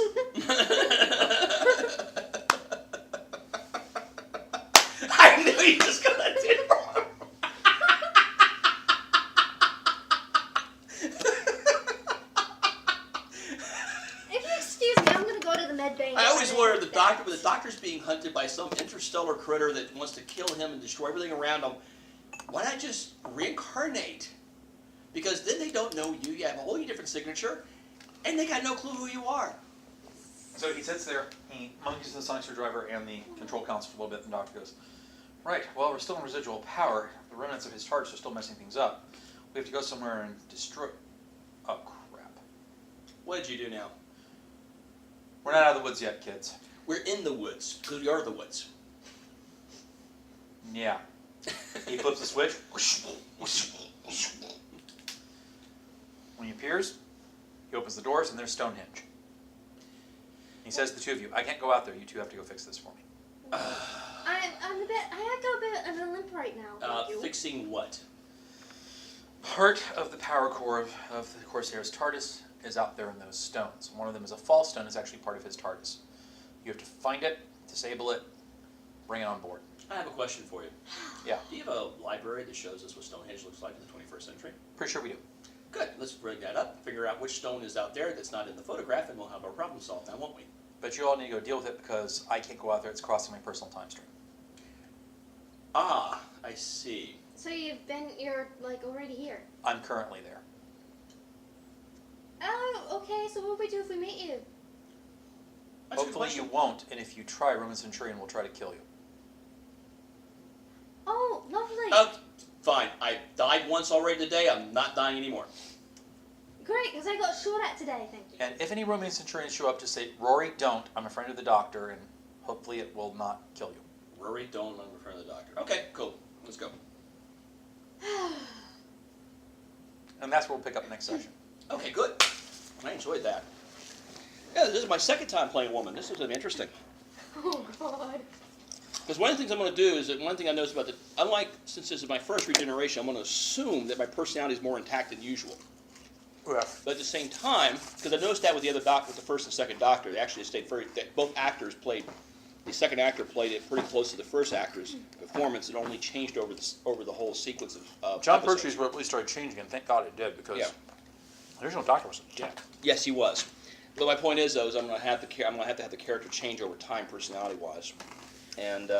Speaker 2: I knew he was going to do it.
Speaker 3: If you excuse me, I'm going to go to the med bay.
Speaker 2: I always wondered the doctor, when the doctor's being hunted by some interstellar critter that wants to kill him and destroy everything around him, why not just reincarnate? Because then they don't know you. You have a whole different signature, and they got no clue who you are.
Speaker 1: So he sits there, he monkeys the science driver and the control console for a little bit, and the doctor goes, right, well, we're still in residual power. The remnants of his TARDIS are still messing things up. We have to go somewhere and destroy... Oh, crap.
Speaker 2: What did you do now?
Speaker 1: We're not out of the woods yet, kids.
Speaker 2: We're in the woods, because we are the woods.
Speaker 1: Yeah. He flips the switch. When he appears, he opens the doors, and there's Stonehenge. He says to the two of you, I can't go out there. You two have to go fix this for me.
Speaker 3: I have got a bit of a limp right now. Thank you.
Speaker 2: Fixing what?
Speaker 1: Part of the power core of the Corsair's TARDIS is out there in those stones. One of them is a false stone. It's actually part of his TARDIS. You have to find it, disable it, bring it on board.
Speaker 2: I have a question for you.
Speaker 1: Yeah.
Speaker 2: Do you have a library that shows us what Stonehenge looks like in the 21st century?
Speaker 1: Pretty sure we do.
Speaker 2: Good. Let's bring that up, figure out which stone is out there that's not in the photograph, and we'll have our problem solved now, won't we?
Speaker 1: But you all need to go deal with it because I can't go out there. It's crossing my personal time stream.
Speaker 2: Ah, I see.
Speaker 3: So you're like already here.
Speaker 1: I'm currently there.
Speaker 3: Oh, okay, so what would we do if we meet you?
Speaker 2: That's a good
Speaker 1: Hopefully you
Speaker 2: question.
Speaker 1: won't, and if you try, Roman Centurion will try to kill you.
Speaker 3: Oh, lovely.
Speaker 2: Oh, fine. I died once already today. I'm not dying anymore.
Speaker 3: Great, because I got shot at today, thank you.
Speaker 1: And if any Roman Centurions show up, just say, Rory, don't. I'm a friend of the doctor, and hopefully it will not kill you.
Speaker 2: Rory, don't. I'm in front of the doctor. Okay, cool. Let's go.
Speaker 1: And that's where we'll pick up next session.
Speaker 2: Okay, good. I enjoyed that. Yeah, this is my second time playing woman. This is interesting.
Speaker 3: Oh, God.
Speaker 2: Because one of the things I'm going to do is that one thing I noticed about unlike since this is my first regeneration, I'm going to assume that my personality is more intact than usual.
Speaker 1: Yeah.
Speaker 2: But at the same time, because I noticed that with the other doctor, with the first and second doctor, they actually stayed both actors played. The second actor played it pretty close to the first actor's performance. It only changed over the whole sequence of
Speaker 1: John
Speaker 2: episodes.
Speaker 1: Pertwee's really started changing, and thank God it did, because
Speaker 2: Yeah.
Speaker 1: the original doctor was a dick.
Speaker 2: Yes, he was. But my point is, though, is I'm going to have to have the character change over time, personality-wise, and